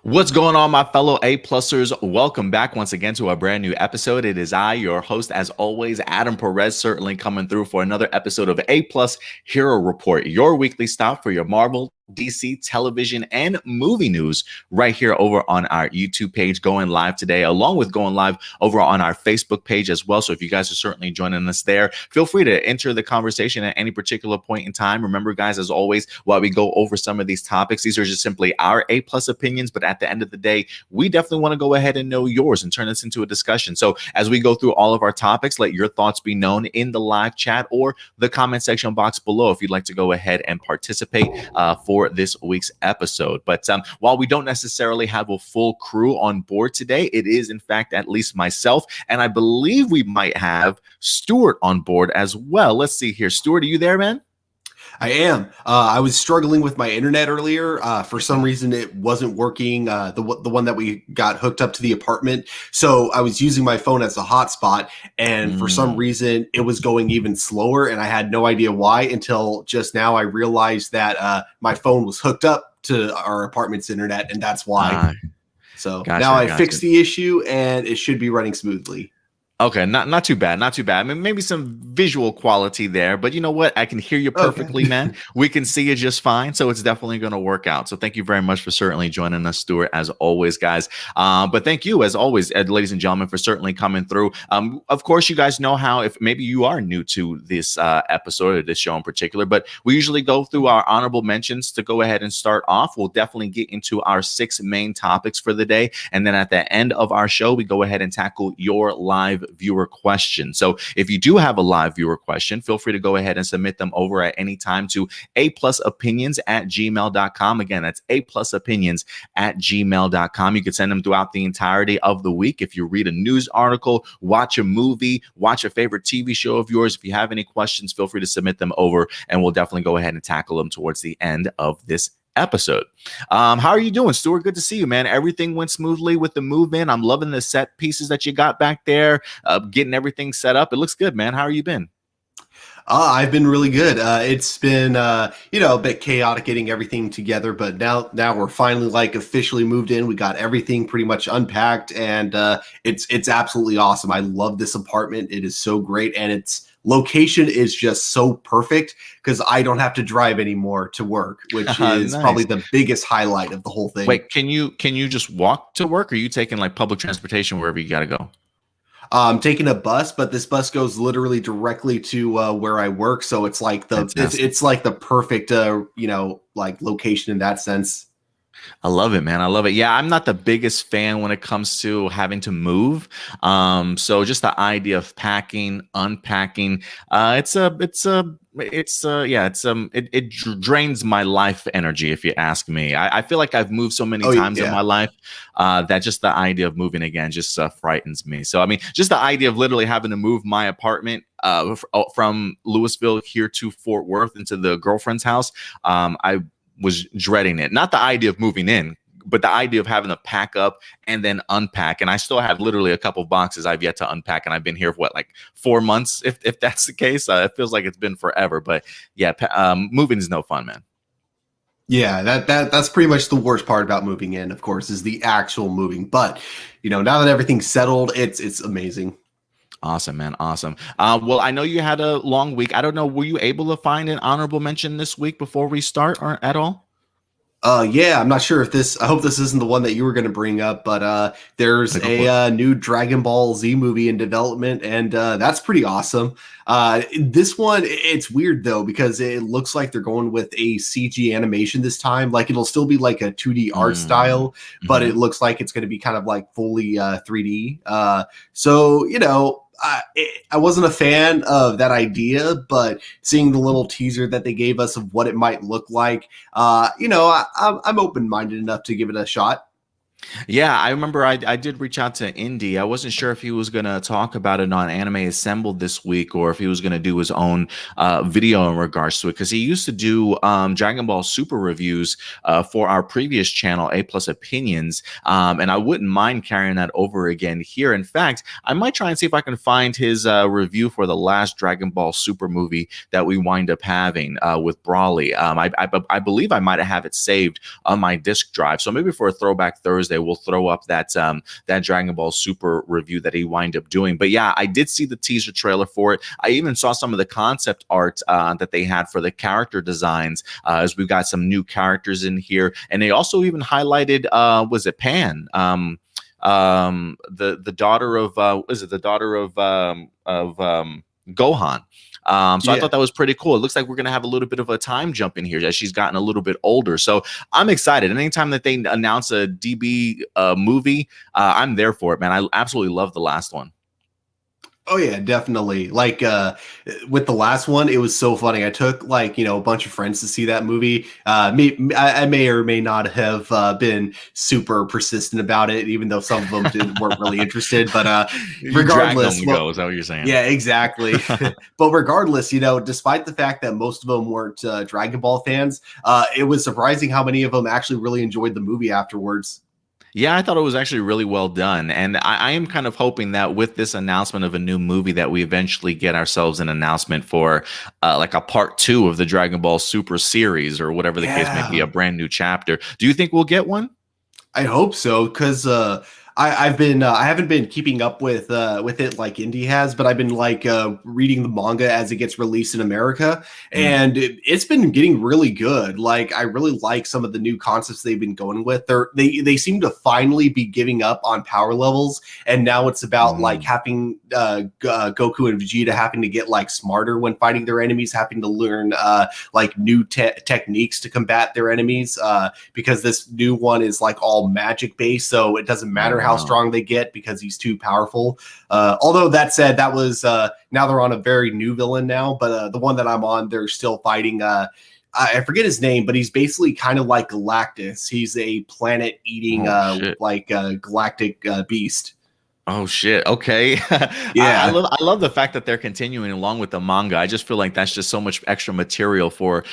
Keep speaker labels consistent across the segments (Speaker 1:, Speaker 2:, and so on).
Speaker 1: What's going on, my fellow A-plussers? Welcome back once again to a brand new episode. It is I, your host, as always, Adam Perez, certainly coming through for another episode of A-Plus Hero Report, your weekly stop for your Marvel, DC, television, and movie news right here over on our YouTube page, going live today, along with going live over on our Facebook page as well. So if you guys are certainly joining us there, feel free to enter the conversation at any particular point in time. Remember, guys, as always, while we go over some of these topics, these are just simply our A-plus opinions, but at the end of the day, we definitely want to go ahead and know yours and turn this into a discussion. So as we go through all of our topics, let your thoughts be known in the live chat or the comment section box below if you'd like to go ahead and participate for this week's episode. But while we don't necessarily have a full crew on board today, it is in fact at least myself, and I believe we might have Stuart on board as well. Let's see here. Stuart, are you there, man?
Speaker 2: I am. I was struggling with my internet earlier. For some reason, it wasn't working. The one that we got hooked up to the apartment. So I was using my phone as a hotspot, and for some reason, it was going even slower, and I had no idea why until just now. I realized that my phone was hooked up to our apartment's internet, and that's why. So now I fixed the issue, and it should be running smoothly.
Speaker 1: Okay, not too bad, not too bad. I mean, maybe some visual quality there, but you know what? I can hear you perfectly, man. We can see you just fine, so it's definitely going to work out. So thank you very much for certainly joining us, Stuart, as always, guys. But thank you, as always, ladies and gentlemen, for certainly coming through. Of course, you guys know how, if maybe you are new to this episode or this show in particular, but we usually go through our honorable mentions to go ahead and start off. We'll definitely get into our 6 main topics for the day, and then at the end of our show, we go ahead and tackle your live viewer question. So if you do have a live viewer question, feel free to go ahead and submit them over at any time to aplusopinions@gmail.com. Again, that's aplusopinions@gmail.com. You can send them throughout the entirety of the week. If you read a news article, watch a movie, watch a favorite TV show of yours, if you have any questions, feel free to submit them over, and we'll definitely go ahead and tackle them towards the end of this episode. How are you doing, Stuart? Good to see you, man. Everything went smoothly with the move in. I'm loving the set pieces that you got back there, getting everything set up. It looks good, man. How are you been?
Speaker 2: I've been really good. It's been, a bit chaotic getting everything together, but now we're finally officially moved in. We got everything pretty much unpacked, and it's absolutely awesome. I love this apartment. It is so great, and its location is just so perfect because I don't have to drive anymore to work, which is probably the biggest highlight of the whole thing.
Speaker 1: Wait, can you just walk to work, or are you taking public transportation wherever you got to go?
Speaker 2: I'm taking a bus, but this bus goes literally directly to where I work, so it's like it's like the perfect location in that sense.
Speaker 1: I love it, man. I love it. Yeah, I'm not the biggest fan when it comes to having to move. So just the idea of packing, unpacking, it drains my life energy, if you ask me. I feel like I've moved so many times in my life that just the idea of moving again just frightens me. So, I mean, just the idea of literally having to move my apartment from Louisville here to Fort Worth into the girlfriend's house, I was dreading it. Not the idea of moving in, but the idea of having to pack up and then unpack. And I still have literally a couple of boxes I've yet to unpack. And I've been here for 4 months, if that's the case. It feels like it's been forever. But yeah, moving is no fun, man.
Speaker 2: Yeah, that's pretty much the worst part about moving in, of course, is the actual moving. But now that everything's settled, it's amazing.
Speaker 1: Awesome, man. Awesome. Well, I know you had a long week. I don't know. Were you able to find an honorable mention this week before we start or at all?
Speaker 2: Yeah, I'm not sure if I hope this isn't the one that you were going to bring up, but there's a new Dragon Ball Z movie in development, and that's pretty awesome. This one, it's weird though, because it looks like they're going with a CG animation this time. It'll still be like a 2D art style, but it looks like it's going to be kind of fully 3D. So, I wasn't a fan of that idea, but seeing the little teaser that they gave us of what it might look like, I'm open-minded enough to give it a shot.
Speaker 1: Yeah, I remember I did reach out to Indy. I wasn't sure if he was going to talk about it on Anime Assembled this week or if he was going to do his own video in regards to it, because he used to do Dragon Ball Super reviews for our previous channel, A Plus Opinions. And I wouldn't mind carrying that over again here. In fact, I might try and see if I can find his review for the last Dragon Ball Super movie that we wind up having with Brawly. I believe I might have it saved on my disk drive. So maybe for a Throwback Thursday, we'll throw up that Dragon Ball Super review that he wind up doing. But yeah, I did see the teaser trailer for it. I even saw some of the concept art that they had for the character designs, as we've got some new characters in here, and they also even highlighted was it Pan? The daughter of is it the daughter of Gohan? So I
Speaker 2: Yeah.
Speaker 1: thought that was pretty cool. It looks like we're going to have a little bit of a time jump in here as she's gotten a little bit older. So I'm excited. And anytime that they announce a DB movie, I'm there for it, man. I absolutely love the last one.
Speaker 2: Oh yeah, definitely. Like with the last one, it was so funny. I took like a bunch of friends to see that movie. I may or may not have been super persistent about it, even though some of them weren't really interested. But
Speaker 1: You drag them
Speaker 2: regardless,
Speaker 1: to go. Is that what you're saying?
Speaker 2: yeah, exactly. But regardless, despite the fact that most of them weren't Dragon Ball fans, it was surprising how many of them actually really enjoyed the movie afterwards.
Speaker 1: Yeah, I thought it was actually really well done. And I am kind of hoping that with this announcement of a new movie that we eventually get ourselves an announcement for like a part 2 of the Dragon Ball Super series or whatever the case may be,
Speaker 2: Yeah.
Speaker 1: a brand new chapter. Do you think we'll get one?
Speaker 2: I hope so, because I haven't been keeping up with it like Indy has, but I've been like reading the manga as it gets released in America,
Speaker 1: Mm.
Speaker 2: and it's been getting really good. Like I really like some of the new concepts they've been going with. They seem to finally be giving up on power levels, and now it's about like
Speaker 1: Mm.
Speaker 2: having Goku and Vegeta having to get like smarter when fighting their enemies, having to learn like new techniques to combat their enemies. Because this new one is like all magic based, so it doesn't
Speaker 1: Oh,
Speaker 2: matter how
Speaker 1: wow.
Speaker 2: strong they get because he's too powerful. Although that said, that was now they're on a very new villain now, but the one that I'm on, they're still fighting. I forget his name, but he's basically kind of like Galactus. He's a planet eating
Speaker 1: Oh, shit.
Speaker 2: galactic beast.
Speaker 1: Oh shit. Okay.
Speaker 2: Yeah.
Speaker 1: I love the fact that they're continuing along with the manga. I just feel like that's just so much extra material for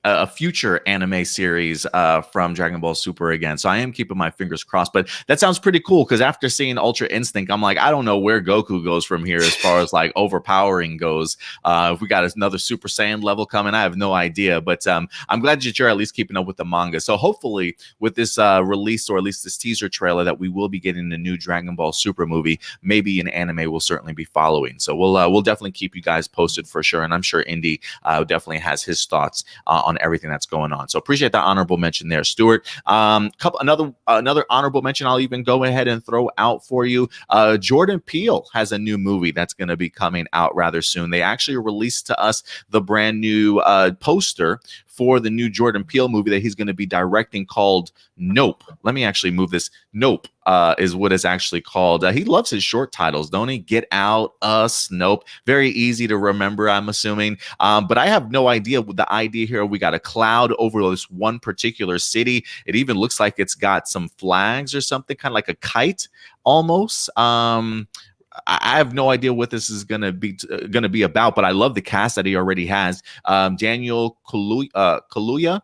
Speaker 1: a future anime series from Dragon Ball Super again. So I am keeping my fingers crossed. But that sounds pretty cool because after seeing Ultra Instinct, I'm like, I don't know where Goku goes from here as far as like overpowering goes. If we got another Super Saiyan level coming, I have no idea. But I'm glad that you're at least keeping up with the manga. So hopefully with this release, or at least this teaser trailer, that we will be getting a new Dragon Ball Super movie. Maybe an anime will certainly be following. So we'll definitely keep you guys posted for sure. And I'm sure Indy definitely has his thoughts on everything that's going on. So appreciate that honorable mention there, Stuart. Another honorable mention I'll even go ahead and throw out for you. Jordan Peele has a new movie that's going to be coming out rather soon. They actually released to us the brand new poster for the new Jordan Peele movie that he's going to be directing called Nope. Let me actually move this. Nope is what it's actually called. He loves his short titles, don't he? Get Out, Us, Nope. Very easy to remember, I'm assuming. But I have no idea what the idea here. We got a cloud over this one particular city. It even looks like it's got some flags or something, kind of like a kite almost. I have no idea what this is gonna be about, but I love the cast that he already has. Daniel Kaluuya.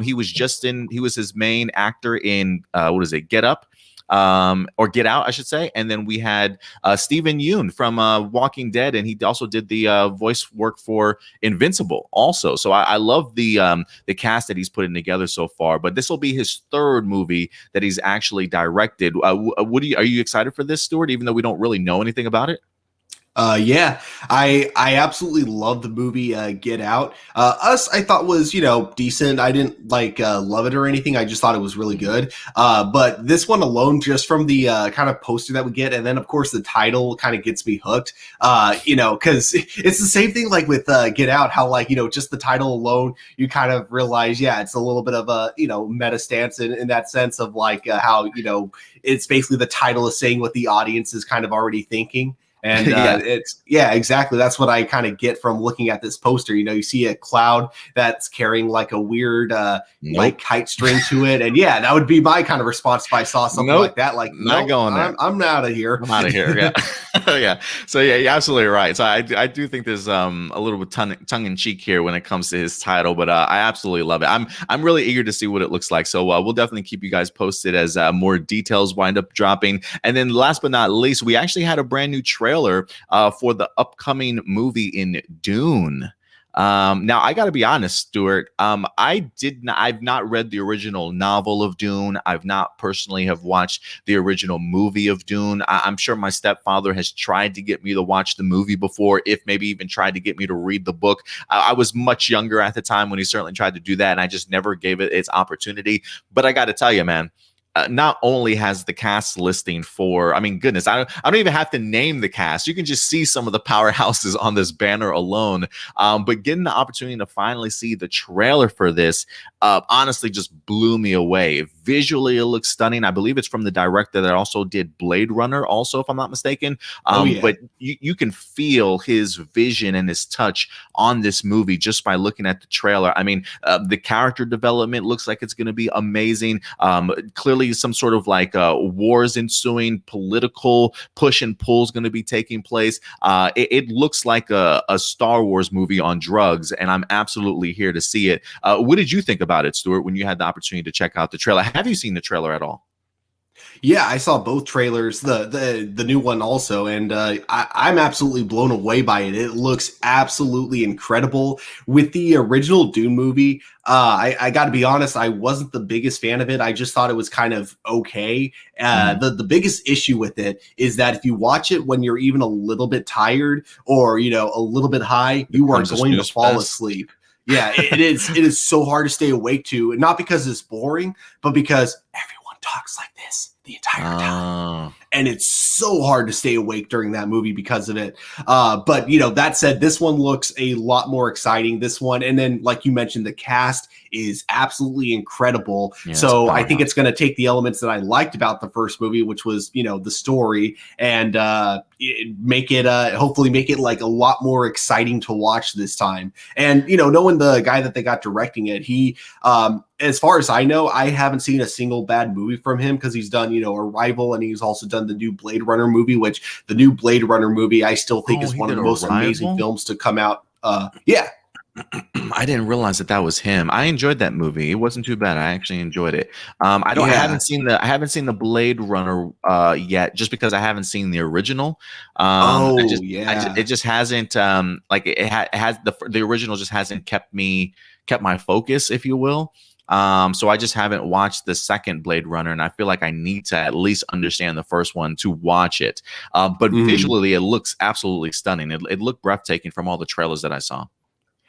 Speaker 1: He was his main actor in what is it? Get Up. Or Get Out, I should say. And then we had Stephen Yeun from Walking Dead, and he also did the voice work for Invincible also. So I love the cast that he's putting together so far. But this will be his third movie that he's actually directed. Are you excited for this, Stuart, even though we don't really know anything about it?
Speaker 2: Yeah, I absolutely love the movie Get Out. Us, I thought was decent. I didn't like love it or anything. I just thought it was really good. But this one alone, just from the kind of poster that we get, and then of course the title kind of gets me hooked. Because it's the same thing like with Get Out. How like just the title alone, you kind of realize, yeah, it's a little bit of a meta stance in that sense of like how it's basically the title is saying what the audience is kind of already thinking. And
Speaker 1: Yeah.
Speaker 2: exactly. That's what I kind of get from looking at this poster. You know, you see a cloud that's carrying like a weird like
Speaker 1: Nope.
Speaker 2: kite string to it, and yeah, that would be my kind of response if I saw something
Speaker 1: Nope.
Speaker 2: like that. Like,
Speaker 1: Not
Speaker 2: nope,
Speaker 1: going there.
Speaker 2: I'm out of here.
Speaker 1: I'm out of here. Yeah. Yeah. So yeah, you're absolutely right. So I do think there's a little bit tongue in cheek here when it comes to his title, but I absolutely love it. I'm really eager to see what it looks like. So we'll definitely keep you guys posted as more details wind up dropping. And then last but not least, we actually had a brand new trailer for the upcoming movie in Dune. Now I got to be honest, Stuart. I've not read the original novel of Dune. I've not personally have watched the original movie of Dune. I'm sure my stepfather has tried to get me to watch the movie before, if maybe even tried to get me to read the book. I was much younger at the time when he certainly tried to do that, and I just never gave it its opportunity. But I got to tell you, man, not only has the cast listing for, I mean, goodness, I don't even have to name the cast. You can just see some of the powerhouses on this banner alone. But getting the opportunity to finally see the trailer for this, honestly, just blew me away. Visually, it looks stunning. I believe it's from the director that also did Blade Runner, also, if I'm not mistaken.
Speaker 2: Oh yeah.
Speaker 1: But you can feel his vision and his touch on this movie just by looking at the trailer. I mean, the character development looks like it's going to be amazing. Clearly, some sort of like wars ensuing, political push and pull is going to be taking place. It looks like a Star Wars movie on drugs, and I'm absolutely here to see it. What did you think about it, Stuart, when you had the opportunity to check out the trailer? Have you seen the trailer at all?
Speaker 2: Yeah, I saw both trailers, the new one also, and I'm absolutely blown away by it. It looks absolutely incredible. With the original Dune movie, I got to be honest, I wasn't the biggest fan of it. I just thought it was kind of okay. The biggest issue with it is that if you watch it when you're even a little bit tired or a little bit high, you are going to fall asleep. Yeah, it is. It is so hard to stay awake to, not because it's boring, but because everyone talks like this the entire time. And it's so hard to stay awake during that movie because of it. But that said, this one looks a lot more exciting. This one, and then like you mentioned, the cast is absolutely incredible. Yeah, so I think it's going to take the elements that I liked about the first movie, which was the story, and hopefully make it like a lot more exciting to watch this time. And knowing the guy that they got directing it, he as far as I know, I haven't seen a single bad movie from him, because he's done, Arrival, and he's also done the new Blade Runner movie, which the new Blade Runner movie I still think is one of the most amazing films to come out. Yeah.
Speaker 1: I didn't realize that was him. I enjoyed that movie. It wasn't too bad. I actually enjoyed it. I haven't seen the Blade Runner yet, just because I haven't seen the original. It just hasn't the original just hasn't kept my focus, if you will. So I just haven't watched the second Blade Runner, and I feel like I need to at least understand the first one to watch it. But visually, it looks absolutely stunning. It looked breathtaking from all the trailers that I saw.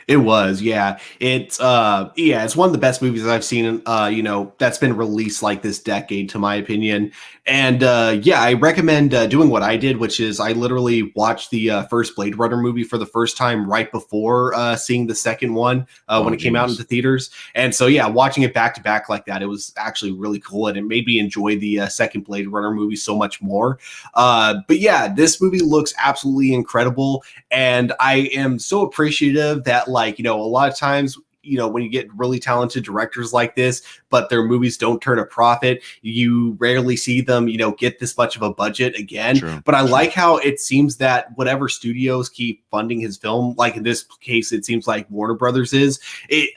Speaker 2: It was, yeah. It's one of the best movies I've seen, that's been released like this decade, to my opinion. And I recommend doing what I did, which is I literally watched the first Blade Runner movie for the first time right before seeing the second one when it came out into theaters. And so, watching it back to back like that, it was actually really cool, and it made me enjoy the second Blade Runner movie so much more. But this movie looks absolutely incredible, and I am so appreciative that, a lot of times, when you get really talented directors like this, but their movies don't turn a profit, you rarely see them, get this much of a budget again. True, but I like how it seems that whatever studios keep funding his film, like in this case, it seems like Warner Brothers is.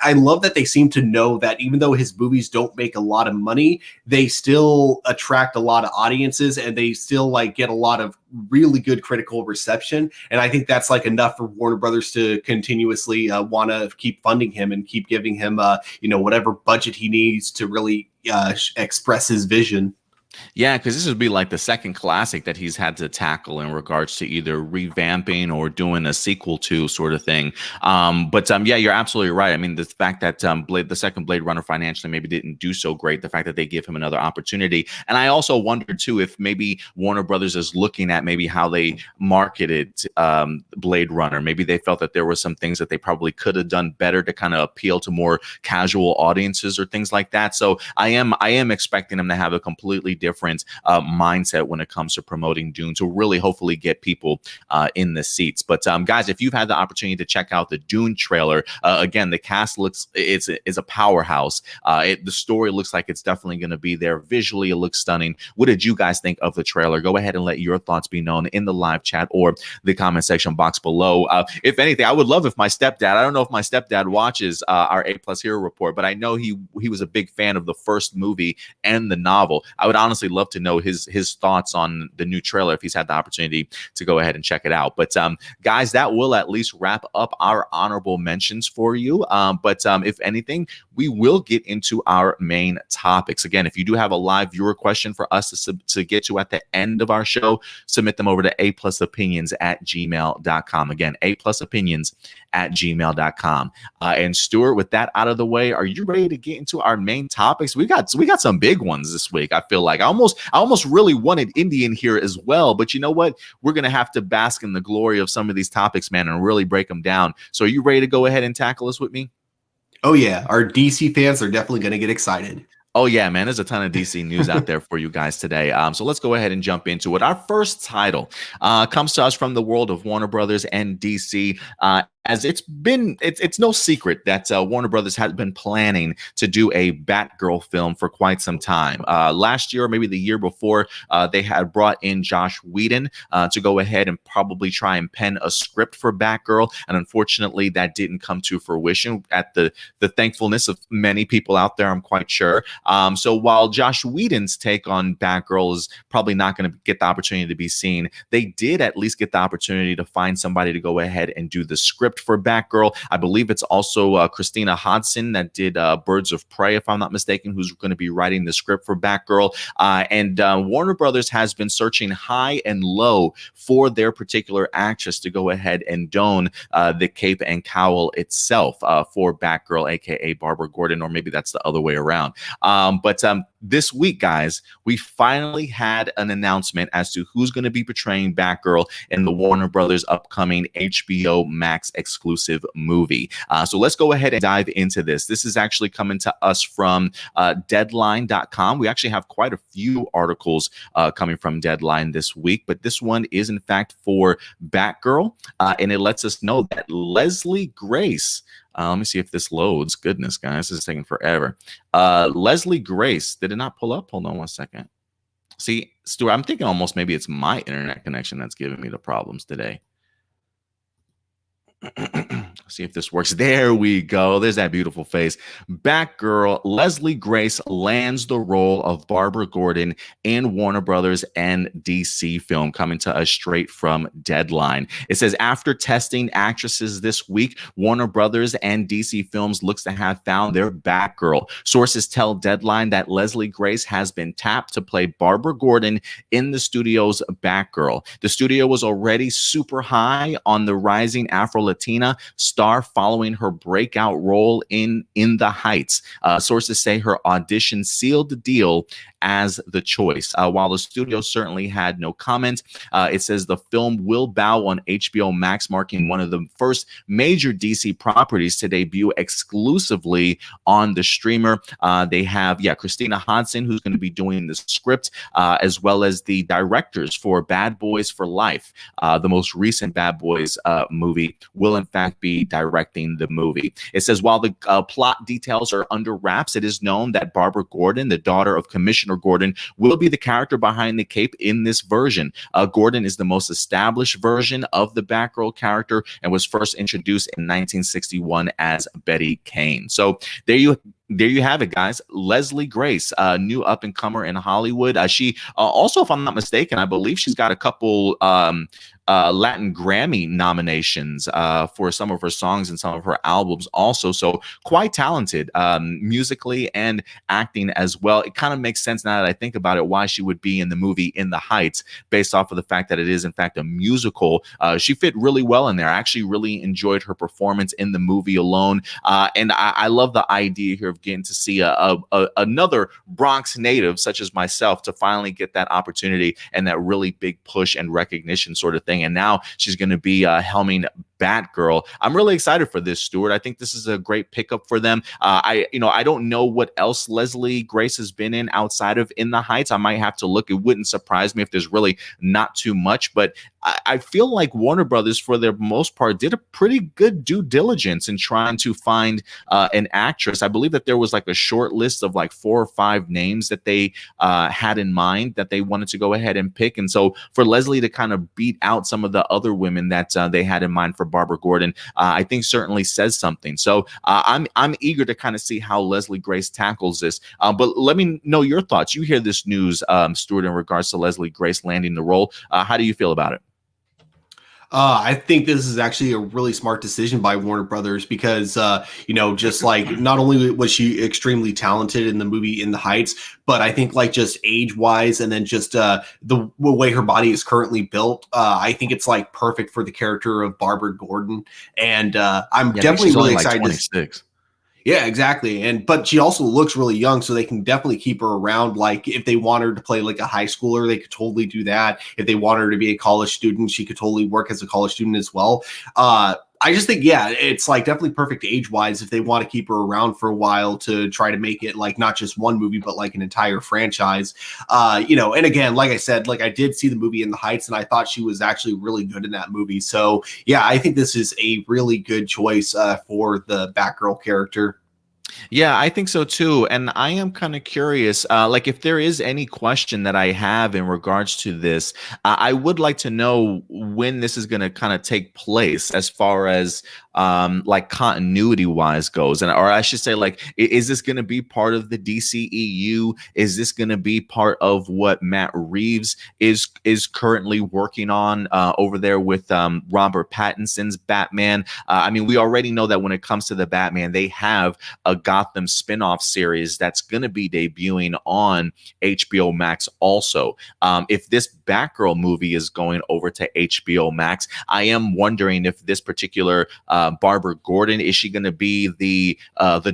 Speaker 2: I love that they seem to know that even though his movies don't make a lot of money, they still attract a lot of audiences, and they still get a lot of really good critical reception. And I think that's enough for Warner Brothers to continuously want to keep funding him and keep giving him whatever budget he needs to really express his vision.
Speaker 1: Yeah, because this would be like the second classic that he's had to tackle in regards to either revamping or doing a sequel to, sort of thing. But you're absolutely right. I mean, the fact that the second Blade Runner financially maybe didn't do so great, the fact that they give him another opportunity. And I also wonder too if maybe Warner Brothers is looking at maybe how they marketed Blade Runner. Maybe they felt that there were some things that they probably could have done better to kind of appeal to more casual audiences or things like that. So I am expecting him to have a completely different mindset when it comes to promoting Dune to really hopefully get people in the seats. But guys, if you've had the opportunity to check out the Dune trailer, again, the cast looks is a powerhouse. The story looks like it's definitely going to be there. Visually, it looks stunning. What did you guys think of the trailer? Go ahead and let your thoughts be known in the live chat or the comment section box below. If anything, I would love if my stepdad, I don't know if my stepdad watches our A Plus Hero Report, but I know he was a big fan of the first movie and the novel. I would honestly love to know his thoughts on the new trailer if he's had the opportunity to go ahead and check it out. But guys, that will at least wrap up our honorable mentions for you. But if anything, we will get into our main topics. Again, if you do have a live viewer question for us to get to at the end of our show, submit them over to aplusopinions@gmail.com. Again, aplusopinions@gmail.com. And Stuart, with that out of the way, are you ready to get into our main topics? We got some big ones this week. I feel like I almost really wanted Indian here as well, but you know what? We're gonna have to bask in the glory of some of these topics, man, and really break them down. So are you ready to go ahead and tackle this with me?
Speaker 2: Oh yeah, our DC fans are definitely going to get excited.
Speaker 1: Oh, yeah, man. There's a ton of DC news out there for you guys today. So let's go ahead and jump into it. Our first title comes to us from the world of Warner Brothers and DC. As it's no secret that Warner Brothers has been planning to do a Batgirl film for quite some time. Last year, or maybe the year before, they had brought in Josh Whedon to go ahead and probably try and pen a script for Batgirl. And unfortunately, that didn't come to fruition at the thankfulness of many people out there, I'm quite sure. So while Josh Whedon's take on Batgirl is probably not going to get the opportunity to be seen, they did at least get the opportunity to find somebody to go ahead and do the script for Batgirl. I believe it's also Christina Hodson that did Birds of Prey, if I'm not mistaken, who's going to be writing the script for Batgirl. And Warner Brothers has been searching high and low for their particular actress to go ahead and don the cape and cowl itself for Batgirl, aka Barbara Gordon, or maybe that's the other way around. But this week, guys, we finally had an announcement as to who's going to be portraying Batgirl in the Warner Brothers upcoming HBO Max exclusive movie. So let's go ahead and dive into this. This is actually coming to us from Deadline.com. We actually have quite a few articles coming from Deadline this week, but this one is in fact for Batgirl, and it lets us know that Leslie Grace, let me see if this loads. Goodness, guys, this is taking forever. Leslie Grace, did it not pull up? Hold on one second. See, Stuart, I'm thinking almost maybe it's my internet connection that's giving me the problems today. See if this works. There we go. There's that beautiful face. Batgirl, Leslie Grace lands the role of Barbara Gordon in Warner Brothers and DC film, coming to us straight from Deadline. It says, after testing actresses this week, Warner Brothers and DC Films looks to have found their Batgirl. Sources tell Deadline that Leslie Grace has been tapped to play Barbara Gordon in the studio's Batgirl. The studio was already super high on the rising Afro-Latina star following her breakout role in The Heights. Sources say her audition sealed the deal as the choice. While the studio certainly had no comment, it says the film will bow on HBO Max, marking one of the first major DC properties to debut exclusively on the streamer. They have, Christina Hodson, who's going to be doing the script, as well as the directors for Bad Boys for Life. The most recent Bad Boys movie will in fact be directing the movie. It says while the plot details are under wraps, it is known that Barbara Gordon, the daughter of Commissioner Gordon, will be the character behind the cape in this version. Gordon is the most established version of the Batgirl character and was first introduced in 1961 as Betty Kane. So there you have it, guys. Leslie Grace, new up-and-comer in Hollywood. She also, if I'm not mistaken, I believe she's got a couple Latin Grammy nominations for some of her songs and some of her albums also. So quite talented musically and acting as well. It kind of makes sense now that I think about it why she would be in the movie In the Heights, based off of the fact that it is in fact a musical. She fit really well in there. I actually really enjoyed her performance in the movie alone. And I love the idea here of getting to see another Bronx native such as myself to finally get that opportunity and that really big push and recognition sort of thing. And now she's going to be helming Batgirl. I'm really excited for this, Stuart. I think this is a great pickup for them. I don't know what else Leslie Grace has been in outside of In the Heights. I might have to look. It wouldn't surprise me if there's really not too much, but I feel like Warner Brothers, for the most part, did a pretty good due diligence in trying to find an actress. I believe that there was like a short list of like 4 or 5 names that they had in mind that they wanted to go ahead and pick. And so for Leslie to kind of beat out some of the other women that they had in mind for Barbara Gordon, I think certainly says something. So I'm eager to kind of see how Leslie Grace tackles this. But let me know your thoughts. You hear this news, Stuart, in regards to Leslie Grace landing the role. How do you feel about it?
Speaker 2: I think this is actually a really smart decision by Warner Brothers because, just like not only was she extremely talented in the movie In the Heights, but I think like just age wise and then just the way her body is currently built, I think it's like perfect for the character of Barbara Gordon. And I'm definitely really excited.
Speaker 1: 26.
Speaker 2: Yeah, exactly. But she also looks really young, so they can definitely keep her around. Like if they want her to play like a high schooler, they could totally do that. If they want her to be a college student, she could totally work as a college student as well. I just think, yeah, it's like definitely perfect age-wise if they want to keep her around for a while to try to make it like not just one movie, but like an entire franchise. And again, like I said, like I did see the movie In the Heights and I thought she was actually really good in that movie. So yeah, I think this is a really good choice for the Batgirl character.
Speaker 1: Yeah, I think so too. And I am kind of curious, like if there is any question that I have in regards to this, I would like to know when this is going to kind of take place as far as like continuity wise goes. And, or I should say, like, is this going to be part of the DCEU? Is this going to be part of what Matt Reeves is currently working on over there with Robert Pattinson's Batman? I mean, we already know that when it comes to the Batman, they have a Gotham spin-off series that's going to be debuting on HBO Max also. If this Batgirl movie is going over to HBO Max, I am wondering if this particular Barbara Gordon, is she going to be the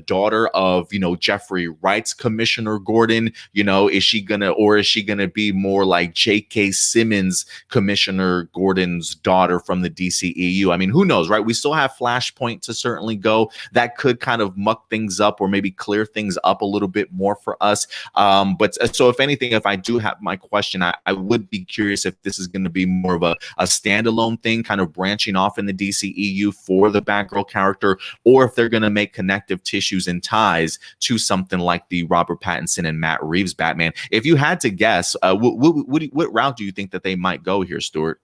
Speaker 1: daughter of, Jeffrey Wright's Commissioner Gordon? Is she going to be more like J.K. Simmons, Commissioner Gordon's daughter from the DCEU? I mean, who knows, right? We still have Flashpoint to certainly go. That could kind of muck things up or maybe clear things up a little bit more for us. But so if anything, if I do have my question, I would be curious if this is going to be more of a standalone thing, kind of branching off in the DCEU for the Batgirl character, or if they're going to make connective tissues and ties to something like the Robert Pattinson and Matt Reeves Batman. If you had to guess, what route do you think that they might go here, Stuart?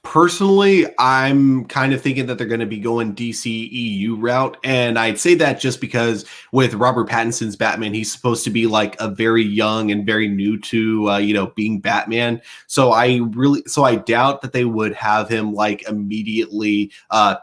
Speaker 2: Personally, I'm kind of thinking that they're going to be going DCEU route. And I'd say that just because with Robert Pattinson's Batman, he's supposed to be like a very young and very new to, being Batman. So I doubt that they would have him like immediately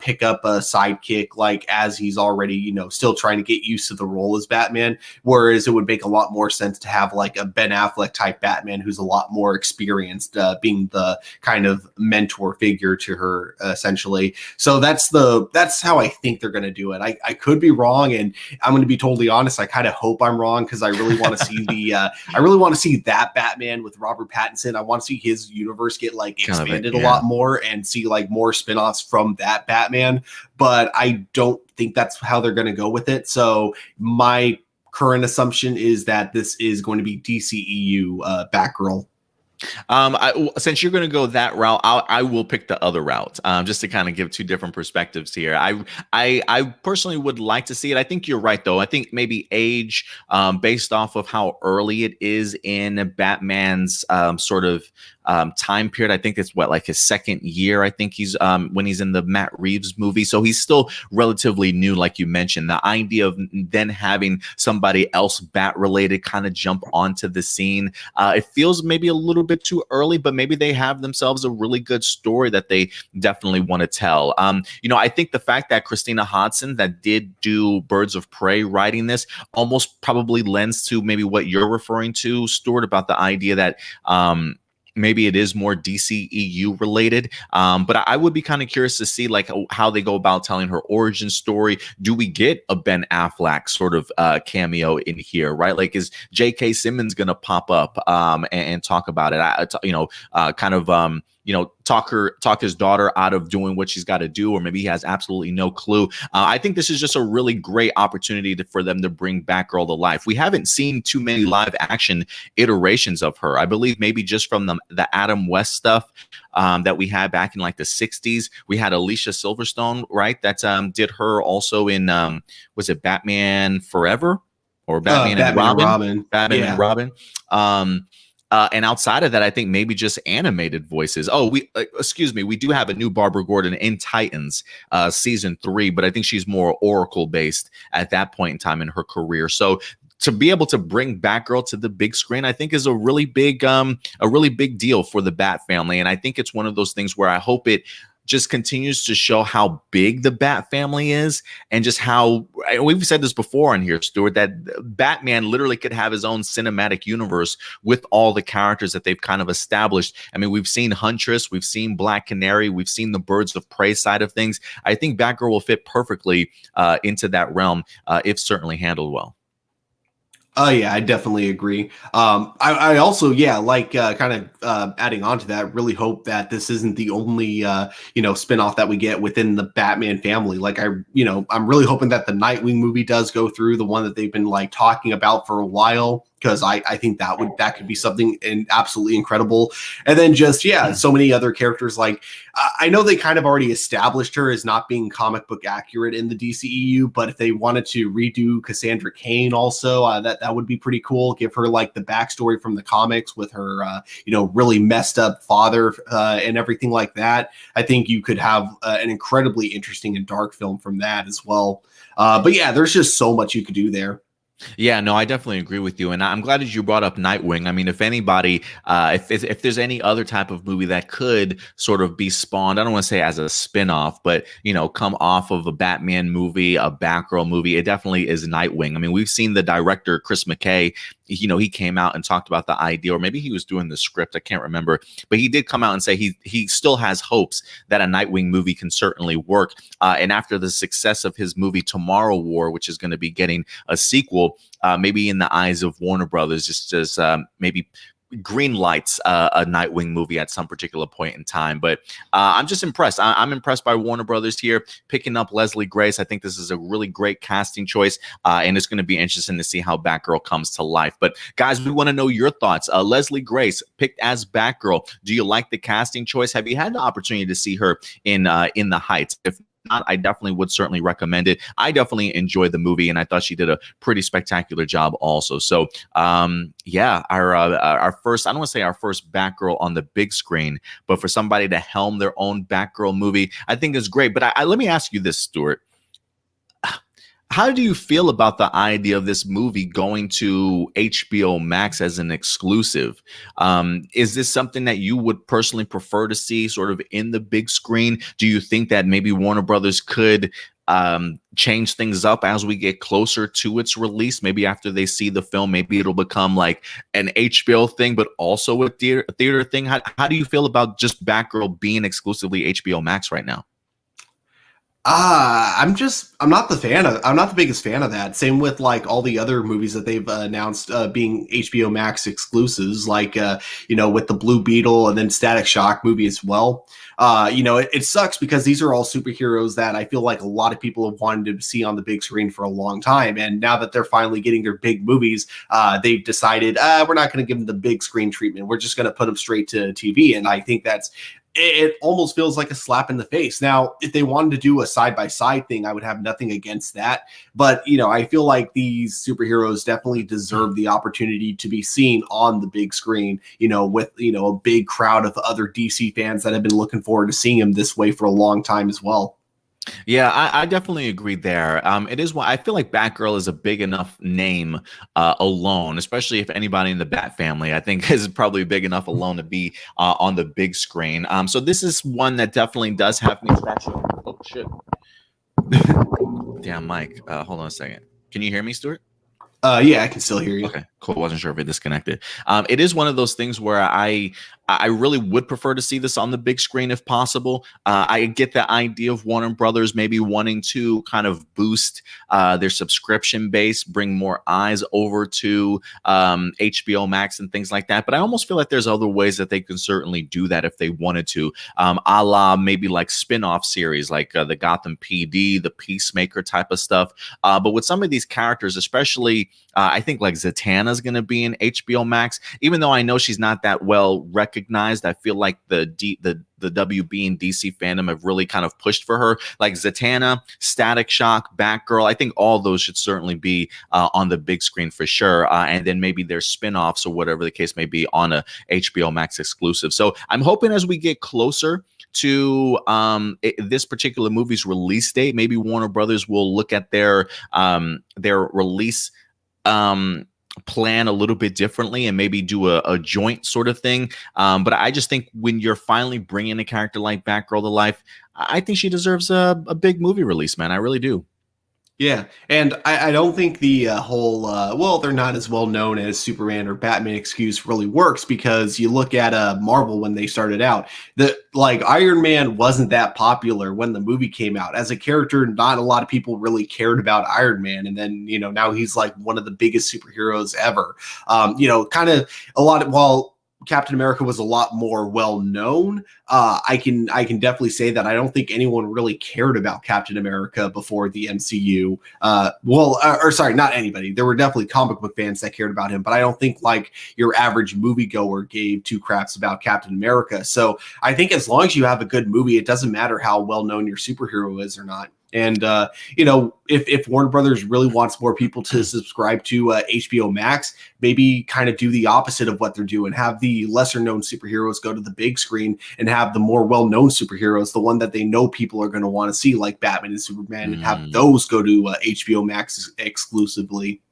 Speaker 2: pick up a sidekick, like as he's already, still trying to get used to the role as Batman. Whereas it would make a lot more sense to have like a Ben Affleck type Batman who's a lot more experienced, being the kind of mentor figure to her essentially. So that's how I think they're going to do it. I could be wrong, and I'm going to be totally honest. I kind of hope I'm wrong because I really want to see I really want to see that Batman with Robert Pattinson. I want to see his universe get like expanded a lot more and see like more spinoffs from that Batman. But I don't think that's how they're going to go with it. So my current assumption is that this is going to be DCEU Batgirl.
Speaker 1: Since you're going to go that route, I will pick the other route, just to kind of give two different perspectives here. I personally would like to see it. I think you're right, though. I think maybe age, based off of how early it is in Batman's sort of time period. I think it's like his second year. I think he's when he's in the Matt Reeves movie, so he's still relatively new, like you mentioned. The idea of then having somebody else Bat related kind of jump onto the scene, it feels maybe a little bit too early, but maybe they have themselves a really good story that they definitely want to tell. I think the fact that Christina Hodson, that did do Birds of Prey, writing this almost probably lends to maybe what you're referring to, Stuart, about the idea that maybe it is more DCEU related. But I would be kind of curious to see like how they go about telling her origin story. Do we get a Ben Affleck sort of cameo in here, right? Like, is J.K. Simmons going to pop up and talk about it? talk his daughter out of doing what she's got to do, or maybe he has absolutely no clue. I think this is just a really great opportunity for them to bring Batgirl to life. We haven't seen too many live action iterations of her. I believe maybe just from the Adam West stuff that we had back in like the 60s. We had Alicia Silverstone, right? That did her also in was it Batman Forever or Batman and
Speaker 2: Batman
Speaker 1: Robin?
Speaker 2: and Robin.
Speaker 1: Batman and
Speaker 2: Yeah.
Speaker 1: Robin. And outside of that, I think maybe just animated voices. Oh, excuse me, we do have a new Barbara Gordon in Titans season 3, but I think she's more Oracle based at that point in time in her career. So to be able to bring Batgirl to the big screen, I think is a really big deal for the Bat family. And I think it's one of those things where I hope it just continues to show how big the Bat family is, and just how we've said this before on here, Stuart, that Batman literally could have his own cinematic universe with all the characters that they've kind of established. I mean, we've seen Huntress, we've seen Black Canary, we've seen the Birds of Prey side of things. I think Batgirl will fit perfectly into that realm if certainly handled well.
Speaker 2: Oh yeah, I definitely agree. I also, yeah, like kind of adding on to that, really hope that this isn't the only spinoff that we get within the Batman family. Like I'm really hoping that the Nightwing movie does go through, the one that they've been like talking about for a while, because I think that could be something absolutely incredible. And then just so many other characters. Like I know they kind of already established her as not being comic book accurate in the DCEU, but if they wanted to redo Cassandra Cain also, that would be pretty cool. Give her like the backstory from the comics with her really messed up father and everything like that. I think you could have an incredibly interesting and dark film from that as well. But yeah, there's just so much you could do there.
Speaker 1: Yeah, no, I definitely agree with you, and I'm glad that you brought up Nightwing. I mean, if anybody, if there's any other type of movie that could sort of be spawned, I don't want to say as a spinoff, but come off of a Batman movie, a Batgirl movie, it definitely is Nightwing. I mean, we've seen the director Chris McKay. He came out and talked about the idea, or maybe he was doing the script. I can't remember, but he did come out and say he still has hopes that a Nightwing movie can certainly work. And after the success of his movie Tomorrow War, which is going to be getting a sequel, maybe in the eyes of Warner Brothers, just maybe green lights a Nightwing movie at some particular point in time. But I'm just impressed. I'm impressed by Warner Brothers here picking up Leslie Grace. I think this is a really great casting choice, and it's going to be interesting to see how Batgirl comes to life. But guys, we want to know your thoughts. Leslie Grace picked as Batgirl. Do you like the casting choice? Have you had the opportunity to see her in The Heights? If not, I definitely would certainly recommend it. I definitely enjoyed the movie, and I thought she did a pretty spectacular job also. So our first, I don't want to say our first Batgirl on the big screen, but for somebody to helm their own Batgirl movie, I think is great. But let me ask you this, Stuart. How do you feel about the idea of this movie going to HBO Max as an exclusive? Is this something that you would personally prefer to see sort of in the big screen? Do you think that maybe Warner Brothers could change things up as we get closer to its release? Maybe after they see the film, maybe it'll become like an HBO thing, but also a theater thing. How do you feel about just Batgirl being exclusively HBO Max right now?
Speaker 2: I'm not the biggest fan of that. Same with like all the other movies that they've announced being HBO Max exclusives, like with the Blue Beetle and then Static Shock movie as well. It sucks because these are all superheroes that I feel like a lot of people have wanted to see on the big screen for a long time, and now that they're finally getting their big movies, they've decided we're not going to give them the big screen treatment. We're just going to put them straight to TV, and I think it almost feels like a slap in the face. Now, if they wanted to do a side-by-side thing, I would have nothing against that. But, I feel like these superheroes definitely deserve the opportunity to be seen on the big screen, with, a big crowd of other DC fans that have been looking forward to seeing him this way for a long time as well.
Speaker 1: Yeah, I definitely agree there. It is why I feel like Batgirl is a big enough name alone, especially if anybody in the Bat family, I think, is probably big enough alone to be on the big screen. So this is one that definitely does have me scratching. Oh, shit. Damn, Mike. Hold on a second. Can you hear me, Stuart?
Speaker 2: Yeah, I can still hear you.
Speaker 1: Okay. Cool. Wasn't sure if it disconnected. It is one of those things where I really would prefer to see this on the big screen if possible. I get the idea of Warner Brothers maybe wanting to kind of boost their subscription base, bring more eyes over to HBO Max and things like that. But I almost feel like there's other ways that they can certainly do that if they wanted to, a la maybe like spin-off series like the Gotham PD, the Peacemaker type of stuff. But with some of these characters, especially I think like Zatanna is going to be in HBO Max, even though I know she's not that well recognized. I feel like the WB and DC fandom have really kind of pushed for her, like Zatanna, Static Shock, Batgirl. I think all those should certainly be on the big screen for sure. And then maybe their spin-offs or whatever the case may be on a HBO Max exclusive. So I'm hoping as we get closer to this particular movie's release date, maybe Warner Brothers will look at their release plan a little bit differently and maybe do a joint sort of thing. But I just think when you're finally bringing a character like Batgirl to life, I think she deserves a big movie release, man. I really do.
Speaker 2: Yeah, and I don't think the whole well, they're not as well known as Superman or Batman excuse really works, because you look at Marvel when they started out, the like Iron Man wasn't that popular when the movie came out. As a character, not a lot of people really cared about Iron Man, and then now he's like one of the biggest superheroes ever. Kind of a lot of, while Captain America was a lot more well known, I can definitely say that I don't think anyone really cared about Captain America before the MCU. Or sorry, not anybody. There were definitely comic book fans that cared about him, but I don't think like your average moviegoer gave two craps about Captain America. So I think as long as you have a good movie, it doesn't matter how well known your superhero is or not. And if Warner Brothers really wants more people to subscribe to HBO Max, maybe kind of do the opposite of what they're doing. Have the lesser known superheroes go to the big screen, and have the more well known superheroes, the one that they know people are going to want to see, like Batman and Superman, and have those go to HBO Max exclusively.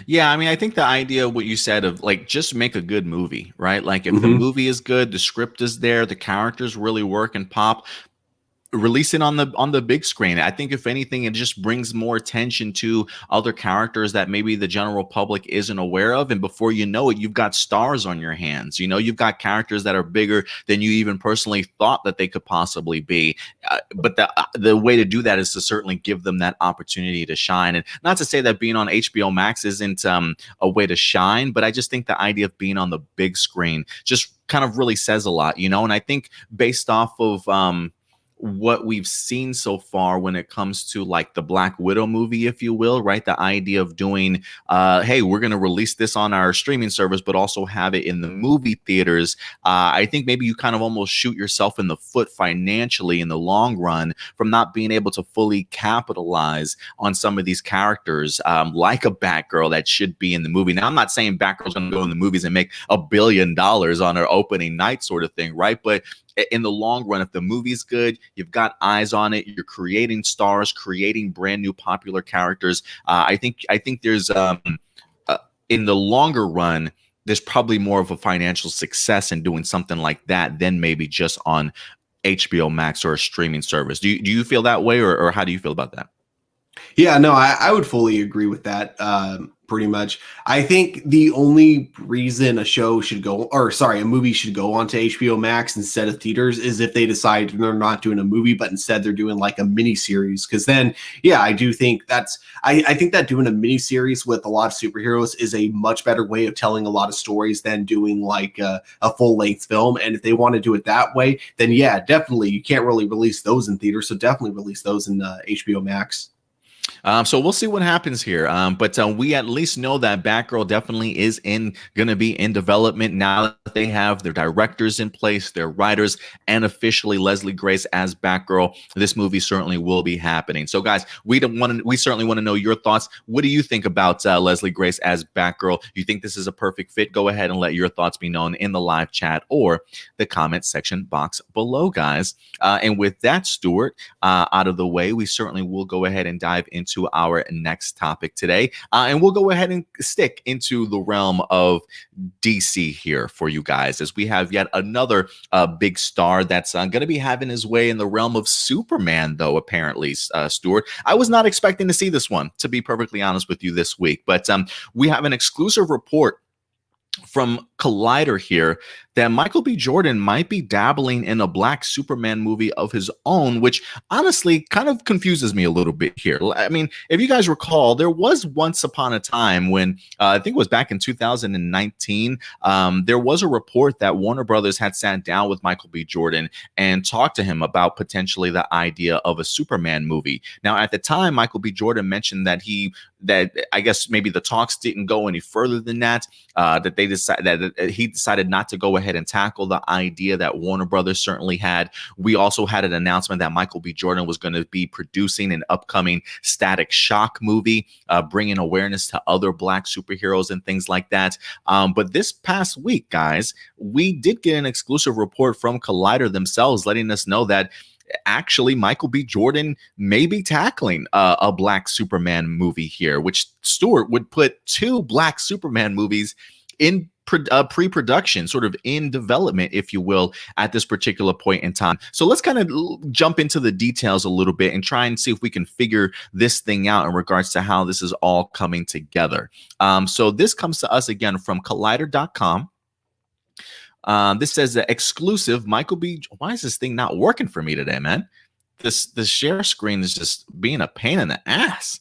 Speaker 1: Yeah, I mean, I think the idea of what you said of like just make a good movie, right? Like if the movie is good, the script is there, the characters really work and pop, release it on the big screen. I think if anything, it just brings more attention to other characters that maybe the general public isn't aware of, and before you know it, you've got stars on your hands. You've got characters that are bigger than you even personally thought that they could possibly be. But the way to do that is to certainly give them that opportunity to shine. And not to say that being on HBO Max isn't a way to shine, but I just think the idea of being on the big screen just kind of really says a lot, and I think based off of what we've seen so far when it comes to like the Black Widow movie, if you will, right? The idea of doing, hey, we're going to release this on our streaming service, but also have it in the movie theaters. I think maybe you kind of almost shoot yourself in the foot financially in the long run from not being able to fully capitalize on some of these characters, like a Batgirl that should be in the movie. Now, I'm not saying Batgirl's going to go in the movies and make $1 billion on her opening night sort of thing, right? But in the long run, if the movie's good, you've got eyes on it, you're creating stars, creating brand new popular characters. I think there's in the longer run, there's probably more of a financial success in doing something like that than maybe just on HBO Max or a streaming service. Do you feel that way, or how do you feel about that?
Speaker 2: Yeah, no, I would fully agree with that. Pretty much. I think the only reason a movie should go onto HBO Max instead of theaters is if they decide they're not doing a movie, but instead they're doing like a mini series. Because then, yeah, I do think I think that doing a mini series with a lot of superheroes is a much better way of telling a lot of stories than doing like a full length film. And if they want to do it that way, then yeah, definitely you can't really release those in theaters. So definitely release those in HBO Max.
Speaker 1: So we'll see what happens here. But we at least know that Batgirl definitely is going to be in development now that they have their directors in place, their writers, and officially Leslie Grace as Batgirl. This movie certainly will be happening. So, guys, we certainly want to know your thoughts. What do you think about Leslie Grace as Batgirl? You think this is a perfect fit? Go ahead and let your thoughts be known in the live chat or the comment section box below, guys. And with that, Stuart, out of the way, we certainly will go ahead and dive into into our next topic today. And we'll go ahead and stick into the realm of DC here for you guys, as we have yet another big star that's going to be having his way in the realm of Superman, though, apparently, Stuart. I was not expecting to see this one, to be perfectly honest with you, this week. But we have an exclusive report from Collider here that Michael B. Jordan might be dabbling in a Black Superman movie of his own, which honestly kind of confuses me a little bit here. I mean, if you guys recall, there was once upon a time when I think it was back in 2019, there was a report that Warner Brothers had sat down with Michael B. Jordan and talked to him about potentially the idea of a Superman movie. Now, at the time, Michael B. Jordan mentioned that I guess maybe the talks didn't go any further than that, that they decided that he decided not to go ahead and tackle the idea that Warner Brothers certainly had. We also had an announcement that Michael B. Jordan was going to be producing an upcoming Static Shock movie, bringing awareness to other Black superheroes and things like that. But this past week, guys, we did get an exclusive report from Collider themselves letting us know that actually Michael B. Jordan may be tackling a Black Superman movie here, which, Stuart, would put two Black Superman movies in pre-production, sort of in development, if you will, at this particular point in time. So let's kind of jump into the details a little bit and try and see if we can figure this thing out in regards to how this is all coming together. So this comes to us again from Collider.com. This says that exclusive Michael B. Why is this thing not working for me today, man? The share screen is just being a pain in the ass.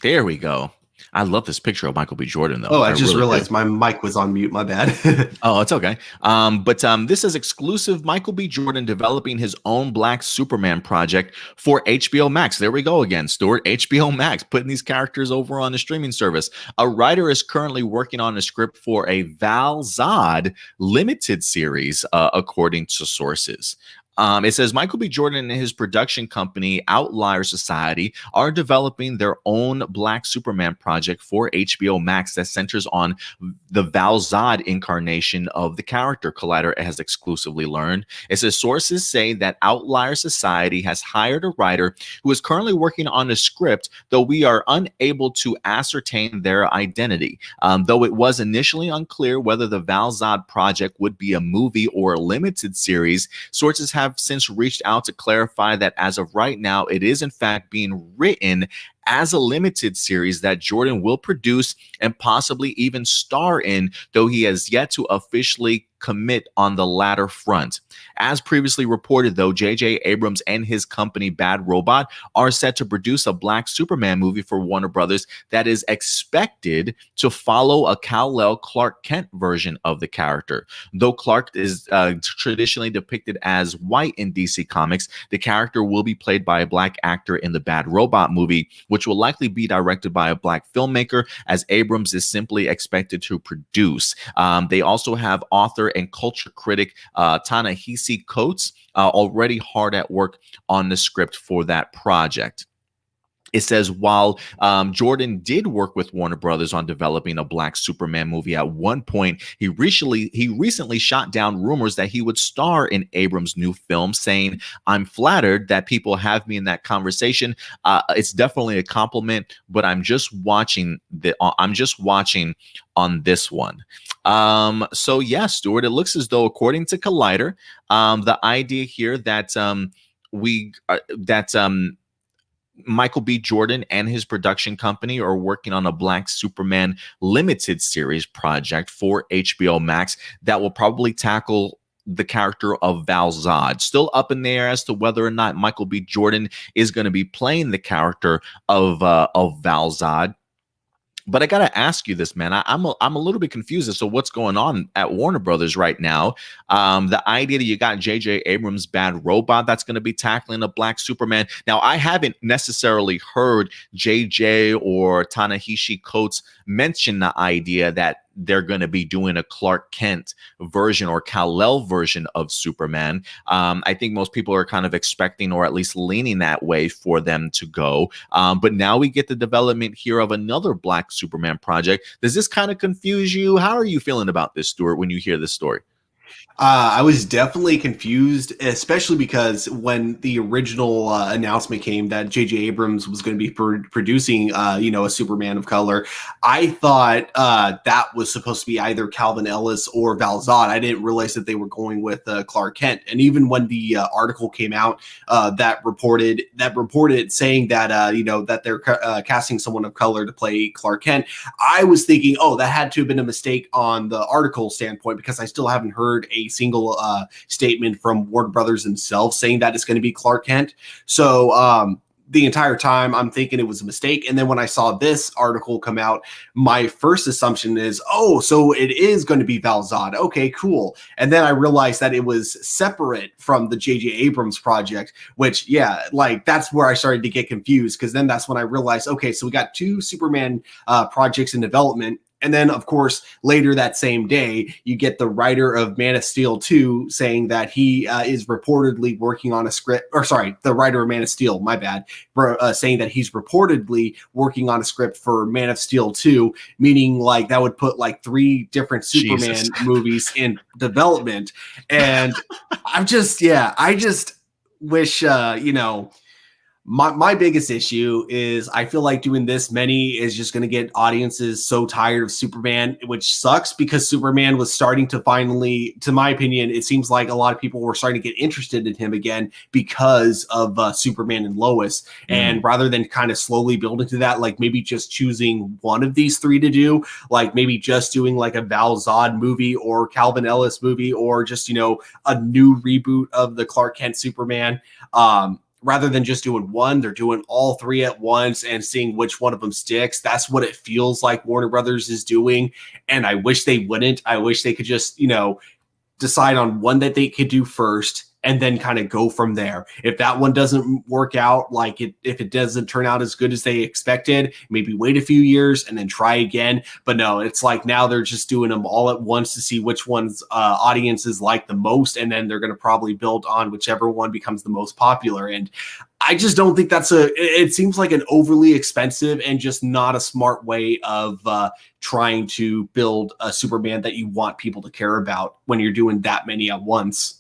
Speaker 1: There we go. I love this picture of Michael B. Jordan, though.
Speaker 2: Oh, I just realized my mic was on mute. My bad.
Speaker 1: Oh, it's okay. But this is exclusive Michael B. Jordan developing his own Black Superman project for HBO Max. There we go again, Stuart. HBO Max, putting these characters over on the streaming service. A writer is currently working on a script for a Val Zod limited series, according to sources. It says Michael B. Jordan and his production company, Outlier Society, are developing their own Black Superman project for HBO Max that centers on the Val Zod incarnation of the character, Collider has exclusively learned. It says sources say that Outlier Society has hired a writer who is currently working on a script, though we are unable to ascertain their identity. Though it was initially unclear whether the Val Zod project would be a movie or a limited series, sources have since reached out to clarify that as of right now, it is in fact being written as a limited series that Jordan will produce and possibly even star in, though he has yet to officially commit on the latter front. As previously reported, though, J.J. Abrams and his company Bad Robot are set to produce a Black Superman movie for Warner Brothers that is expected to follow a Kal-El Clark Kent version of the character. Though Clark is traditionally depicted as white in DC Comics, the character will be played by a Black actor in the Bad Robot movie, which will likely be directed by a Black filmmaker, as Abrams is simply expected to produce. They also have author and culture critic Ta-Nehisi Coates already hard at work on the script for that project. It says while Jordan did work with Warner Brothers on developing a Black Superman movie at one point, he recently shot down rumors that he would star in Abrams' new film, saying, "I'm flattered that people have me in that conversation. It's definitely a compliment, but I'm just watching on this one." So yeah, Stuart, it looks as though, according to Collider, the idea here that Michael B. Jordan and his production company are working on a Black Superman limited series project for HBO Max that will probably tackle the character of Val Zod. Still up in the air as to whether or not Michael B. Jordan is going to be playing the character of Val Zod. But I got to ask you this, man. I'm a little bit confused as to what's going on at Warner Brothers right now. The idea that you got J.J. Abrams' Bad Robot that's going to be tackling a Black Superman. Now, I haven't necessarily heard J.J. or Ta-Nehisi Coates mention the idea that they're going to be doing a Clark Kent version or Kal-El version of Superman. I think most people are kind of expecting, or at least leaning that way, for them to go. But now we get the development here of another Black Superman project. Does this kind of confuse you? How are you feeling about this, Stuart, when you hear this story?
Speaker 2: I was definitely confused, especially because when the original announcement came that J.J. Abrams was going to be producing, a Superman of color, I thought that was supposed to be either Calvin Ellis or Val Zod. I didn't realize that they were going with Clark Kent. And even when the article came out that reported saying that that they're casting someone of color to play Clark Kent, I was thinking, oh, that had to have been a mistake on the article standpoint because I still haven't heard a single statement from Warner Brothers themselves saying that it's going to be Clark Kent. So the entire time I'm thinking it was a mistake. And then when I saw this article come out, my first assumption is, oh, so it is going to be Val Zod. Okay, cool. And then I realized that it was separate from the J.J. Abrams project, which, yeah, like that's where I started to get confused because then that's when I realized, okay, so we got two Superman projects in development. And then, of course, later that same day, you get the writer of Man of Steel 2 saying that he is reportedly working on a script, or sorry, the writer of Man of Steel, my bad, saying that he's reportedly working on a script for Man of Steel 2, meaning like that would put like 3 different Superman movies in development. And I just wish, my biggest issue is I feel like doing this many is just going to get audiences so tired of Superman, which sucks because Superman was starting to finally, to my opinion, it seems like a lot of people were starting to get interested in him again because of Superman and Lois. And rather than kind of slowly building to that, like maybe just choosing one of these 3 to do, like maybe just doing like a Val Zod movie or Calvin Ellis movie or just, a new reboot of the Clark Kent Superman. Rather than just doing one, they're doing all 3 at once and seeing which one of them sticks. That's what it feels like Warner Brothers is doing. And I wish they wouldn't. I wish they could just, decide on one that they could do first and then kind of go from there. If that one doesn't work out, if it doesn't turn out as good as they expected, maybe wait a few years and then try again. But no, it's like now they're just doing them all at once to see which ones audiences like the most. And then they're going to probably build on whichever one becomes the most popular. And I just don't think it seems like an overly expensive and just not a smart way of trying to build a Superman that you want people to care about when you're doing that many at once.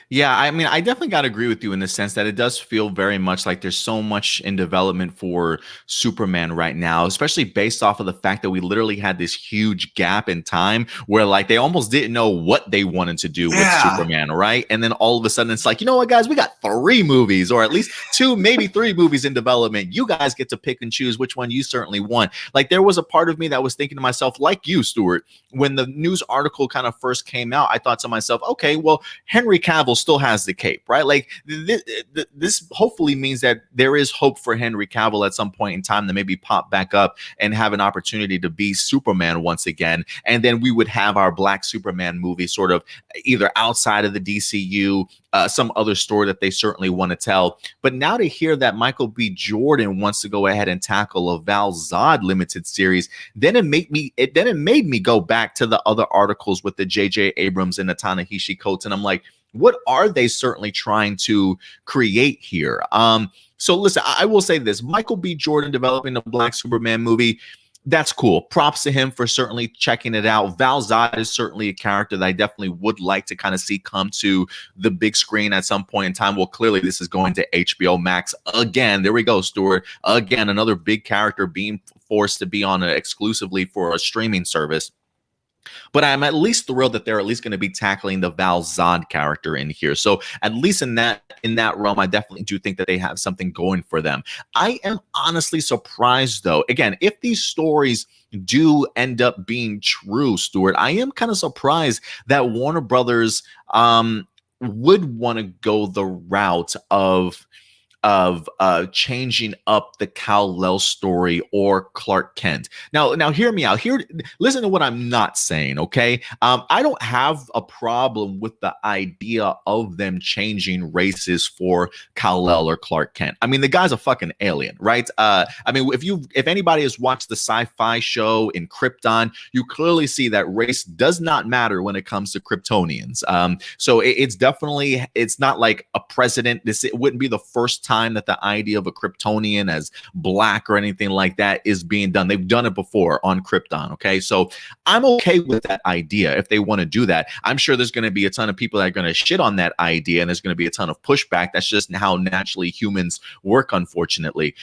Speaker 1: Yeah, I mean, I definitely got to agree with you in the sense that it does feel very much like there's so much in development for Superman right now, especially based off of the fact that we literally had this huge gap in time where like they almost didn't know what they wanted to do with Superman, right? And then all of a sudden it's like, you know what, guys, we got 3 movies or at least 2, maybe 3 movies in development. You guys get to pick and choose which one you certainly want. Like there was a part of me that was thinking to myself, like you, Stuart, when the news article kind of first came out, I thought to myself, okay, well, Henry Cavill still has the cape, right? Like this hopefully means that there is hope for Henry Cavill at some point in time to maybe pop back up and have an opportunity to be Superman once again. And then we would have our Black Superman movie sort of either outside of the DCU, some other story that they certainly want to tell. But now to hear that Michael B. Jordan wants to go ahead and tackle a Val Zod limited series, then it made me go back to the other articles with the J.J. Abrams and the Ta-Nehisi Coates, and I'm like, what are they certainly trying to create here? So listen, I will say this: Michael B. Jordan developing a Black Superman movie, that's cool. Props to him for certainly checking it out. Val Zod is certainly a character that I definitely would like to kind of see come to the big screen at some point in time. Well, clearly this is going to HBO Max again. There we go, Stuart. Again, another big character being forced to be on exclusively for a streaming service. But I'm at least thrilled that they're at least going to be tackling the Val Zod character in here. So at least in that realm, I definitely do think that they have something going for them. I am honestly surprised, though. Again, if these stories do end up being true, Stuart, I am kind of surprised that Warner Brothers would want to go the route of changing up the Kal-El story or Clark Kent. Now hear me out. Listen to what I'm not saying, okay? I don't have a problem with the idea of them changing races for Kal-El or Clark Kent. I mean, the guy's a fucking alien, right? I mean, if anybody has watched the sci-fi show in Krypton, you clearly see that race does not matter when it comes to Kryptonians. So it's not like a precedent. It wouldn't be the first time time that the idea of a Kryptonian as black or anything like that is being done. They've done it before on Krypton. Okay, so I'm okay with that idea if they want to do that. I'm sure there's going to be a ton of people that are going to shit on that idea, and there's going to be a ton of pushback. That's just how naturally humans work, unfortunately.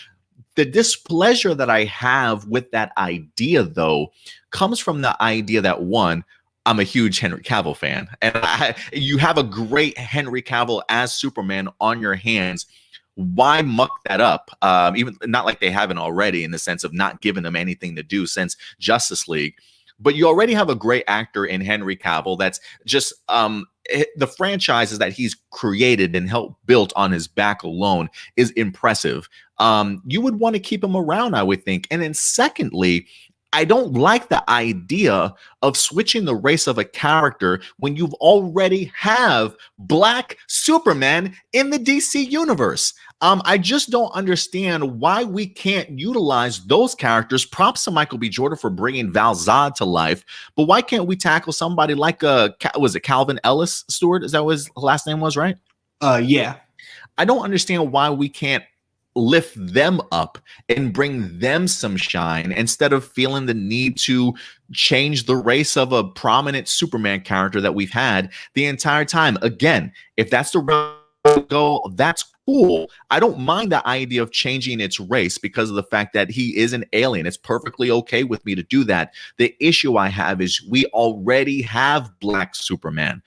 Speaker 1: The displeasure that I have with that idea, though, comes from the idea that, one, I'm a huge Henry Cavill fan, and you have a great Henry Cavill as Superman on your hands. Why muck that up? Even not like they haven't already, in the sense of not giving them anything to do since Justice League. But you already have a great actor in Henry Cavill. That's just the franchises that he's created and helped built on his back alone is impressive. You would want to keep him around, I would think. And then secondly, I don't like the idea of switching the race of a character when you've already have Black Superman in the DC universe. I just don't understand why we can't utilize those characters. Props to Michael B. Jordan for bringing Val Zod to life, but why can't we tackle somebody like was it Calvin Ellis Stewart? Is that what his last name was, right?
Speaker 2: Yeah.
Speaker 1: I don't understand why we can't lift them up and bring them some shine instead of feeling the need to change the race of a prominent Superman character that we've had the entire time. Again, if that's the route to go, that's cool. I don't mind the idea of changing its race because of the fact that he is an alien. It's perfectly okay with me to do that. The issue I have is we already have Black Superman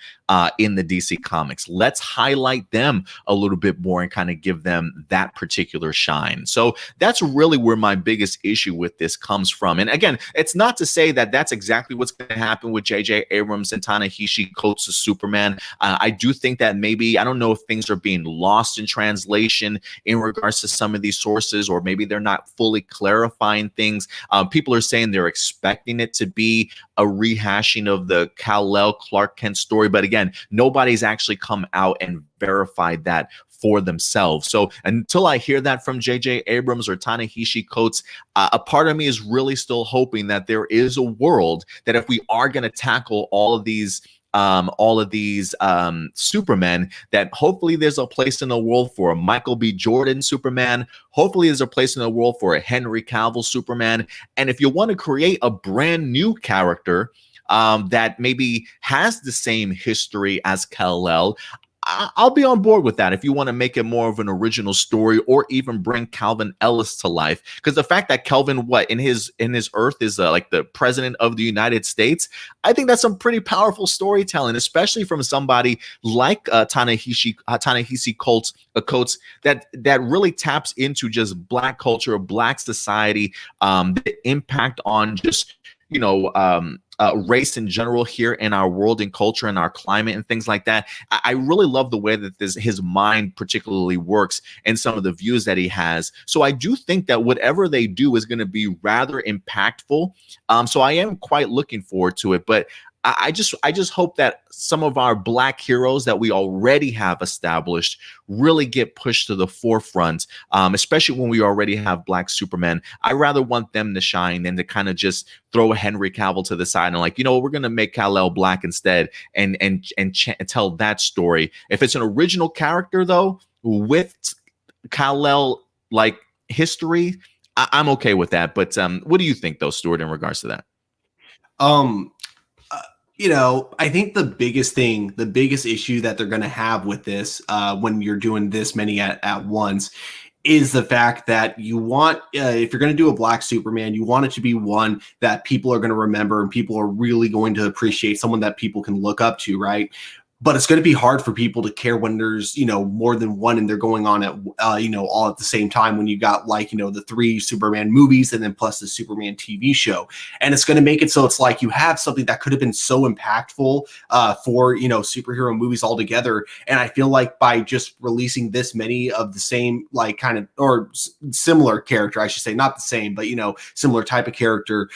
Speaker 1: in the DC comics. Let's highlight them a little bit more and kind of give them that particular shine. So that's really where my biggest issue with this comes from. And again, it's not to say that that's exactly what's going to happen with J.J. Abrams and Ta-Nehisi Coates' Superman. I do think that maybe, I don't know if things are being lost in translation in regards to some of these sources, or maybe they're not fully clarifying things. People are saying they're expecting it to be a rehashing of the Kal-El Clark Kent story. But again, nobody's actually come out and verified that for themselves. So until I hear that from J.J. Abrams or Ta-Nehisi Coates, a part of me is really still hoping that there is a world that if we are going to tackle all of these Supermen, that hopefully there's a place in the world for a Michael B. Jordan Superman. Hopefully there's a place in the world for a Henry Cavill Superman. And if you want to create a brand new character that maybe has the same history as Kal-El, I'll be on board with that if you want to make it more of an original story, or even bring Calvin Ellis to life. Because the fact that Calvin, in his Earth, is like the president of the United States, I think that's some pretty powerful storytelling, especially from somebody like Ta-Nehisi Coates that really taps into just Black culture, Black society, the impact on just race in general here in our world and culture and our climate and things like that. I really love the way that his mind particularly works and some of the views that he has. So I do think that whatever they do is going to be rather impactful. So I am quite looking forward to it. But I just hope that some of our Black heroes that we already have established really get pushed to the forefront, especially when we already have Black Superman. I rather want them to shine than to kind of just throw Henry Cavill to the side and like, we're going to make Kal-El Black instead and tell that story. If it's an original character, though, with Kal-El like history, I'm okay with that. But what do you think, though, Stuart, in regards to that?
Speaker 2: I think the biggest issue that they're going to have with this when you're doing this many at once is the fact that you want, if you're going to do a Black Superman, you want it to be one that people are going to remember and people are really going to appreciate, someone that people can look up to, right? But it's going to be hard for people to care when there's, more than one and they're going on at, all at the same time, when you got the 3 Superman movies and then plus the Superman TV show. And it's going to make it so it's like you have something that could have been so impactful for, superhero movies altogether. And I feel like by just releasing this many of the same, similar character, I should say, not the same, but, similar type of character,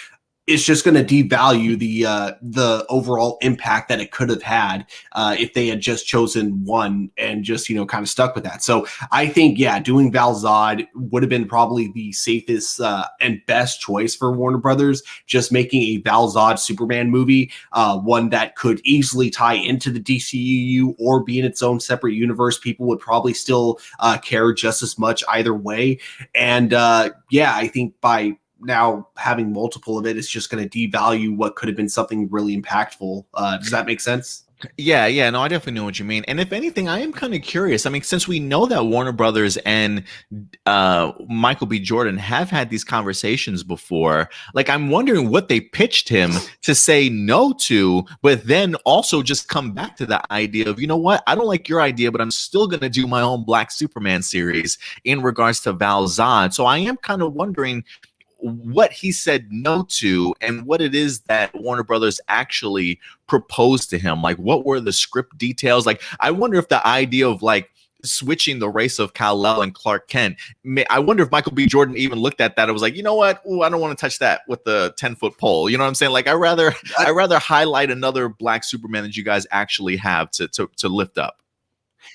Speaker 2: it's just going to devalue the overall impact that it could have had if they had just chosen one and just kind of stuck with that. So I think doing Val Zod would have been probably the safest and best choice for Warner Brothers. Just making a Val Zod Superman movie, one that could easily tie into the DCEU or be in its own separate universe. People would probably still care just as much either way. And I think by now having multiple of it's just going to devalue what could have been something really impactful. Does that make sense?
Speaker 1: Yeah, no, I definitely know what you mean. And if anything, I am kind of curious. I mean, since we know that Warner Brothers and Michael B. Jordan have had these conversations before, like I'm wondering what they pitched him to say no to, but then also just come back to the idea of, you know what, I don't like your idea, but I'm still going to do my own Black Superman series in regards to Val Zod. So I am kind of wondering what he said no to and what it is that Warner Brothers actually proposed to him. Like, what were the script details? Like, I wonder if the idea of like switching the race of Kal-El and Clark Kent, I wonder if Michael B. Jordan even looked at that and was like, you know what? Ooh, I don't want to touch that with the 10-foot pole. You know what I'm saying? Like, I rather highlight another Black Superman that you guys actually have to lift up.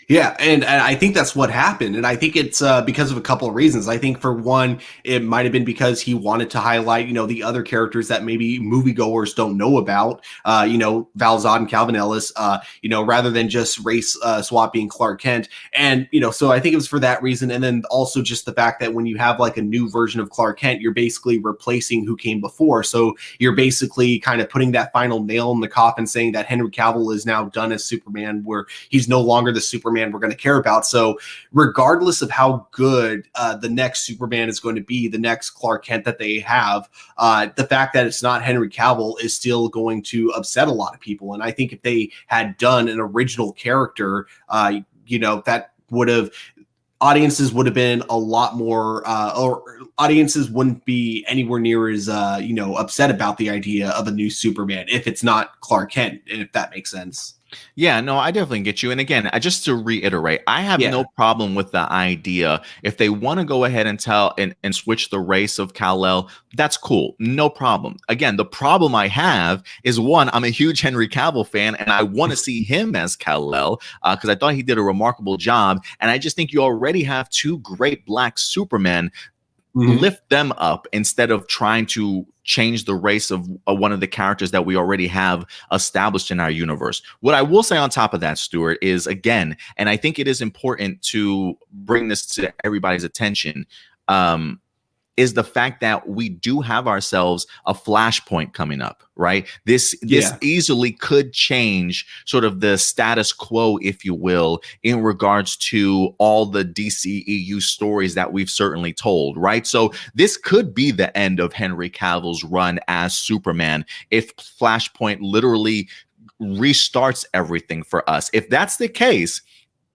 Speaker 2: Yeah, and I think that's what happened. And I think it's because of a couple of reasons. I think for one, it might have been because he wanted to highlight, the other characters that maybe moviegoers don't know about, Val Zod and Calvin Ellis, rather than just race swapping Clark Kent. And, so I think it was for that reason. And then also just the fact that when you have like a new version of Clark Kent, you're basically replacing who came before. So you're basically kind of putting that final nail in the coffin saying that Henry Cavill is now done as Superman, where he's no longer the Superman we're going to care about. So regardless of how good the next Superman is going to be, the next Clark Kent that they have, the fact that it's not Henry Cavill is still going to upset a lot of people. And I think if they had done an original character, that would have, audiences would have been a lot more, or audiences wouldn't be anywhere near as, upset about the idea of a new Superman if it's not Clark Kent, if that makes sense.
Speaker 1: Yeah, no, I definitely get you. And again, just to reiterate, I have no problem with the idea. If they want to go ahead and and switch the race of Kal-El, that's cool. No problem. Again, the problem I have is one, I'm a huge Henry Cavill fan and I want to see him as Kal-El because I thought he did a remarkable job. And I just think you already have two great Black Supermen. Lift them up instead of trying to change the race of one of the characters that we already have established in our universe. What I will say on top of that, Stuart, is again, and I think it is important to bring this to everybody's attention, is the fact that we do have ourselves a flashpoint coming up, right? This easily could change sort of the status quo, if you will, in regards to all the DCEU stories that we've certainly told, right? So this could be the end of Henry Cavill's run as Superman if Flashpoint literally restarts everything for us. If that's the case,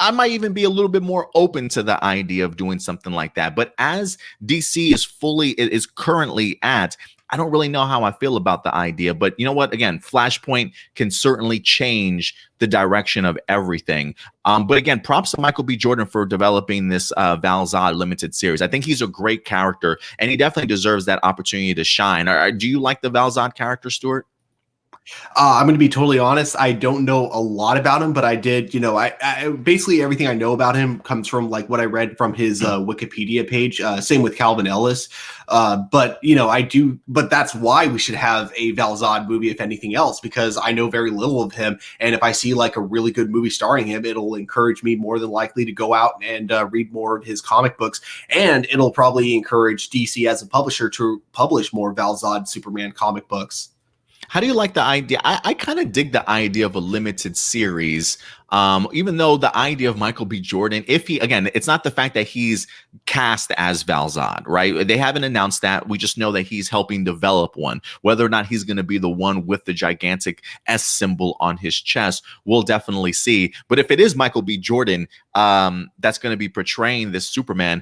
Speaker 1: I might even be a little bit more open to the idea of doing something like that. But as DC is currently at, I don't really know how I feel about the idea. But you know what? Again, Flashpoint can certainly change the direction of everything. But again, props to Michael B. Jordan for developing this Val Zod limited series. I think he's a great character, and he definitely deserves that opportunity to shine. Do you like the Val Zod character, Stuart?
Speaker 2: I'm going to be totally honest. I don't know a lot about him, but I did, I basically everything I know about him comes from like what I read from his Wikipedia page. Same with Calvin Ellis. But that's why we should have a Val Zod movie, if anything else, because I know very little of him. And if I see like a really good movie starring him, it'll encourage me more than likely to go out and read more of his comic books. And it'll probably encourage DC as a publisher to publish more Val Zod Superman comic books.
Speaker 1: How do you like the idea? I kind of dig the idea of a limited series, even though the idea of Michael B. Jordan, it's not the fact that he's cast as Val Zod, right? They haven't announced that. We just know that he's helping develop one. Whether or not he's going to be the one with the gigantic S symbol on his chest, we'll definitely see. But if it is Michael B. Jordan that's going to be portraying this Superman,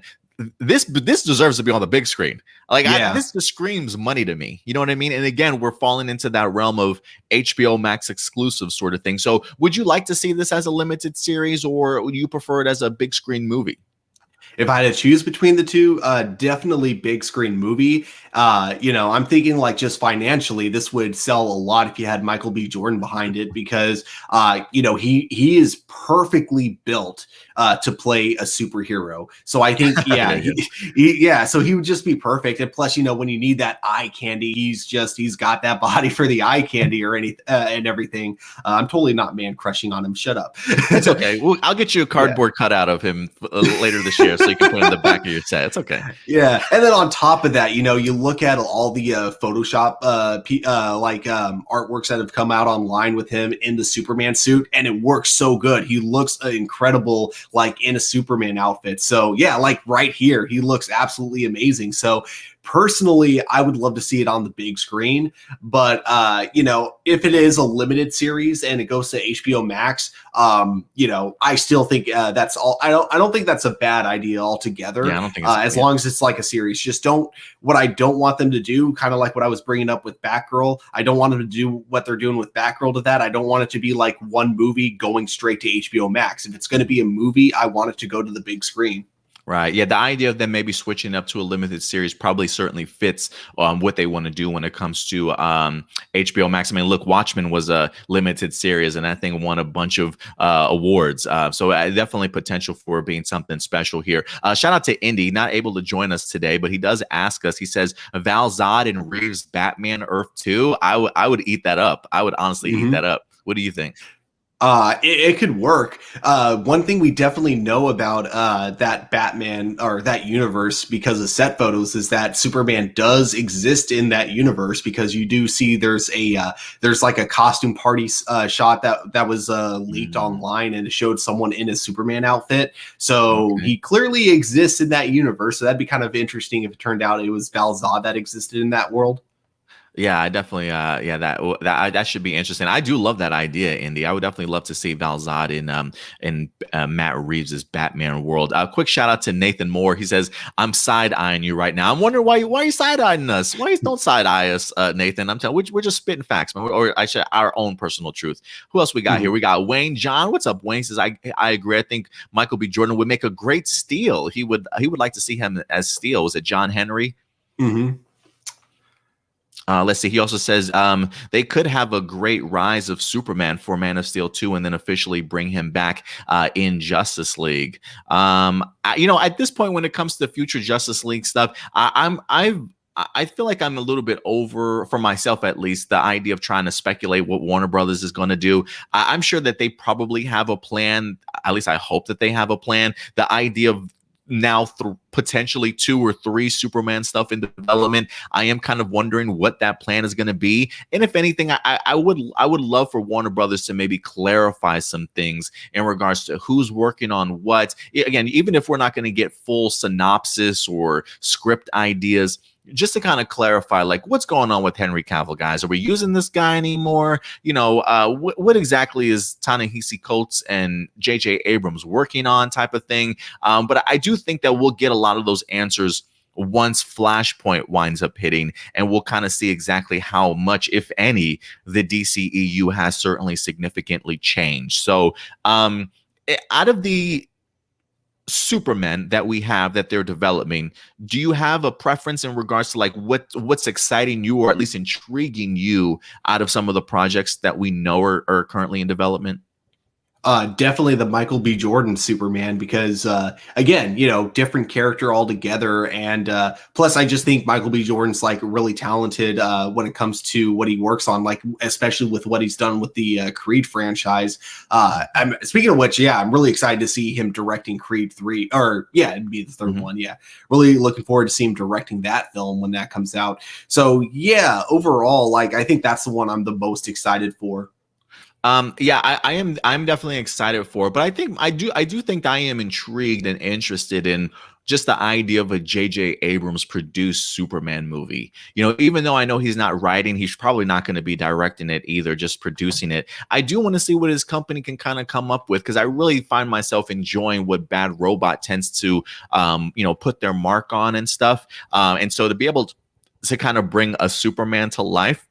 Speaker 1: this deserves to be on the big screen. This just screams money to me. You know what I mean? And again, we're falling into that realm of HBO Max exclusive sort of thing. So would you like to see this as a limited series, or would you prefer it as a big screen movie?
Speaker 2: If I had to choose between the two, definitely big screen movie. I'm thinking like just financially, this would sell a lot if you had Michael B. Jordan behind it because he is perfectly built to play a superhero. So I think
Speaker 1: Yeah,
Speaker 2: yeah, so he would just be perfect. And plus, when you need that eye candy, he's got that body for the eye candy or any and everything. I'm totally not man crushing on him. Shut up.
Speaker 1: it's okay. Well, I'll get you a
Speaker 2: Yeah.
Speaker 1: cardboard cutout of him later this year, so you can put it in the back of your set. It's okay.
Speaker 2: Yeah, and then on top of that, you look at all the Photoshop artworks that have come out online with him in the Superman suit, and it works so good. He looks incredible, like in a Superman outfit. So yeah, like right here, he looks absolutely amazing. So personally, I would love to see it on the big screen, but if it is a limited series and it goes to HBO Max, I still think that's all. I don't think that's a bad idea altogether.
Speaker 1: Yeah, I don't think
Speaker 2: as long as it's like a series. Just don't. What I don't want them to do, kind of like what I was bringing up with Batgirl. I don't want them to do what they're doing with Batgirl to that. I don't want it to be like one movie going straight to HBO Max. If it's going to be a movie, I want it to go to the big screen.
Speaker 1: Right. Yeah. The idea of them maybe switching up to a limited series probably certainly fits what they want to do when it comes to HBO Max. I mean, look, Watchmen was a limited series, and that thing won a bunch of awards. So definitely potential for being something special here. Shout out to Indy, not able to join us today, but he does ask us. He says Val Zod and Reeves Batman Earth 2. I would eat that up. I would honestly eat that up. What do you think?
Speaker 2: It could work. One thing we definitely know about that Batman or that universe because of set photos is that Superman does exist in that universe because you do see there's like a costume party shot that was leaked online and it showed someone in a Superman outfit. So he clearly exists in that universe. So that'd be kind of interesting if it turned out it was Val Zod that existed in that world.
Speaker 1: Yeah, I definitely, that should be interesting. I do love that idea, Indy. I would definitely love to see Val Zod in Matt Reeves's Batman world. Quick shout out to Nathan Moore. He says, "I'm side eyeing you right now. I'm wondering why you side eyeing us. Why you don't side eye us, Nathan? I'm telling, we're just spitting facts, man, or I should our own personal truth. Who else we got here? We got Wayne John. What's up, Wayne? Says I agree. I think Michael B. Jordan would make a great Steel. He would like to see him as Steel. Was it John Henry?
Speaker 2: Mm-hmm.
Speaker 1: Let's see. He also says they could have a great rise of Superman for Man of Steel 2 and then officially bring him back in Justice League. At this point, when it comes to the future Justice League stuff, I feel like I'm a little bit over, for myself at least, the idea of trying to speculate what Warner Brothers is going to do. I'm sure that they probably have a plan. At least I hope that they have a plan. The idea of now potentially 2 or 3 Superman stuff in development, I am kind of wondering what that plan is going to be. And if anything, I would love for Warner Brothers to maybe clarify some things in regards to who's working on what. Again, even if we're not going to get full synopsis or script ideas, just to kind of clarify, like, what's going on with Henry Cavill, guys? Are we using this guy anymore? What exactly is Ta-Nehisi Coates and J.J. Abrams working on, type of thing? But I do think that we'll get a lot of those answers once Flashpoint winds up hitting, and we'll kind of see exactly how much, if any, the DCEU has certainly significantly changed. So out of the Superman that we have that they're developing, do you have a preference in regards to like what's exciting you or at least intriguing you out of some of the projects that we know are currently in development?
Speaker 2: Definitely the Michael B. Jordan Superman because, again, different character altogether. And plus, I just think Michael B. Jordan's like really talented when it comes to what he works on, like especially with what he's done with the Creed franchise. Speaking of which, I'm really excited to see him directing Creed 3, or it'd be the third one. Yeah, really looking forward to see him directing that film when that comes out. So overall, like I think that's the one I'm the most excited for.
Speaker 1: I'm definitely excited for it, but I do think I am intrigued and interested in just the idea of a J.J. Abrams produced Superman movie. Even though I know he's not writing, he's probably not going to be directing it either, just producing it. I do want to see what his company can kind of come up with, because I really find myself enjoying what Bad Robot tends to, put their mark on and stuff. And so to be able to kind of bring a Superman to life,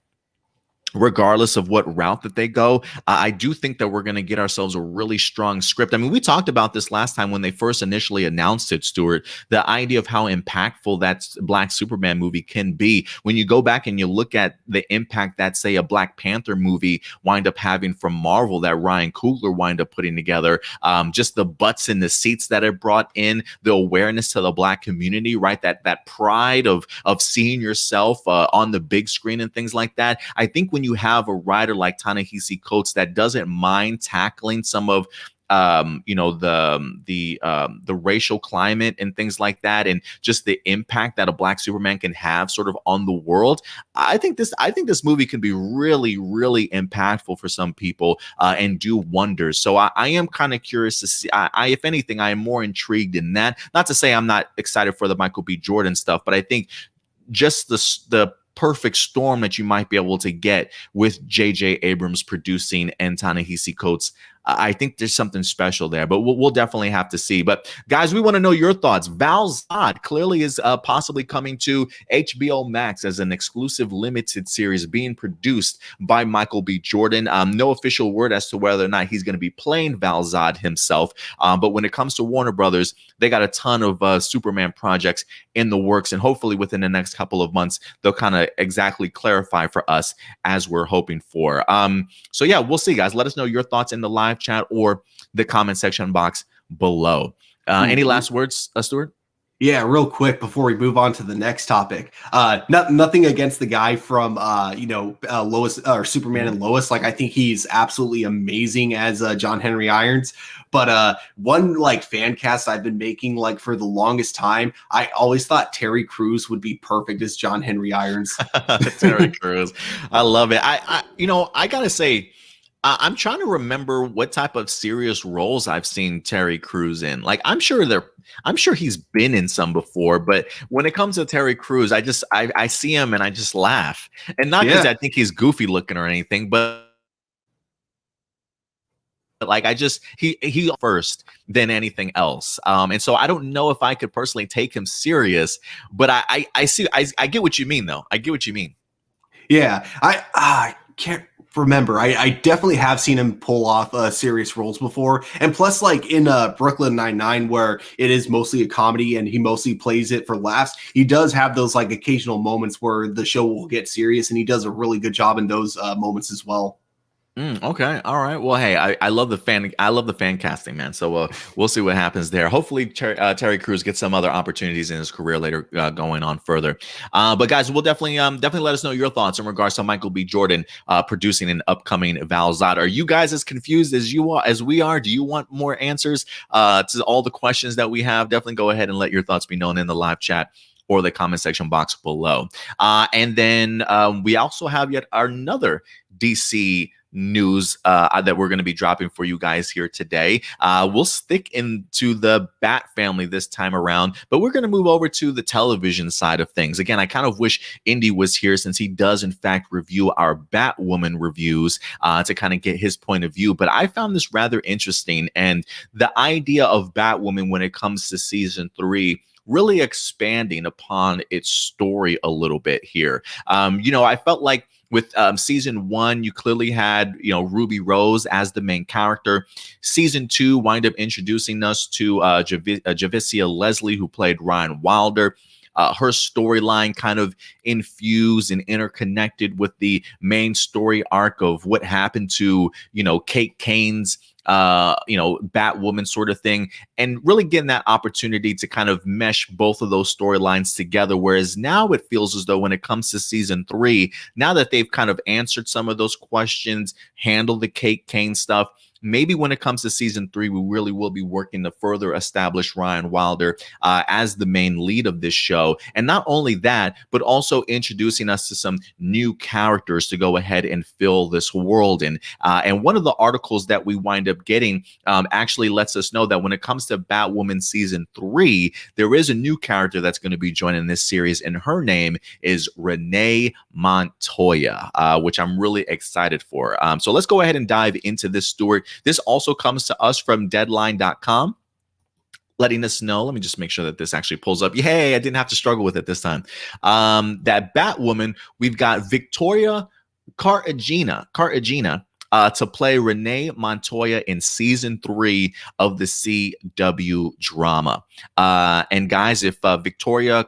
Speaker 1: regardless of what route that they go. I do think that we're going to get ourselves a really strong script. I mean, we talked about this last time when they first initially announced it, Stuart, the idea of how impactful that Black Superman movie can be. When you go back and you look at the impact that, say, a Black Panther movie wind up having from Marvel that Ryan Coogler wind up putting together, just the butts in the seats that it brought in, the awareness to the Black community, right? That pride of seeing yourself on the big screen and things like that. I think when you have a writer like Ta-Nehisi Coates that doesn't mind tackling some of the racial climate and things like that, and just the impact that a Black Superman can have sort of on the world. I think this movie can be really, really impactful for some people and do wonders. So I am kind of curious to see. If anything, I am more intrigued in that. Not to say I'm not excited for the Michael B. Jordan stuff, but I think just the perfect storm that you might be able to get with J.J. Abrams producing and Ta-Nehisi Coates. I think there's something special there, but we'll definitely have to see. But guys, we want to know your thoughts. Val Zod clearly is possibly coming to HBO Max as an exclusive limited series being produced by Michael B. Jordan. No official word as to whether or not he's going to be playing Val Zod himself. But when it comes to Warner Brothers, they got a ton of Superman projects in the works, and hopefully within the next couple of months, they'll kind of exactly clarify for us as we're hoping for. So yeah, we'll see, guys. Let us know your thoughts in the live chat or the comment section box below. Any last words, Stuart?
Speaker 2: Yeah, real quick before we move on to the next topic. Nothing against the guy from Lois or Superman and Lois. Like, I think he's absolutely amazing as John Henry Irons. But one like fan cast I've been making like for the longest time, I always thought Terry Crews would be perfect as John Henry Irons.
Speaker 1: Terry Crews, I love it. I gotta say, I'm trying to remember what type of serious roles I've seen Terry Crews in. Like, I'm sure he's been in some before, but when it comes to Terry Crews, I see him and I just laugh. And not because I think he's goofy looking or anything, but like he first than anything else. And so I don't know if I could personally take him serious, but I get what you mean though. I get what you mean.
Speaker 2: Yeah, I can't remember. I definitely have seen him pull off serious roles before, and plus, like in Brooklyn Nine-Nine, where it is mostly a comedy and he mostly plays it for laughs, he does have those like occasional moments where the show will get serious, and he does a really good job in those moments as well.
Speaker 1: Okay. All right. Well, hey, I love the fan casting, man. So we'll see what happens there. Hopefully, Terry Crews gets some other opportunities in his career later, going on further. But guys, we'll definitely let us know your thoughts in regards to Michael B. Jordan producing an upcoming Val Zod. Are you guys as confused as we are? Do you want more answers to all the questions that we have? Definitely go ahead and let your thoughts be known in the live chat or the comment section box below. And then we also have yet another DC news that we're going to be dropping for you guys here today. We'll stick into the Bat family this time around, but we're going to move over to the television side of things. Again, I kind of wish Indy was here, since he does in fact review our Batwoman reviews to kind of get his point of view. But I found this rather interesting, and the idea of Batwoman when it comes to season 3 really expanding upon its story a little bit here. I felt like with season 1, you clearly had, Ruby Rose as the main character. Season 2 wind up introducing us to Javicia Leslie, who played Ryan Wilder. Her storyline kind of infused and interconnected with the main story arc of what happened to, Kate Kane's Batwoman sort of thing, and really getting that opportunity to kind of mesh both of those storylines together. Whereas now it feels as though when it comes to season 3, now that they've kind of answered some of those questions, handled the Kate Kane stuff, maybe when it comes to season 3, we really will be working to further establish Ryan Wilder as the main lead of this show. And not only that, but also introducing us to some new characters to go ahead and fill this world in. And one of the articles that we wind up getting actually lets us know that when it comes to Batwoman season 3, there is a new character that's going to be joining this series, and her name is Renee Montoya, which I'm really excited for. So let's go ahead and dive into this, Stuart. This also comes to us from Deadline.com, letting us know. Let me just make sure that this actually pulls up. Hey, I didn't have to struggle with it this time. That Batwoman, we've got Victoria Cartagena to play Renee Montoya in season 3 of the CW drama. And guys, if Victoria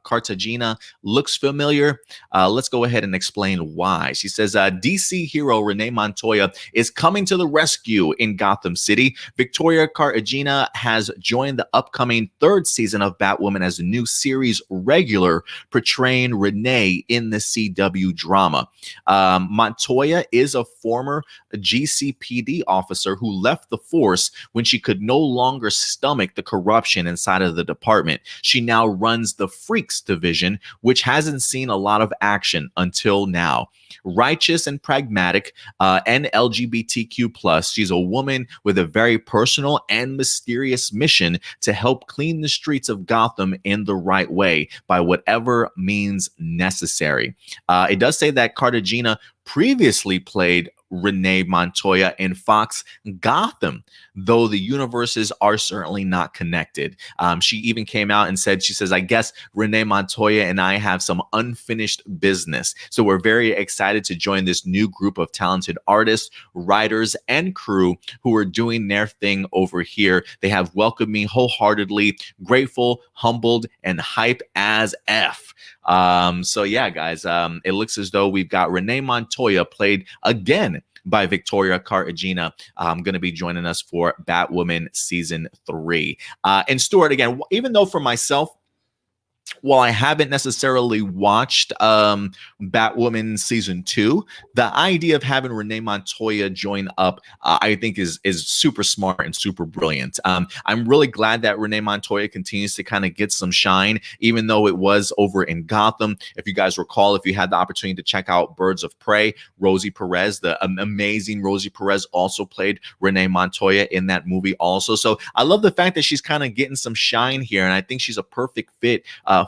Speaker 1: Cartagena looks familiar, let's go ahead and explain why. She says DC hero Renee Montoya is coming to the rescue in Gotham City. Victoria Cartagena has joined the upcoming 3rd season of Batwoman as a new series regular, portraying Renee in the CW drama. Montoya is a former GCPD officer who left the force when she could no longer stomach the corruption inside of the department. She now runs the Freaks division, which hasn't seen a lot of action until now. Righteous and pragmatic and LGBTQ+, she's a woman with a very personal and mysterious mission to help clean the streets of Gotham in the right way by whatever means necessary. It does say that Cartagena previously played Renee Montoya in Fox Gotham, though the universes are certainly not connected. She even came out and said, she says, I guess Renee Montoya and I have some unfinished business. So we're very excited to join this new group of talented artists, writers, and crew who are doing their thing over here. They have welcomed me wholeheartedly, grateful, humbled, and hype as F. So yeah, guys, it looks as though we've got Renee Montoya played again by Victoria Cartagena, going to be joining us for Batwoman season 3. And Stuart, again, even though for myself, while I haven't necessarily watched Batwoman season 2, the idea of having Renee Montoya join up, I think is super smart and super brilliant. I'm really glad that Renee Montoya continues to kind of get some shine, even though it was over in Gotham. If you guys recall, if you had the opportunity to check out Birds of Prey, Rosie Perez, the amazing Rosie Perez, also played Renee Montoya in that movie also. So I love the fact that she's kind of getting some shine here, and I think she's a perfect fit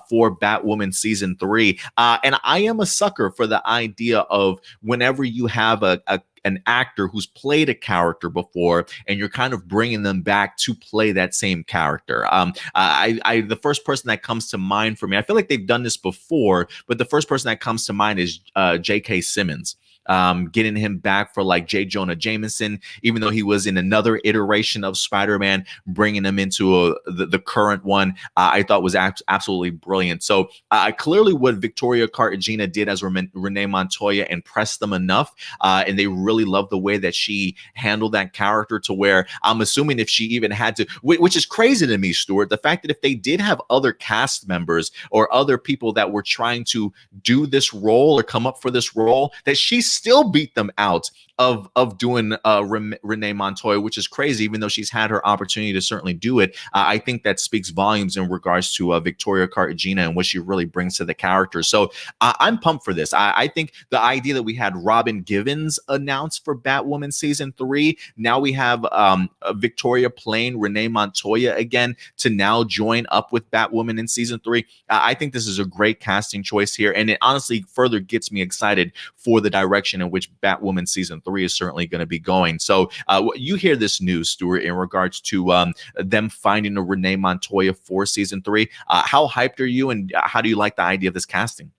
Speaker 1: for Batwoman season 3. And I am a sucker for the idea of whenever you have an actor who's played a character before and you're kind of bringing them back to play that same character. The first person that comes to mind for me, I feel like they've done this before, but the first person that comes to mind is J.K. Simmons. Getting him back for like J. Jonah Jameson, even though he was in another iteration of Spider-Man, bringing him into the current one, I thought was absolutely brilliant. So clearly what Victoria Cartagena did as Renee Montoya impressed them enough, and they really loved the way that she handled that character, to where I'm assuming if she even had to, which is crazy to me, Stuart, the fact that if they did have other cast members or other people that were trying to do this role or come up for this role, that she still beat them out of doing Renee Montoya, which is crazy, even though she's had her opportunity to certainly do it. I think that speaks volumes in regards to Victoria Cartagena and what she really brings to the character. So I'm pumped for this. I think the idea that we had Robin Givens announced for Batwoman season 3, now we have Victoria playing Renee Montoya again to now join up with Batwoman in season 3. I think this is a great casting choice here, and it honestly further gets me excited for the direction in which Batwoman season 3 is certainly going to be going. So you hear this news, Stuart, in regards to them finding a Renee Montoya for season 3. How hyped are you, and how do you like the idea of this casting?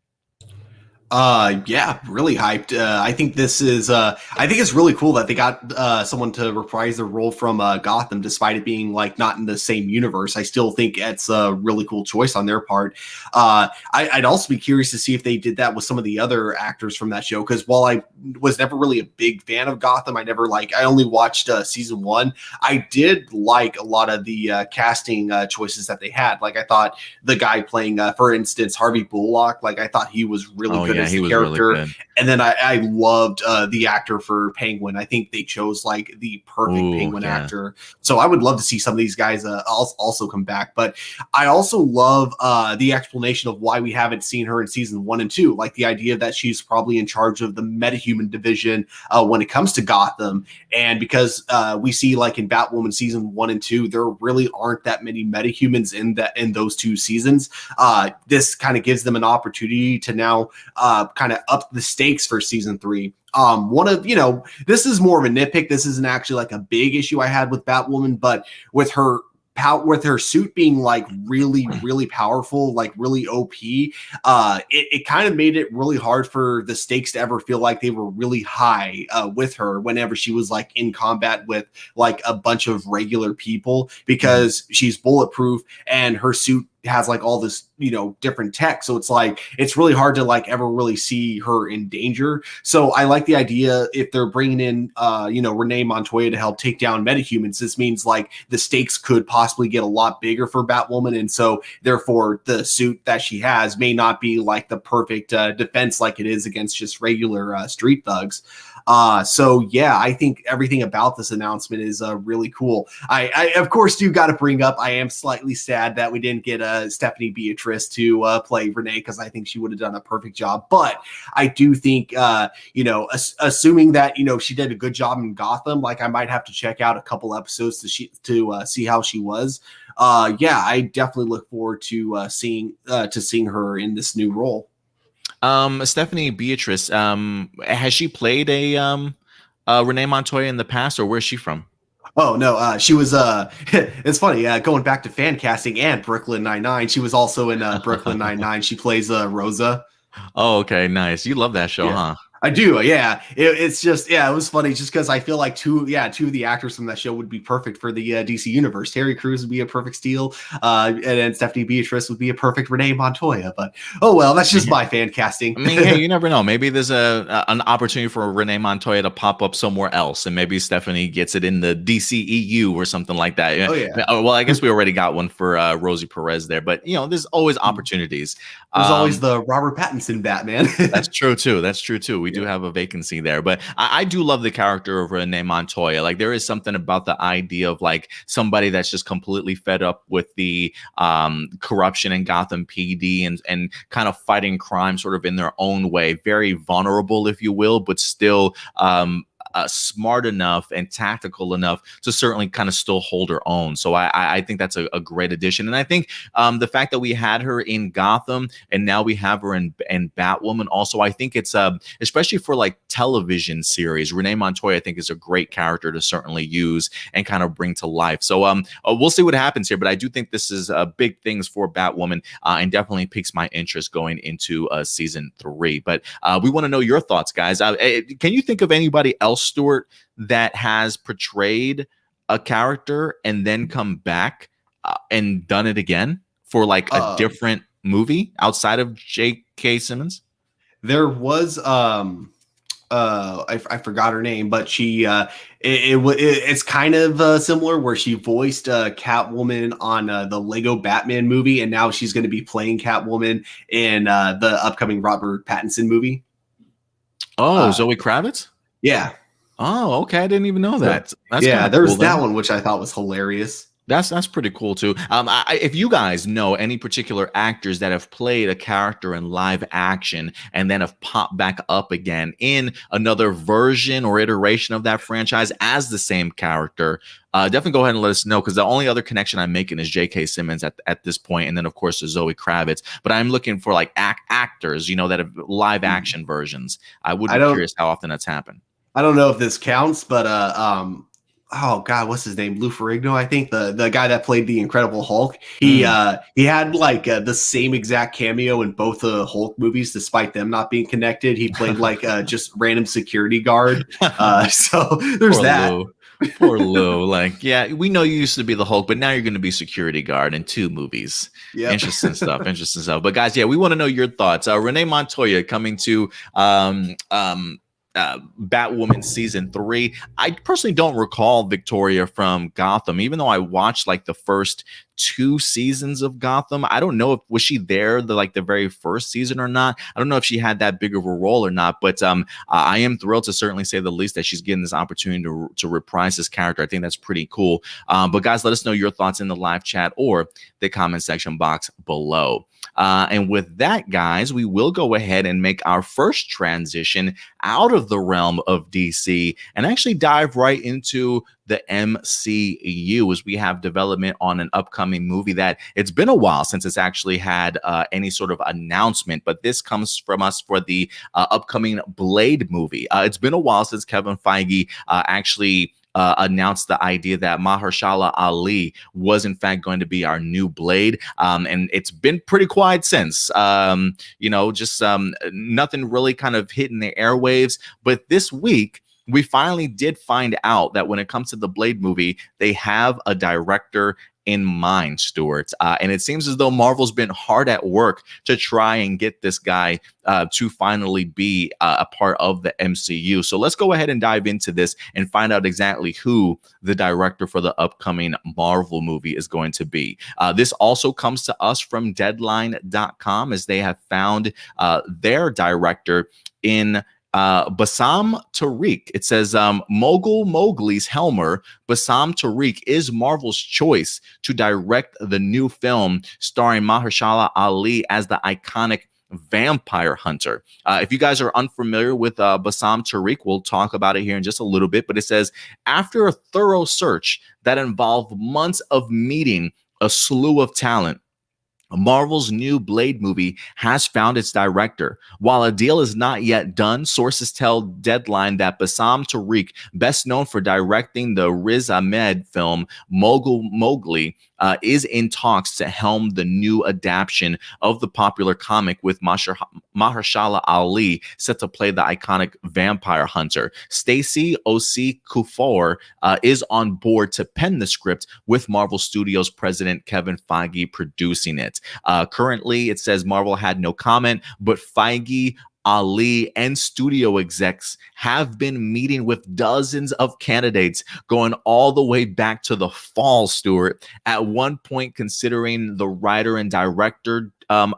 Speaker 2: Yeah, really hyped. I think this is, I think it's really cool that they got someone to reprise their role from Gotham, despite it being like not in the same universe. I still think it's a really cool choice on their part. I'd also be curious to see if they did that with some of the other actors from that show, because while I was never really a big fan of Gotham, I only watched season 1. I did like a lot of the casting choices that they had. Like I thought the guy playing, for instance, Harvey Bullock, like I thought he was really good. As the character, really, and then I loved the actor for Penguin. I think they chose like the perfect Penguin actor. So I would love to see some of these guys also come back. But I also love the explanation of why we haven't seen her in season 1 and 2. Like the idea that she's probably in charge of the metahuman division when it comes to Gotham, and because we see like in Batwoman season 1 and 2, there really aren't that many metahumans in those 2 seasons. This kind of gives them an opportunity to now kind of up the stakes for season 3. This is more of a nitpick. This isn't actually like a big issue I had with Batwoman, but with her with her suit being like really, really powerful, like really OP, it kind of made it really hard for the stakes to ever feel like they were really high with her whenever she was like in combat with like a bunch of regular people, because she's bulletproof and her suit has like all this, different tech. So it's like, it's really hard to like ever really see her in danger. So I like the idea if they're bringing in, Renee Montoya to help take down metahumans. This means like the stakes could possibly get a lot bigger for Batwoman. And so therefore the suit that she has may not be like the perfect defense like it is against just regular street thugs. So yeah, I think everything about this announcement is really cool. I of course do got to bring up, I am slightly sad that we didn't get Stephanie Beatrice to play Renee, because I think she would have done a perfect job. But I do think, assuming that she did a good job in Gotham, like I might have to check out a couple episodes to see how she was. Yeah, I definitely look forward to seeing her in this new role.
Speaker 1: Stephanie Beatrice, has she played a Renee Montoya in the past, or where's she from?
Speaker 2: Oh no, she was it's funny, going back to fan casting and Brooklyn Nine-Nine, she was also in Brooklyn Nine-Nine. She plays Rosa.
Speaker 1: Oh, okay, nice. You love that show,
Speaker 2: Yeah.
Speaker 1: huh?
Speaker 2: I do, yeah. It's just, yeah, it was funny just because I feel like two of the actors from that show would be perfect for the DC universe. Terry Crews would be a perfect Steel, and then Stephanie Beatrice would be a perfect Renee Montoya. But oh well, that's just my fan casting.
Speaker 1: I mean, hey, you never know. Maybe there's an opportunity for Renee Montoya to pop up somewhere else, and maybe Stephanie gets it in the DCEU or something like that.
Speaker 2: Oh yeah.
Speaker 1: Well, I guess we already got one for Rosie Perez there, but there's always opportunities.
Speaker 2: There's always the Robert Pattinson Batman.
Speaker 1: That's true too. We do have a vacancy there, but I do love the character of Renee Montoya. Like, there is something about the idea of like somebody that's just completely fed up with the corruption in Gotham PD and kind of fighting crime sort of in their own way, very vulnerable, if you will, but still smart enough and tactical enough to certainly kind of still hold her own. So I think that's a great addition. And I think the fact that we had her in Gotham and now we have her in Batwoman also, I think it's especially for like television series, Renee Montoya I think is a great character to certainly use and kind of bring to life. So we'll see what happens here, but I do think this is big things for Batwoman and definitely piques my interest going into season 3. But we want to know your thoughts, guys. Can you think of anybody else, Stuart, that has portrayed a character and then come back and done it again for like a different movie outside of J.K. Simmons?
Speaker 2: There was I forgot her name, but she it's kind of similar, where she voiced Catwoman on the Lego Batman movie, and now she's going to be playing Catwoman in the upcoming Robert Pattinson movie.
Speaker 1: Oh, Zoe Kravitz?
Speaker 2: Yeah.
Speaker 1: Oh, okay. I didn't even know that. That's
Speaker 2: there's
Speaker 1: cool,
Speaker 2: that one, which I thought was hilarious.
Speaker 1: That's pretty cool too. If you guys know any particular actors that have played a character in live action and then have popped back up again in another version or iteration of that franchise as the same character, definitely go ahead and let us know, because the only other connection I'm making is J.K. Simmons at this point, and then of course there's Zoe Kravitz. But I'm looking for like actors, that have live action versions. I would be curious how often that's happened.
Speaker 2: I don't know if this counts, but oh god, what's his name? Lou Ferrigno, I think, the guy that played the Incredible Hulk. He had like the same exact cameo in both the Hulk movies, despite them not being connected. He played like just random security guard. So there's
Speaker 1: Poor
Speaker 2: that.
Speaker 1: Lou. Poor Lou. Like, yeah, we know you used to be the Hulk, but now you're going to be security guard in 2 movies. Yep. Interesting stuff. But guys, yeah, we want to know your thoughts. Renee Montoya coming to Batwoman season 3. I personally don't recall Victoria from Gotham, even though I watched like the first 2 seasons of Gotham. I don't know if was she there the very first season or not. I don't know if she had that big of a role or not, but I am thrilled, to certainly say the least, that she's getting this opportunity to reprise this character. I think that's pretty cool. But guys, let us know your thoughts in the live chat or the comment section box below. And with that, guys, we will go ahead and make our first transition out of the realm of DC and actually dive right into the MCU, as we have development on an upcoming movie that it's been a while since it's actually had any sort of announcement, but this comes from us for the upcoming Blade movie. It's been a while since Kevin Feige actually announced the idea that Mahershala Ali was in fact going to be our new Blade, and it's been pretty quiet since. Just nothing really kind of hitting the airwaves. But this week, we finally did find out that when it comes to the Blade movie, they have a director in mind, Stuart. And it seems as though Marvel's been hard at work to try and get this guy to finally be a part of the MCU. So let's go ahead and dive into this and find out exactly who the director for the upcoming Marvel movie is going to be. This also comes to us from Deadline.com, as they have found their director in Bassam Tariq. It says Mogul Mowgli's Helmer, Bassam Tariq, is Marvel's choice to direct the new film starring Mahershala Ali as the iconic vampire hunter. If you guys are unfamiliar with Bassam Tariq, we'll talk about it here in just a little bit, but it says, after a thorough search that involved months of meeting a slew of talent, Marvel's new Blade movie has found its director. While a deal is not yet done, sources tell Deadline that Bassam Tariq, best known for directing the Riz Ahmed film Mogul Mowgli, is in talks to helm the new adaptation of the popular comic, with Mahershala Ali set to play the iconic vampire hunter. Stacey O.C. Kufor is on board to pen the script, with Marvel Studios president Kevin Feige producing it. Currently, it says Marvel had no comment, but Feige, Ali, and studio execs have been meeting with dozens of candidates going all the way back to the fall, Stuart, at one point considering the writer and director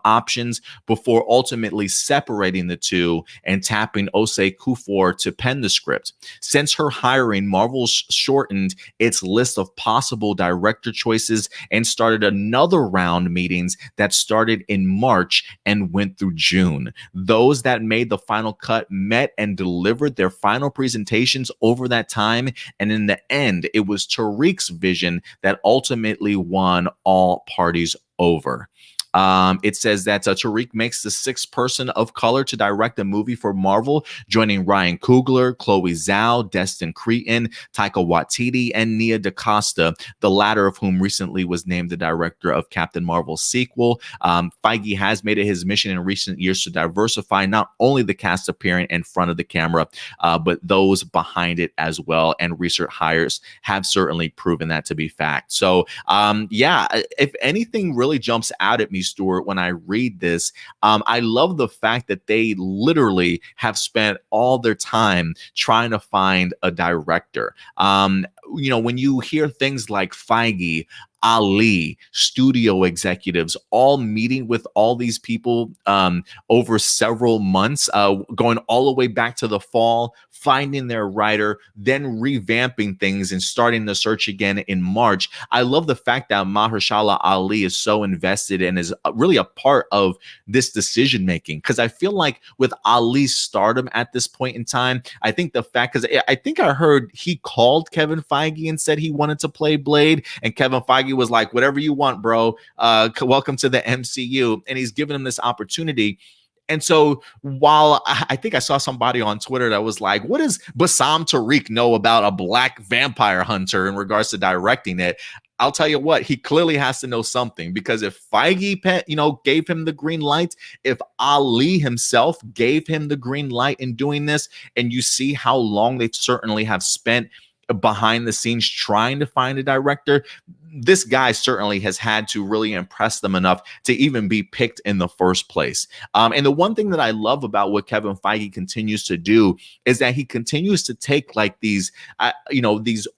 Speaker 1: options before ultimately separating the two and tapping Osei Kufor to pen the script. Since her hiring, Marvel's shortened its list of possible director choices and started another round meetings that started in March and went through June. Those that made the final cut met and delivered their final presentations over that time, and in the end, it was Tariq's vision that ultimately won all parties over. It says that Tariq makes the sixth person of color to direct a movie for Marvel, joining Ryan Coogler, Chloe Zhao, Destin Creighton, Taika Waititi, and Nia DaCosta, the latter of whom recently was named the director of Captain Marvel's sequel. Feige has made it his mission in recent years to diversify not only the cast appearing in front of the camera, but those behind it as well. And recent hires have certainly proven that to be fact. So, if anything really jumps out at me, Stuart, when I read this, I love the fact that they literally have spent all their time trying to find a director. When you hear things like Feige, Ali, studio executives, all meeting with all these people over several months, going all the way back to the fall, finding their writer, then revamping things and starting the search again in March. I love the fact that Mahershala Ali is so invested and is really a part of this decision making, because I feel like with Ali's stardom at this point in time, I think the fact, because I think I heard he called Kevin Feige and said he wanted to play Blade, and Kevin Feige was like, whatever you want, bro. Welcome to the MCU. And he's given him this opportunity. And so while I think I saw somebody on Twitter that was like, what does Bassam Tariq know about a black vampire hunter in regards to directing it? I'll tell you what, he clearly has to know something, because if Feige, gave him the green light, if Ali himself gave him the green light in doing this, and you see how long they certainly have spent behind the scenes trying to find a director, this guy certainly has had to really impress them enough to even be picked in the first place. And the one thing that I love about what Kevin Feige continues to do is that he continues to take like these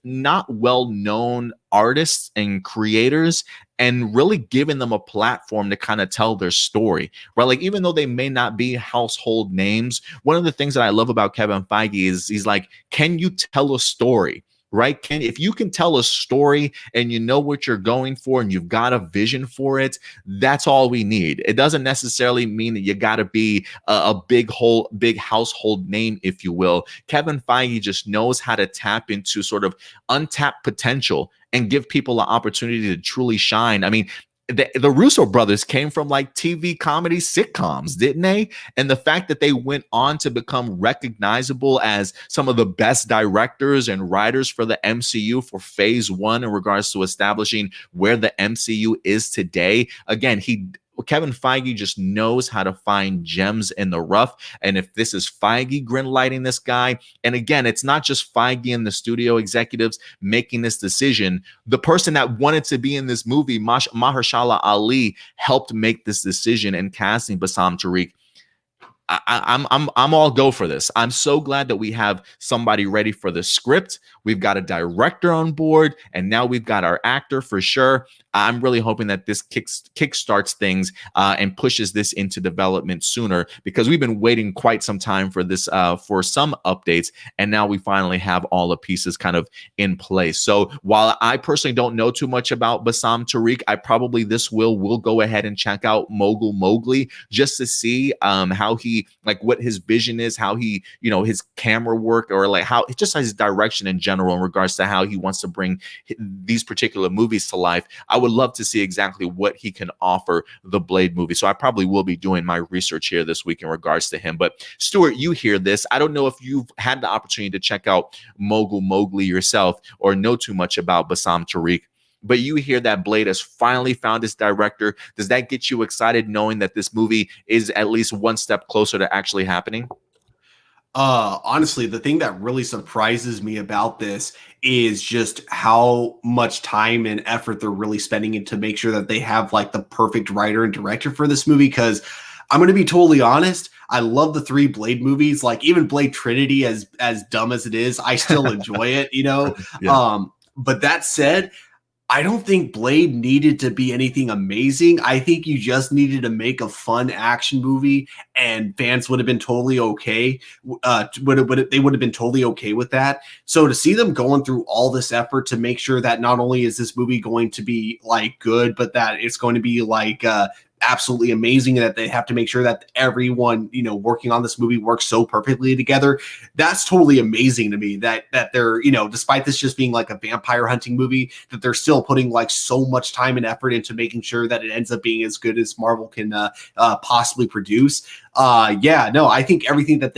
Speaker 1: not well-known artists and creators and really giving them a platform to kind of tell their story, right? Like, even though they may not be household names, one of the things that I love about Kevin Feige is he's like, can you tell a story? Right? If you can tell a story and you know what you're going for and you've got a vision for it, that's all we need. It doesn't necessarily mean that you got to be a big household name, if you will. Kevin Feige just knows how to tap into sort of untapped potential and give people an opportunity to truly shine. I mean, the Russo brothers came from like TV comedy sitcoms, didn't they? And the fact that they went on to become recognizable as some of the best directors and writers for the MCU for phase one in regards to establishing where the MCU is today. Again, Kevin Feige just knows how to find gems in the rough. And if this is Feige greenlighting this guy, and again, it's not just Feige and the studio executives making this decision. The person that wanted to be in this movie, Mahershala Ali, helped make this decision in casting Bassam Tariq. I'm all go for this. I'm so glad that we have somebody ready for the script. We've got a director on board, and now we've got our actor for sure. I'm really hoping that this kickstarts things and pushes this into development sooner, because we've been waiting quite some time for this, for some updates, and now we finally have all the pieces kind of in place. So while I personally don't know too much about Bassam Tariq, I probably will go ahead and check out Mogul Mowgli just to see how he, like, what his vision is, how he, his camera work, or like how just his direction in general in regards to how he wants to bring these particular movies to life. I would love to see exactly what he can offer the Blade movie. So I probably will be doing my research here this week in regards to him. But Stuart, you hear this. I don't know if you've had the opportunity to check out Mogul Mowgli yourself or know too much about Bassam Tariq, but you hear that Blade has finally found his director. Does that get you excited knowing that this movie is at least one step closer to actually happening?
Speaker 2: Honestly, the thing that really surprises me about this is just how much time and effort they're really spending in to make sure that they have like the perfect writer and director for this movie. Because I'm going to be totally honest, I love the three Blade movies. Like even Blade Trinity, as dumb as it is, I still enjoy it.
Speaker 1: Yeah.
Speaker 2: But that said, I don't think Blade needed to be anything amazing. I think you just needed to make a fun action movie, and fans would have been totally okay. They would have been totally okay with that. So to see them going through all this effort to make sure that not only is this movie going to be like good, but that it's going to be like absolutely amazing, and that they have to make sure that everyone working on this movie works so perfectly together. That's totally amazing to me, that they're despite this just being like a vampire hunting movie, that they're still putting like so much time and effort into making sure that it ends up being as good as Marvel can possibly produce. I think everything that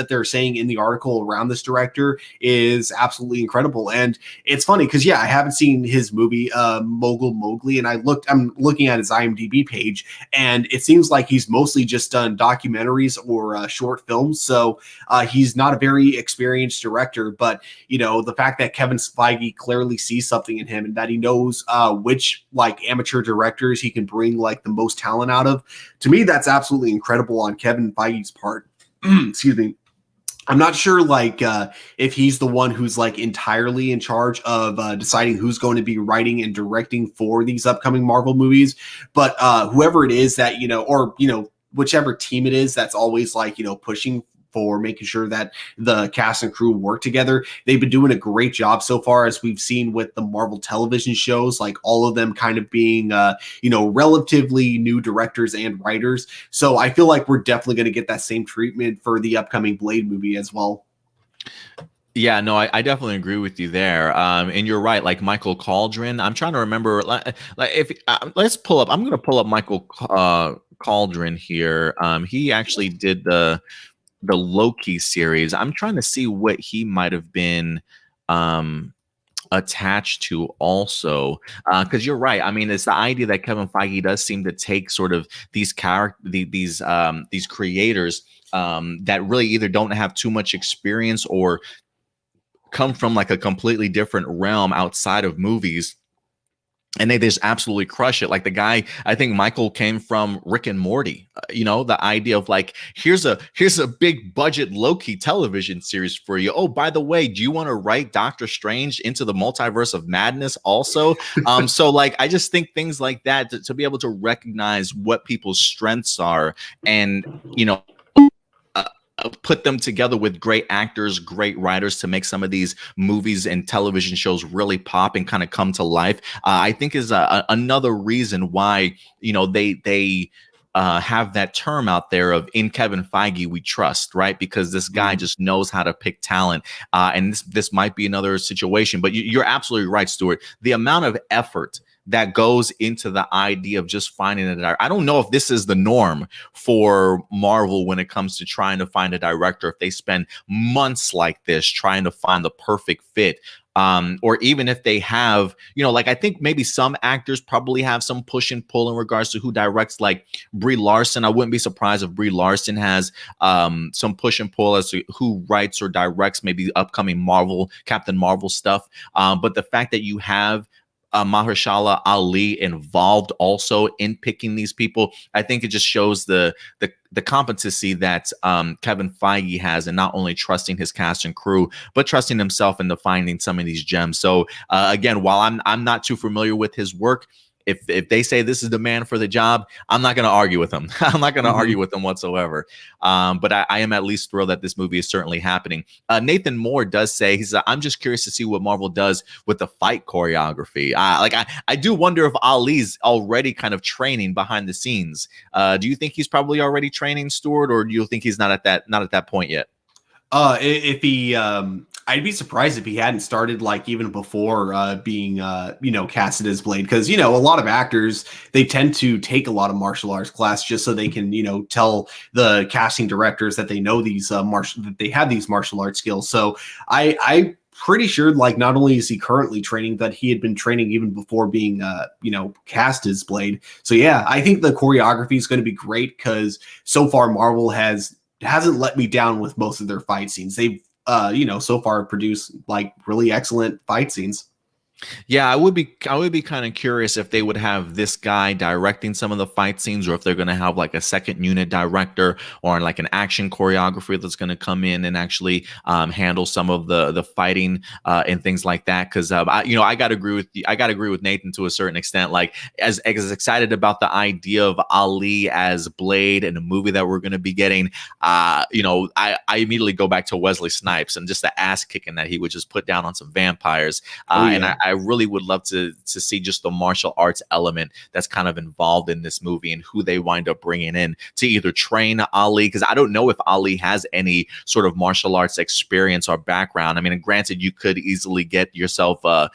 Speaker 2: they're saying in the article around this director is absolutely incredible. And it's funny because I haven't seen his movie Mogul Mowgli, and I'm looking at his IMDb page, and it seems like he's mostly just done documentaries or short films. So he's not a very experienced director, but the fact that Kevin Feige clearly sees something in him, and that he knows which like amateur directors he can bring like the most talent out of, to me that's absolutely incredible on Kevin Feige's part. Excuse me. I'm not sure if he's the one who's like entirely in charge of deciding who's going to be writing and directing for these upcoming Marvel movies, but whoever it is that whichever team it is that's always like pushing for making sure that the cast and crew work together, they've been doing a great job so far, as we've seen with the Marvel television shows, like all of them kind of being relatively new directors and writers. So I feel like we're definitely going to get that same treatment for the upcoming Blade movie as well.
Speaker 1: Yeah, no, I definitely agree with you there. And you're right. Like Michael Cauldron, I'm trying to remember. Like if let's pull up. I'm going to pull up Michael Cauldron here. He actually did the Loki series. I'm trying to see what he might have been attached to also, because you're right. I mean, it's the idea that Kevin Feige does seem to take sort of these these creators that really either don't have too much experience or come from like a completely different realm outside of movies, and they just absolutely crush it. Like the guy, I think Michael came from Rick and Morty. The idea of like, here's a big budget Loki television series for you. Oh, by the way, do you want to write Doctor Strange into the multiverse of madness also? So like, I just think things like that to be able to recognize what people's strengths are, and put them together with great actors, great writers to make some of these movies and television shows really pop and kind of come to life. I think is another reason why they have that term out there of "in Kevin Feige we trust," right? Because this guy just knows how to pick talent, and this might be another situation. But you're absolutely right, Stuart. The amount of effort that goes into the idea of just finding a director. I don't know if this is the norm for Marvel when it comes to trying to find a director, if they spend months like this trying to find the perfect fit. Or even if they have, like, I think maybe some actors probably have some push and pull in regards to who directs, like Brie Larson. I wouldn't be surprised if Brie Larson has some push and pull as to who writes or directs maybe upcoming Captain Marvel stuff. But the fact that you have Mahershala Ali involved also in picking these people, I think it just shows the competency that Kevin Feige has in not only trusting his cast and crew, but trusting himself into finding some of these gems. So again, while I'm not too familiar with his work, if they say this is the man for the job, I'm not going to argue with them. I'm not going to argue with them whatsoever. But I am at least thrilled that this movie is certainly happening. Nathan Moore does say, I'm just curious to see what Marvel does with the fight choreography. I do wonder if Ali's already kind of training behind the scenes. Do you think he's probably already training, Stuart, or do you think he's not at that point yet?
Speaker 2: If he, I'd be surprised if he hadn't started like even before being, casted as Blade, because a lot of actors, they tend to take a lot of martial arts class just so they can tell the casting directors that they know these that they have these martial arts skills. So I pretty sure, like, not only is he currently training, that he had been training even before being cast as Blade. So yeah, I think the choreography is going to be great, because so far Marvel hasn't let me down with most of their fight scenes. They've so far produced like really excellent fight scenes.
Speaker 1: Yeah, I would be kind of curious if they would have this guy directing some of the fight scenes, or if they're going to have like a second unit director or like an action choreographer that's going to come in and actually handle some of the fighting and things like that. Because I got to agree with Nathan to a certain extent. Like, as excited about the idea of Ali as Blade in a movie that we're going to be getting, I immediately go back to Wesley Snipes and just the ass kicking that he would just put down on some vampires. And I really would love to see just the martial arts element that's kind of involved in this movie, and who they wind up bringing in to either train Ali, because I don't know if Ali has any sort of martial arts experience or background. I mean, granted, you could easily get yourself a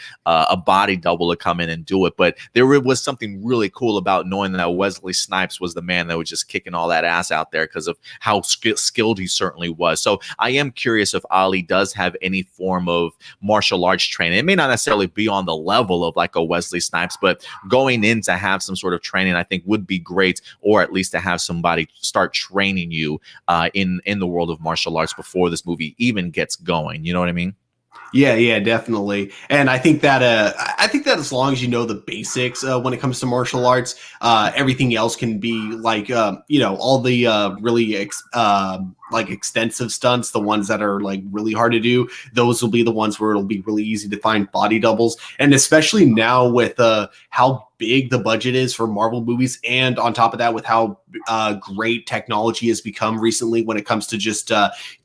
Speaker 1: body double to come in and do it, but there was something really cool about knowing that Wesley Snipes was the man that was just kicking all that ass out there because of how skilled he certainly was. So I am curious if Ali does have any form of martial arts training. It may not necessarily be on the level of like a Wesley Snipes, but going in to have some sort of training, I think, would be great, or at least to have somebody start training you in the world of martial arts before this movie even gets going. You know what I mean?
Speaker 2: Yeah, definitely. And I think that as long as you know the basics when it comes to martial arts, everything else can be like all the really extensive stunts, the ones that are like really hard to do. Those will be the ones where it'll be really easy to find body doubles. And especially now with how big the budget is for Marvel movies, and on top of that, with how great technology has become recently when it comes to just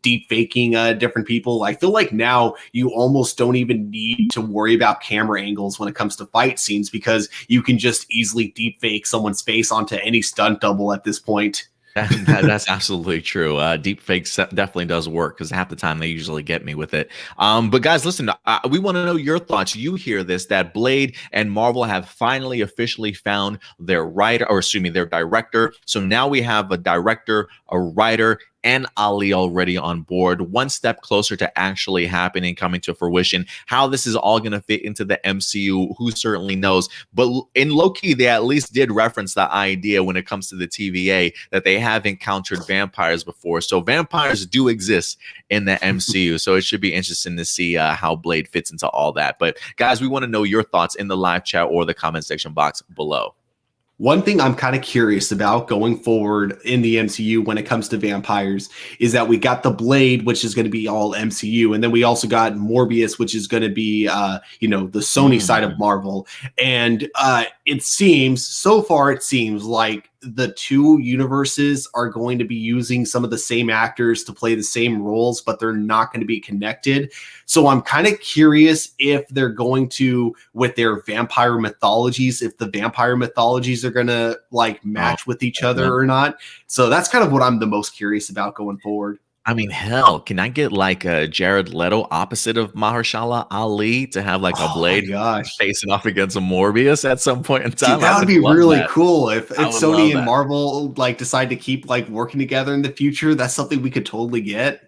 Speaker 2: deep faking different people, I feel like now you almost don't even need to worry about camera angles when it comes to fight scenes, because you can just easily deep fake someone's face onto any stunt double at this point.
Speaker 1: That's absolutely true. Deep fakes definitely does work, because half the time they usually get me with it. But guys, listen, we want to know your thoughts. You hear this, that Blade and Marvel have finally officially found their director. So now we have a director, a writer, and Ali already on board, one step closer to actually happening, coming to fruition. How this is all going to fit into the MCU, who certainly knows? But in low-key, they at least did reference the idea when it comes to the TVA that they have encountered vampires before. So vampires do exist in the MCU. So it should be interesting to see how Blade fits into all that. But guys, we want to know your thoughts in the live chat or the comment section box below.
Speaker 2: One thing I'm kind of curious about going forward in the MCU when it comes to vampires is that we got the Blade, which is going to be all MCU, and then we also got Morbius, which is going to be, the Sony side of Marvel. And it seems like the two universes are going to be using some of the same actors to play the same roles, but they're not going to be connected. So I'm kind of curious if they're going to, with their vampire mythologies, if the vampire mythologies are going to like match with each other or not. So that's kind of what I'm the most curious about going forward.
Speaker 1: I mean, hell, can I get like a Jared Leto opposite of Mahershala Ali to have like a
Speaker 2: Oh my
Speaker 1: Blade
Speaker 2: gosh.
Speaker 1: facing off against a Morbius at some point in
Speaker 2: Dude,
Speaker 1: time? I
Speaker 2: that would
Speaker 1: would
Speaker 2: be
Speaker 1: love
Speaker 2: really
Speaker 1: that.
Speaker 2: cool if
Speaker 1: I would
Speaker 2: Sony
Speaker 1: love
Speaker 2: and
Speaker 1: that.
Speaker 2: Marvel like decide to keep like working together in the future. That's something we could totally get.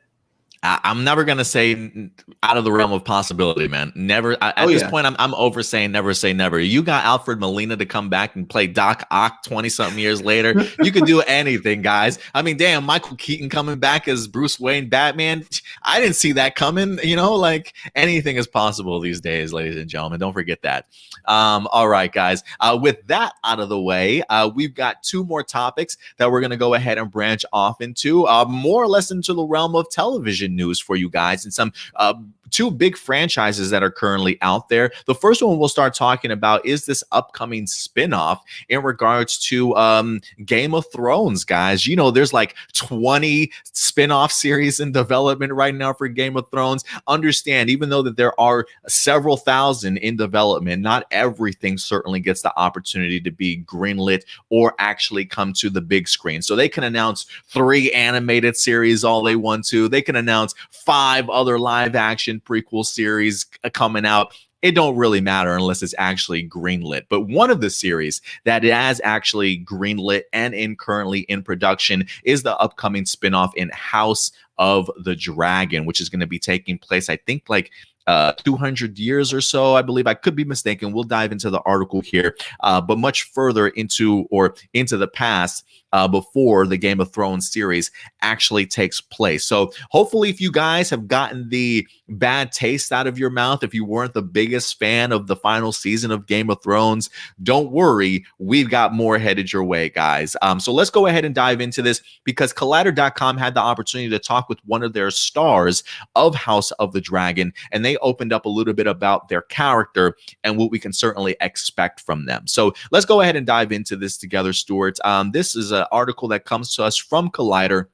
Speaker 1: I'm never gonna say out of the realm of possibility, man. Never
Speaker 2: Oh
Speaker 1: at this
Speaker 2: yeah.
Speaker 1: point. I'm over saying never say never. You got Alfred Molina to come back and play Doc Ock 20 something years later. You could do anything, guys. I mean, damn, Michael Keaton coming back as Bruce Wayne Batman. I didn't see that coming. You know, like anything is possible these days, ladies and gentlemen. Don't forget that. All right, guys. With that out of the way, we've got two more topics that we're going to go ahead and branch off into, more or less into the realm of television news for you guys, and some two big franchises that are currently out there. The first one we'll start talking about is this upcoming spin-off in regards to Game of Thrones, guys. You know, there's like 20 spin-off series in development right now for Game of Thrones. Understand, even though that there are several thousand in development, not everything certainly gets the opportunity to be greenlit or actually come to the big screen. So they can announce 3 animated series all they want to. They can announce 5 other live action prequel series coming out. It don't really matter unless it's actually greenlit. But one of the series that has actually greenlit and currently in production is the upcoming spinoff in House of the Dragon, which is going to be taking place, I think, like 200 years or so, I believe. I could be mistaken. We'll dive into the article here, but much further into the past, before the Game of Thrones series actually takes place. So hopefully, if you guys have gotten the bad taste out of your mouth, if you weren't the biggest fan of the final season of Game of Thrones, don't worry, we've got more headed your way, guys. So let's go ahead and dive into this, because Collider.com had the opportunity to talk with one of their stars of House of the Dragon, and they opened up a little bit about their character and what we can certainly expect from them. So let's go ahead and dive into this together, Stuart. This is an article that comes to us from Collider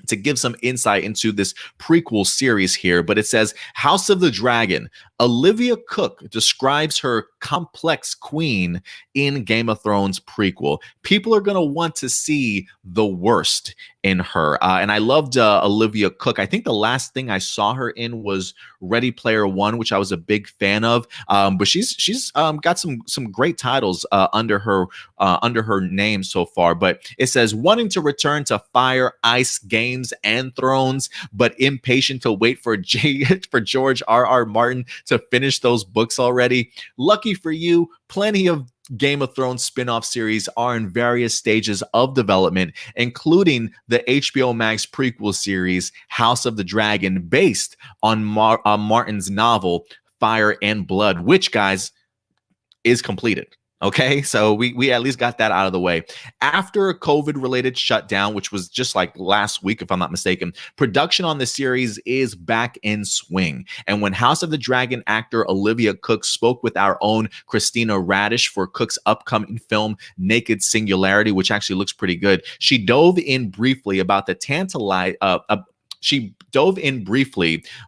Speaker 1: to give some insight into this prequel series here, but it says House of the Dragon. Olivia Cooke describes her complex queen in Game of Thrones prequel. People are going to want to see the worst in her. And I loved Olivia Cooke. I think the last thing I saw her in was Ready Player One, which I was a big fan of. But she's got some great titles under her name so far. But it says wanting to return to Fire, Ice, Games, and Thrones, but impatient to wait for George R.R. Martin to finish those books already. Lucky for you, plenty of Game of Thrones spin-off series are in various stages of development, including the HBO Max prequel series House of the Dragon, based on Martin's novel Fire and Blood, which, guys, is completed. Okay, so we at least got that out of the way. After a COVID-related shutdown, which was just like last week, if I'm not mistaken, production on the series is back in swing. And when House of the Dragon actor Olivia Cooke spoke with our own Christina Radish for Cooke's upcoming film Naked Singularity, which actually looks pretty good, she dove in briefly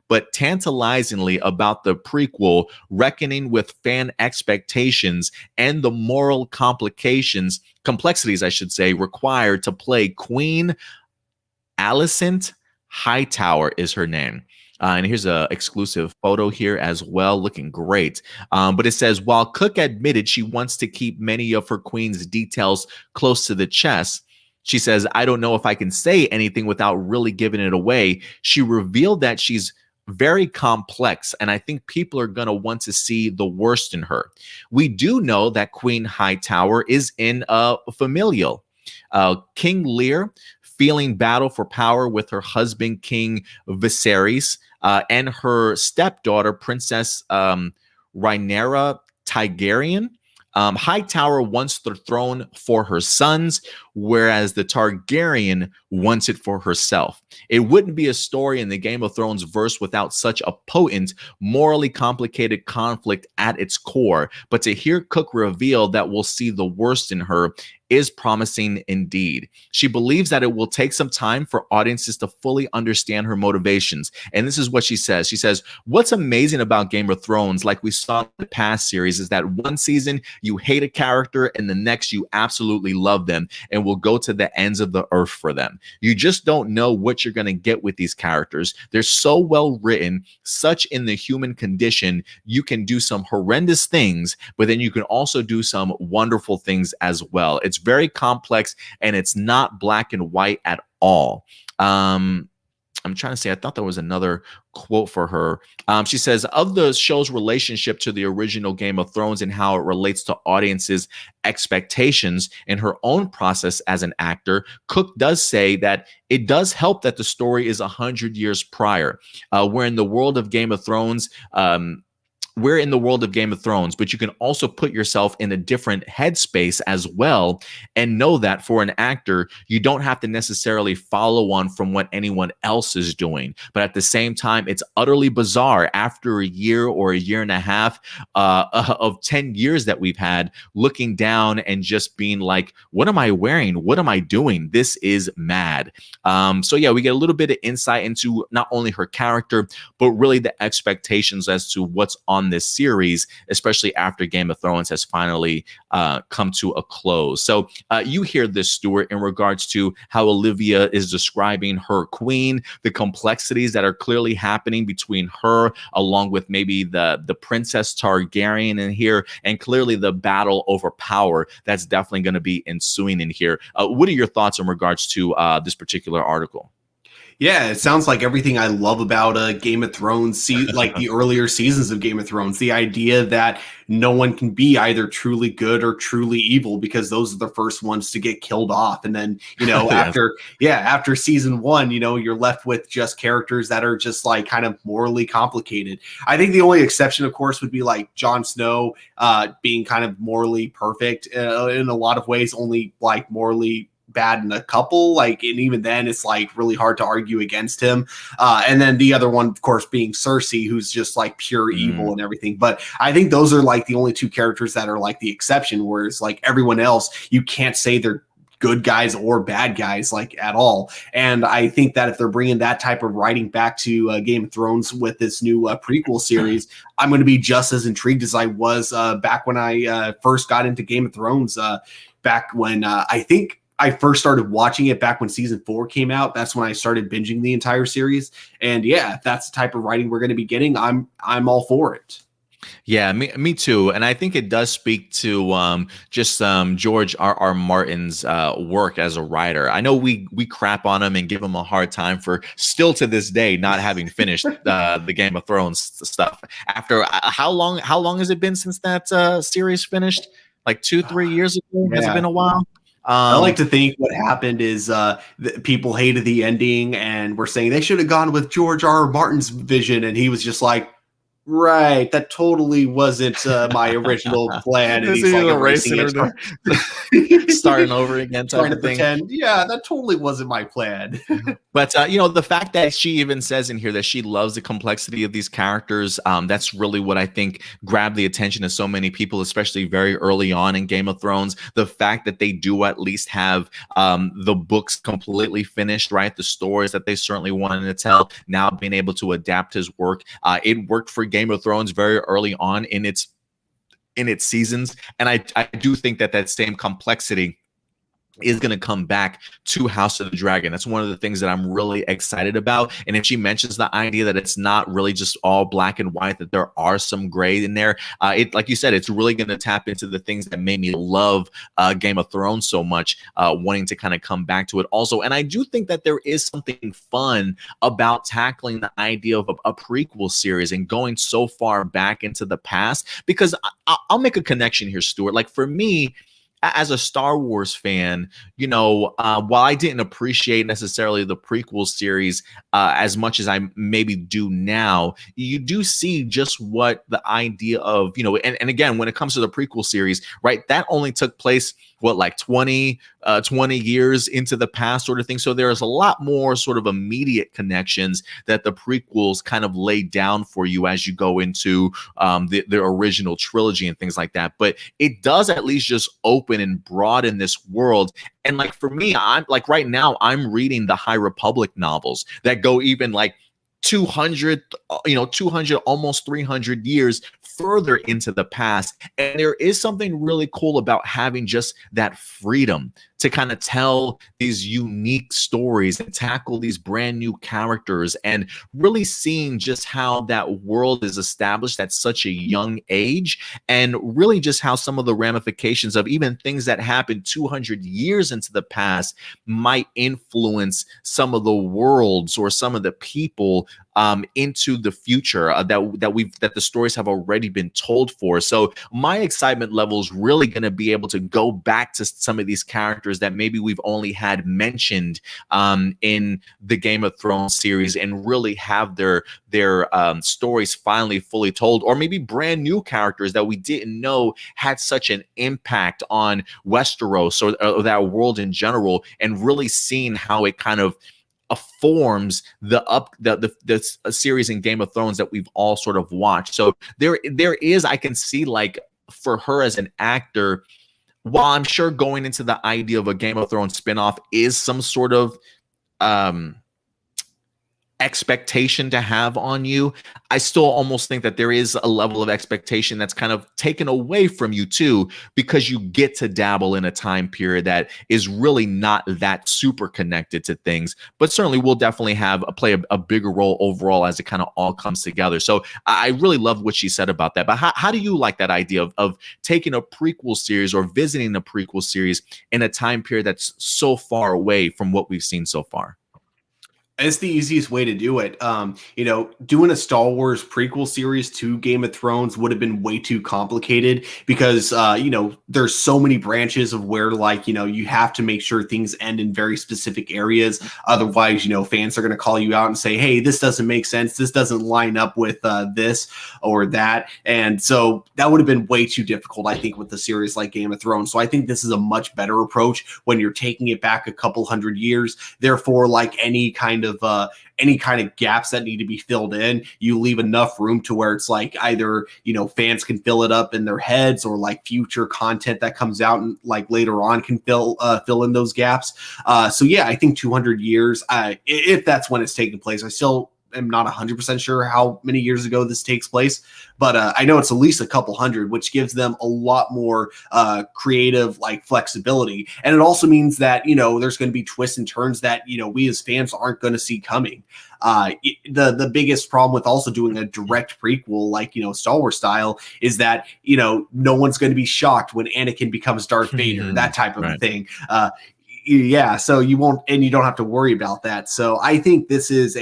Speaker 1: but tantalizingly about the prequel, reckoning with fan expectations and the moral complexities, I should say, required to play Queen Alicent Hightower is her name. And here's an exclusive photo here as well, looking great. But it says, while Cooke admitted she wants to keep many of her queen's details close to the chest, she says, I don't know if I can say anything without really giving it away. She revealed that she's very complex, and I think people are going to want to see the worst in her. We do know that Queen Hightower is in a familial. King Lear, feeling battle for power with her husband, King Viserys, and her stepdaughter, Princess Rhaenyra Targaryen. Hightower wants the throne for her sons, whereas the Targaryen wants it for herself. It wouldn't be a story in the Game of Thrones verse without such a potent, morally complicated conflict at its core. But to hear Cooke reveal that we'll see the worst in her is promising indeed. She believes that it will take some time for audiences to fully understand her motivations. And this is what she says. She says, what's amazing about Game of Thrones, like we saw in the past series, is that one season you hate a character and the next you absolutely love them. And and will go to the ends of the earth for them. You just don't know what you're going to get with these characters. They're so well written, such in the human condition. You can do some horrendous things, but then you can also do some wonderful things as well. It's very complex, and it's not black and white at all. I'm trying to say, I thought there was another quote for her. She says, of the show's relationship to the original Game of Thrones and how it relates to audiences' expectations in her own process as an actor, Cook does say that it does help that the story is 100 years prior. We're in the world of Game of Thrones. We're in the world of Game of Thrones, but you can also put yourself in a different headspace as well, and know that for an actor, you don't have to necessarily follow on from what anyone else is doing. But at the same time, it's utterly bizarre after a year or a year and a half of 10 years that we've had, looking down and just being like, what am I wearing? What am I doing? This is mad. So yeah, we get a little bit of insight into not only her character, but really the expectations as to what's on this series, especially after Game of Thrones has finally come to a close. So you hear this, Stuart, in regards to how Olivia is describing her queen, the complexities that are clearly happening between her, along with maybe the Princess Targaryen in here, and clearly the battle over power that's definitely going to be ensuing in here. What are your thoughts in regards to this particular article?
Speaker 2: Yeah, it sounds like everything I love about Game of Thrones, like the earlier seasons of Game of Thrones. The idea that no one can be either truly good or truly evil, because those are the first ones to get killed off. And then, yes. after season one, you're left with just characters that are just like kind of morally complicated. I think the only exception, of course, would be like Jon Snow being kind of morally perfect in a lot of ways, only like morally bad in a couple, and even then it's like really hard to argue against him. And then the other one, of course, being Cersei, who's just like pure evil and everything. But I think those are like the only two characters that are like the exception, whereas like everyone else, you can't say they're good guys or bad guys like at all. And I think that if they're bringing that type of writing back to Game of Thrones with this new prequel series, I'm going to be just as intrigued as I was back when I first got into Game of Thrones, back when I think I first started watching it back when season 4 came out. That's when I started binging the entire series. And yeah, if that's the type of writing we're going to be getting, I'm all for it.
Speaker 1: Yeah, me too. And I think it does speak to George R. Martin's work as a writer. I know we crap on him and give him a hard time for still to this day not having finished the Game of Thrones stuff. After how long has it been since that series finished? Like 2-3 years ago?
Speaker 2: Yeah.
Speaker 1: Has it been a while?
Speaker 2: I like to think what happened is people hated the ending and were saying they should have gone with George R. Martin's vision. And he was just like, right, that totally wasn't my original plan. And he's like erasing it,
Speaker 1: starting over again,
Speaker 2: trying to pretend, yeah, that totally wasn't my plan.
Speaker 1: But the fact that she even says in here that she loves the complexity of these characters, that's really what I think grabbed the attention of so many people, especially very early on in Game of Thrones. The fact that they do at least have the books completely finished, right? The stories that they certainly wanted to tell, now being able to adapt his work. It worked for Game of Thrones very early on in its seasons, and I do think that same complexity is going to come back to House of the Dragon. That's one of the things that I'm really excited about. And if she mentions the idea that it's not really just all black and white, that there are some gray in there, it, like you said, it's really going to tap into the things that made me love Game of Thrones so much, wanting to kind of come back to it also. And I do think that there is something fun about tackling the idea of a prequel series and going so far back into the past, because I'll make a connection here, Stuart. Like for me, as a Star Wars fan, while I didn't appreciate necessarily the prequel series as much as I maybe do now, you do see just what the idea of, and again, when it comes to the prequel series, right, that only took place, like 20 years into the past sort of thing. So there's a lot more sort of immediate connections that the prequels kind of lay down for you as you go into the original trilogy and things like that. But it does at least just open and broaden this world. And like for me, I'm like right now I'm reading the High Republic novels that go even like 200, almost 300 years further into the past. And there is something really cool about having just that freedom to kind of tell these unique stories and tackle these brand new characters, and really seeing just how that world is established at such a young age, and really just how some of the ramifications of even things that happened 200 years into the past might influence some of the worlds or some of the people into the future, that the stories have already been told for. So my excitement level is really going to be able to go back to some of these characters that maybe we've only had mentioned in the Game of Thrones series, and really have their stories finally fully told, or maybe brand new characters that we didn't know had such an impact on Westeros, or that world in general, and really seeing how it kind of forms the series in Game of Thrones that we've all sort of watched. So there is, I can see, like, for her as an actor, while I'm sure going into the idea of a Game of Thrones spinoff is some sort of expectation to have on you, I still almost think that there is a level of expectation that's kind of taken away from you too, because you get to dabble in a time period that is really not that super connected to things, but certainly will definitely play a bigger role overall as it kind of all comes together. So I really love what she said about that. But how do you like that idea of taking a prequel series or visiting a prequel series in a time period that's so far away from what we've seen so far?
Speaker 2: It's the easiest way to do it. Doing a Star Wars prequel series to Game of Thrones would have been way too complicated because, there's so many branches of where, you have to make sure things end in very specific areas. Otherwise, fans are going to call you out and say, hey, this doesn't make sense. This doesn't line up with this or that. And so that would have been way too difficult, I think, with a series like Game of Thrones. So I think this is a much better approach when you're taking it back a couple hundred years. Therefore, like any kind of gaps that need to be filled in, you leave enough room to where it's like either fans can fill it up in their heads, or like future content that comes out and like later on can fill in those gaps. So yeah, I think 200 years, if that's when it's taking place. I still am not 100% sure how many years ago this takes place, but I know it's at least a couple hundred, which gives them a lot more creative flexibility. And it also means that, there's going to be twists and turns that, we as fans aren't going to see coming. The biggest problem with also doing a direct prequel, Star Wars style, is that, no one's going to be shocked when Anakin becomes Darth Vader, that type of thing. Yeah, so you won't, and you don't have to worry about that. So I think this is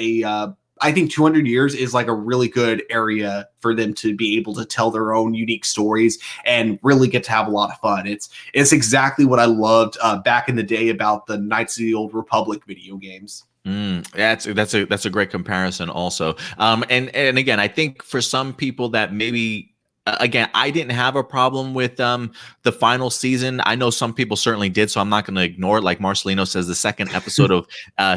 Speaker 2: I think 200 years is like a really good area for them to be able to tell their own unique stories and really get to have a lot of fun. It's exactly what I loved back in the day about the Knights of the Old Republic video games.
Speaker 1: That's a great comparison also. And again, I think for some people that maybe, again, I didn't have a problem with the final season. I know some people certainly did, so I'm not going to ignore it. Like Marcelino says, the second episode of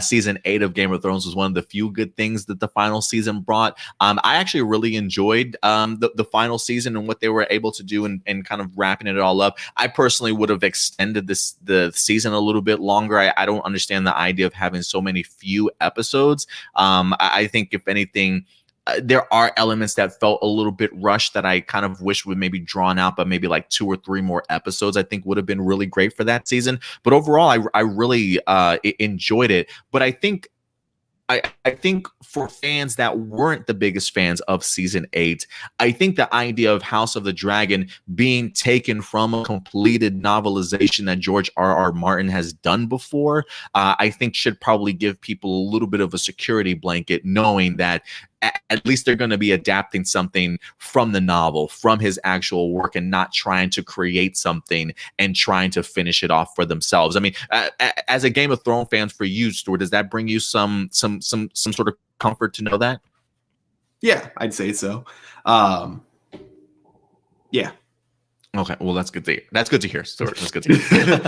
Speaker 1: season 8 of Game of Thrones was one of the few good things that the final season brought. I actually really enjoyed the final season and what they were able to do, and kind of wrapping it all up. I personally would have extended the season a little bit longer. I don't understand the idea of having so many few episodes. I think if anything, there are elements that felt a little bit rushed that I kind of wish would maybe drawn out, but maybe like 2 or 3 more episodes I think would have been really great for that season. But overall, I really enjoyed it. But I think for fans that weren't the biggest fans of season 8, I think the idea of House of the Dragon being taken from a completed novelization that George R.R. Martin has done before, I think should probably give people a little bit of a security blanket, knowing that at least they're going to be adapting something from the novel, from his actual work, and not trying to create something and trying to finish it off for themselves. I mean, as a Game of Thrones fan, for you, Stuart, does that bring you some sort of comfort to know that?
Speaker 2: Yeah, I'd say so. Yeah.
Speaker 1: Okay, well, that's good to hear. That's good to hear, Stuart. That's good to hear.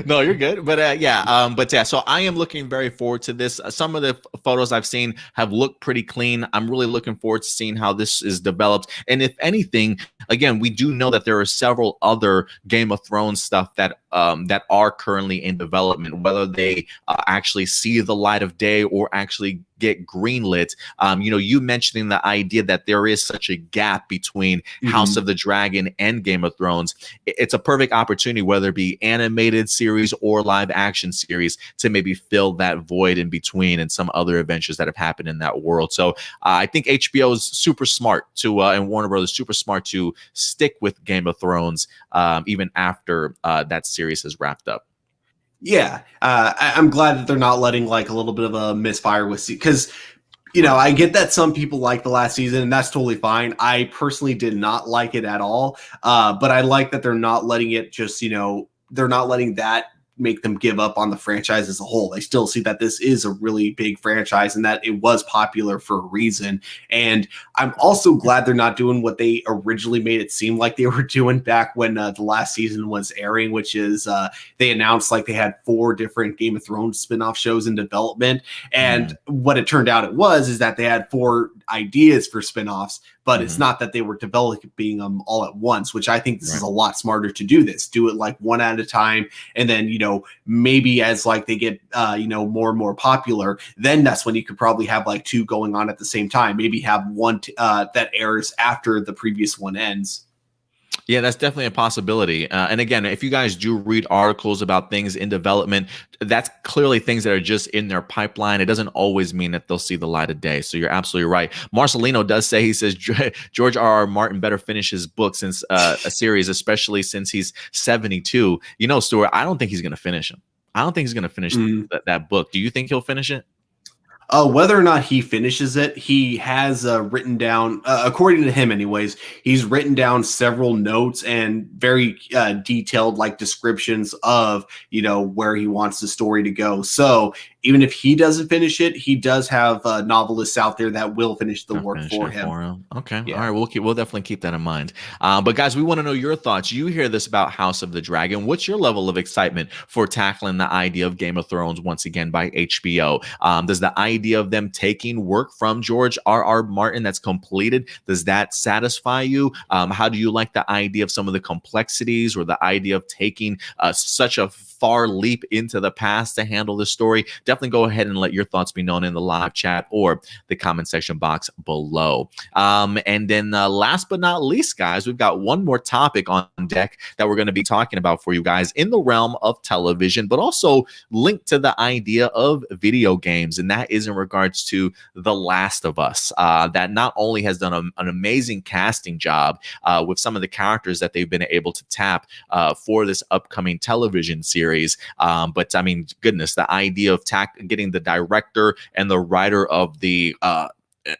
Speaker 1: No, you're good. But yeah. So I am looking very forward to this. Some of the photos I've seen have looked pretty clean. I'm really looking forward to seeing how this is developed. And if anything, again, we do know that there are several other Game of Thrones stuff that that are currently in development, whether they actually see the light of day or actually get greenlit. You mentioning the idea that there is such a gap between House of the Dragon and Game of Thrones. It's a perfect opportunity, whether it be animated series or live action series, to maybe fill that void in between and some other adventures that have happened in that world. So I think HBO is super smart to, and Warner Brothers super smart to stick with Game of Thrones even after that series has wrapped up.
Speaker 2: Yeah, I'm glad that they're not letting like a little bit of a misfire with because I get that some people like the last season, and that's totally fine. I personally did not like it at all, but I like that they're not letting it just they're not letting that make them give up on the franchise as a whole. They still see that this is a really big franchise and that it was popular for a reason. And I'm also glad they're not doing what they originally made it seem like they were doing back when the last season was airing, which is they announced like they had 4 different Game of Thrones spinoff shows in development. And what it turned out is that they had 4 ideas for spinoffs, but it's not that they were developing them all at once, which I think this is a lot smarter to do this. Do it like one at a time. And then, maybe as like they get, more and more popular, then that's when you could probably have like 2 going on at the same time. Maybe have one that airs after the previous one ends.
Speaker 1: Yeah, that's definitely a possibility. And again, if you guys do read articles about things in development, that's clearly things that are just in their pipeline. It doesn't always mean that they'll see the light of day. So you're absolutely right. Marcelino does say, he says, George R.R. Martin better finish his book since a series, especially since he's 72. Stuart, I don't think he's going to finish him. I don't think he's going to finish that book. Do you think he'll finish it?
Speaker 2: Whether or not he finishes it, he has written down, according to him anyways, he's written down several notes and very detailed like descriptions of, where he wants the story to go. So even if he doesn't finish it, he does have novelists out there that will finish the work for him.
Speaker 1: Okay.
Speaker 2: Yeah.
Speaker 1: All right. We'll definitely keep that in mind. But guys, we want to know your thoughts. You hear this about House of the Dragon. What's your level of excitement for tackling the idea of Game of Thrones once again by HBO? Does the idea of them taking work from George R.R. Martin that's completed, does that satisfy you? How do you like the idea of some of the complexities or the idea of taking such a far leap into the past to handle the story? Definitely go ahead and let your thoughts be known in the live chat or the comment section box below. And then last but not least, guys, we've got one more topic on deck that we're going to be talking about for you guys in the realm of television, but also linked to the idea of video games. And that is in regards to The Last of Us, that not only has done an amazing casting job with some of the characters that they've been able to tap for this upcoming television series, but I mean, goodness, the idea of getting the director and the writer of the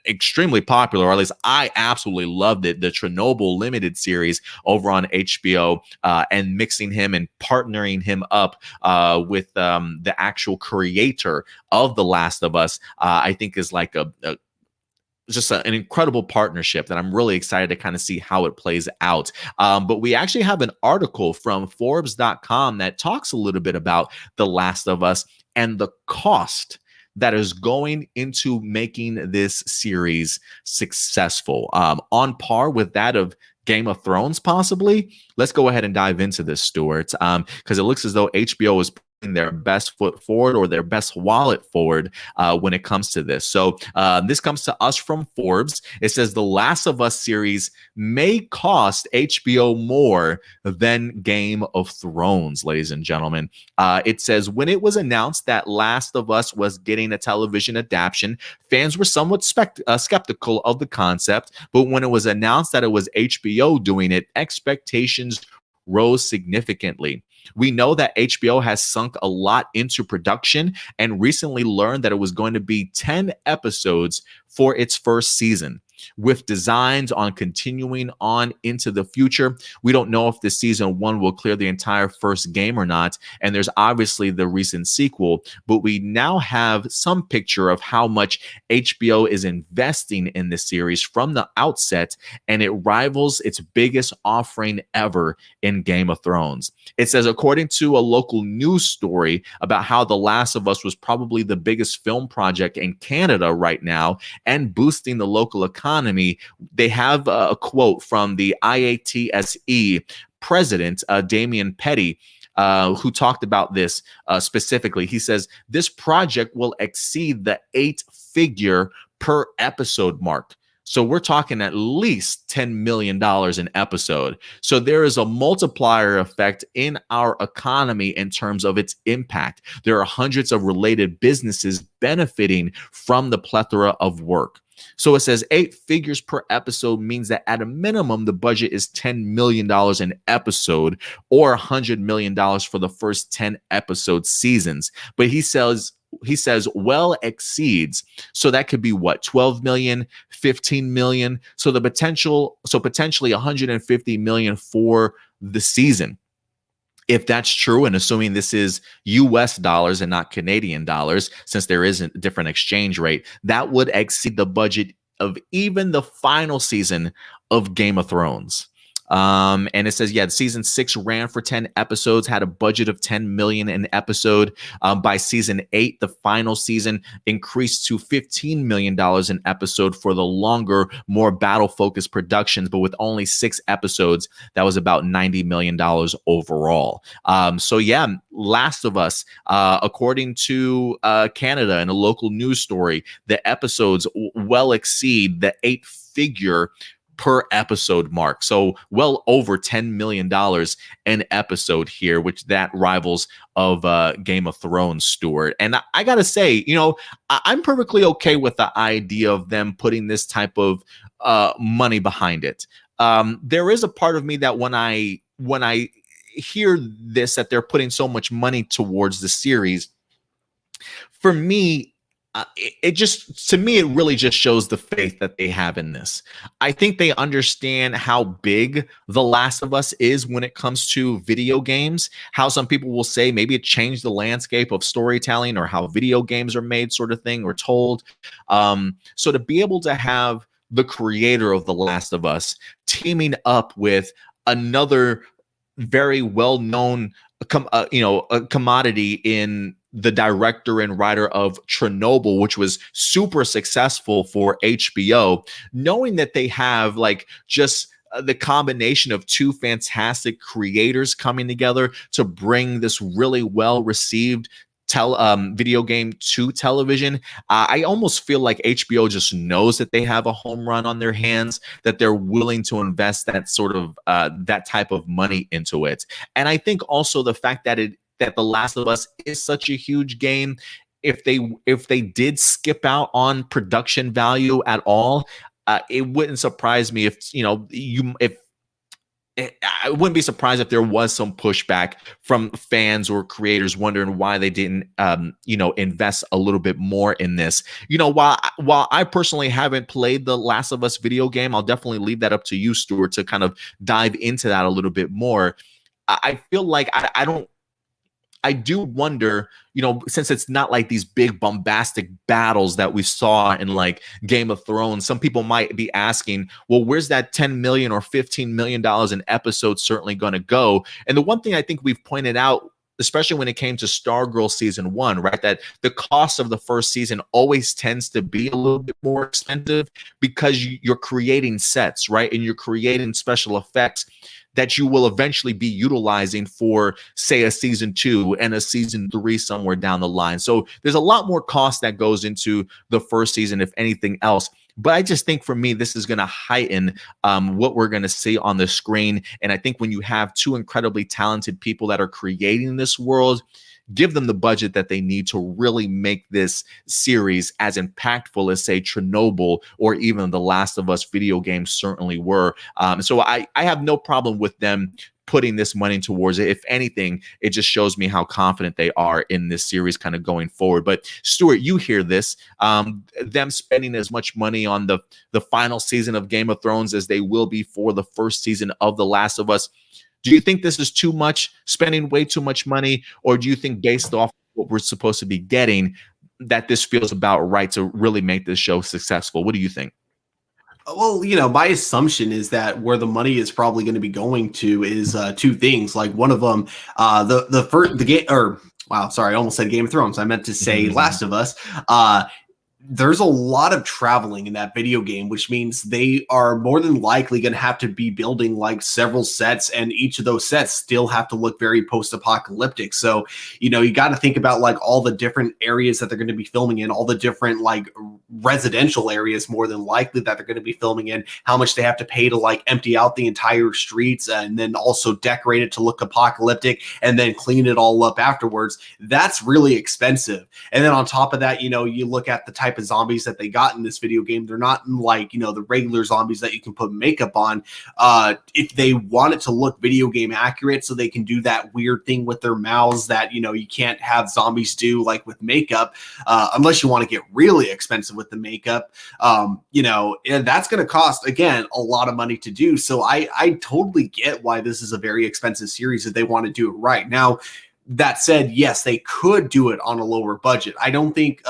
Speaker 1: extremely popular, or at least I absolutely loved it, the Chernobyl limited series over on HBO, and mixing him and partnering him up with the actual creator of The Last of Us, I think is like an incredible partnership that I'm really excited to kind of see how it plays out. But we actually have an article from Forbes.com that talks a little bit about The Last of Us and the cost that is going into making this series successful, on par with that of Game of Thrones, possibly. Let's go ahead and dive into this, Stuart, because it looks as though HBO is their best foot forward or their best wallet forward when it comes to this. So this comes to us from Forbes. It says The Last of Us series may cost HBO more than Game of Thrones, ladies and gentlemen. It says when it was announced that Last of Us was getting a television adaptation, fans were somewhat skeptical of the concept, but when it was announced that it was HBO doing it, expectations rose significantly. We know that HBO has sunk a lot into production and recently learned that it was going to be 10 episodes for its first season, with designs on continuing on into the future. We don't know if the season 1 will clear the entire first game or not, and there's obviously the recent sequel, but we now have some picture of how much HBO is investing in the series from the outset, and it rivals its biggest offering ever in Game of Thrones. It says, according to a local news story about how The Last of Us was probably the biggest film project in Canada right now and boosting the local economy, they have a quote from the IATSE president, Damian Petty, who talked about this specifically. He says this project will exceed the 8-figure per episode mark. So we're talking at least $10 million an episode. So there is a multiplier effect in our economy in terms of its impact. There are hundreds of related businesses benefiting from the plethora of work. So it says 8 figures per episode means that at a minimum, the budget is $10 million an episode or $100 million for the first 10 episode seasons. But he says well exceeds. So that could be what, 12 million, 15 million. So potentially 150 million for the season. If that's true, and assuming this is US dollars and not Canadian dollars, since there isn't a different exchange rate, that would exceed the budget of even the final season of Game of Thrones. And it says, season 6 ran for 10 episodes, had a budget of 10 million an episode. By season 8, the final season increased to $15 million an episode for the longer, more battle-focused productions. But with only 6 episodes, that was about $90 million overall. Last of Us, according to Canada in a local news story, the episodes well exceed the 8-figure per episode mark. So well over $10 million an episode here, which that rivals of Game of Thrones, Stuart. And I gotta say, I'm perfectly okay with the idea of them putting this type of money behind it. There is a part of me that when I hear this, that they're putting so much money towards the series, for me, to me, it really just shows the faith that they have in this. I think they understand how big The Last of Us is when it comes to video games, how some people will say maybe it changed the landscape of storytelling or how video games are made, sort of thing, or told. So to be able to have the creator of The Last of Us teaming up with another very well-known a commodity in the director and writer of Chernobyl, which was super successful for HBO, knowing that they have the combination of two fantastic creators coming together to bring this really well-received video game to television. I almost feel like HBO just knows that they have a home run on their hands, that they're willing to invest that sort of that type of money into it. And I think also the fact that The Last of Us is such a huge game, if they did skip out on production value at all, it wouldn't surprise me I wouldn't be surprised if there was some pushback from fans or creators wondering why they didn't, invest a little bit more in this. While I personally haven't played the Last of Us video game, I'll definitely leave that up to you, Stuart, to kind of dive into that a little bit more. I feel like I do wonder, since it's not like these big bombastic battles that we saw in like Game of Thrones, some people might be asking, well, where's that 10 million or $15 million an episode certainly going to go? And the one thing I think we've pointed out, especially when it came to Stargirl season 1, right, that the cost of the first season always tends to be a little bit more expensive because you're creating sets, right? And you're creating special effects that you will eventually be utilizing for, say, a season 2 and a season 3 somewhere down the line. So there's a lot more cost that goes into the first season, if anything else. But I just think for me, this is going to heighten what we're going to see on the screen. And I think when you have two incredibly talented people that are creating this world, give them the budget that they need to really make this series as impactful as, say, Chernobyl or even The Last of Us video games certainly were. So I have no problem with them putting this money towards it. If anything, it just shows me how confident they are in this series kind of going forward. But Stuart, you hear this, them spending as much money on the final season of Game of Thrones as they will be for the first season of The Last of Us. Do you think this is too much, spending way too much money, or do you think based off what we're supposed to be getting, that this feels about right to really make this show successful? What do you think?
Speaker 2: Well, my assumption is that where the money is probably going to be going to is two things. Like one of them, the game, or wow, sorry, I almost said Game of Thrones. I meant to say Last of Us. there's a lot of traveling in that video game, which means they are more than likely going to have to be building like several sets, and each of those sets still have to look very post-apocalyptic. So, you know, you got to think about like all the different areas that they're going to be filming in, all the different like residential areas more than likely that they're going to be filming in, how much they have to pay to like empty out the entire streets and then also decorate it to look apocalyptic and then clean it all up afterwards. That's really expensive. And then on top of that, you know, you look at the type of zombies that they got in this video game. They're not like, you know, the regular zombies that you can put makeup on. If they want it to look video game accurate, so they can do that weird thing with their mouths that, you know, you can't have zombies do like with makeup, unless you want to get really expensive with the makeup. You know, and that's going to cost, again, a lot of money to do. So I totally get why this is a very expensive series if they want to do it right. Now, that said, yes, they could do it on a lower budget. I don't think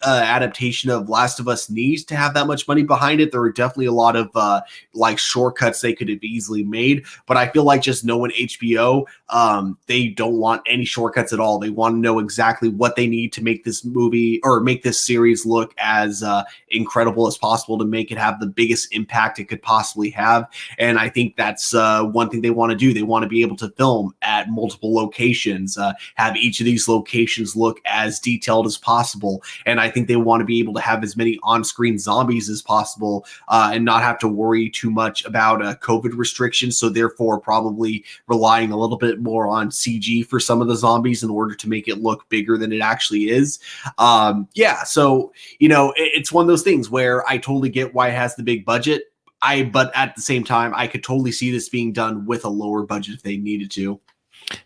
Speaker 2: adaptation of Last of Us needs to have that much money behind it. There are definitely a lot of like shortcuts they could have easily made, but I feel like just knowing HBO, they don't want any shortcuts at all. They want to know exactly what they need to make this movie or make this series look as incredible as possible to make it have the biggest impact it could possibly have. And I think that's one thing they want to do. They want to be able to film at multiple locations, have each of these locations look as detailed as possible. And I think they want to be able to have as many on-screen zombies as possible and not have to worry too much about COVID restrictions. So therefore probably relying a little bit more on CG for some of the zombies in order to make it look bigger than it actually is. Yeah, so, you know, it's one of those things where I totally get why it has the big budget. But at the same time, I could totally see this being done with a lower budget if they needed to.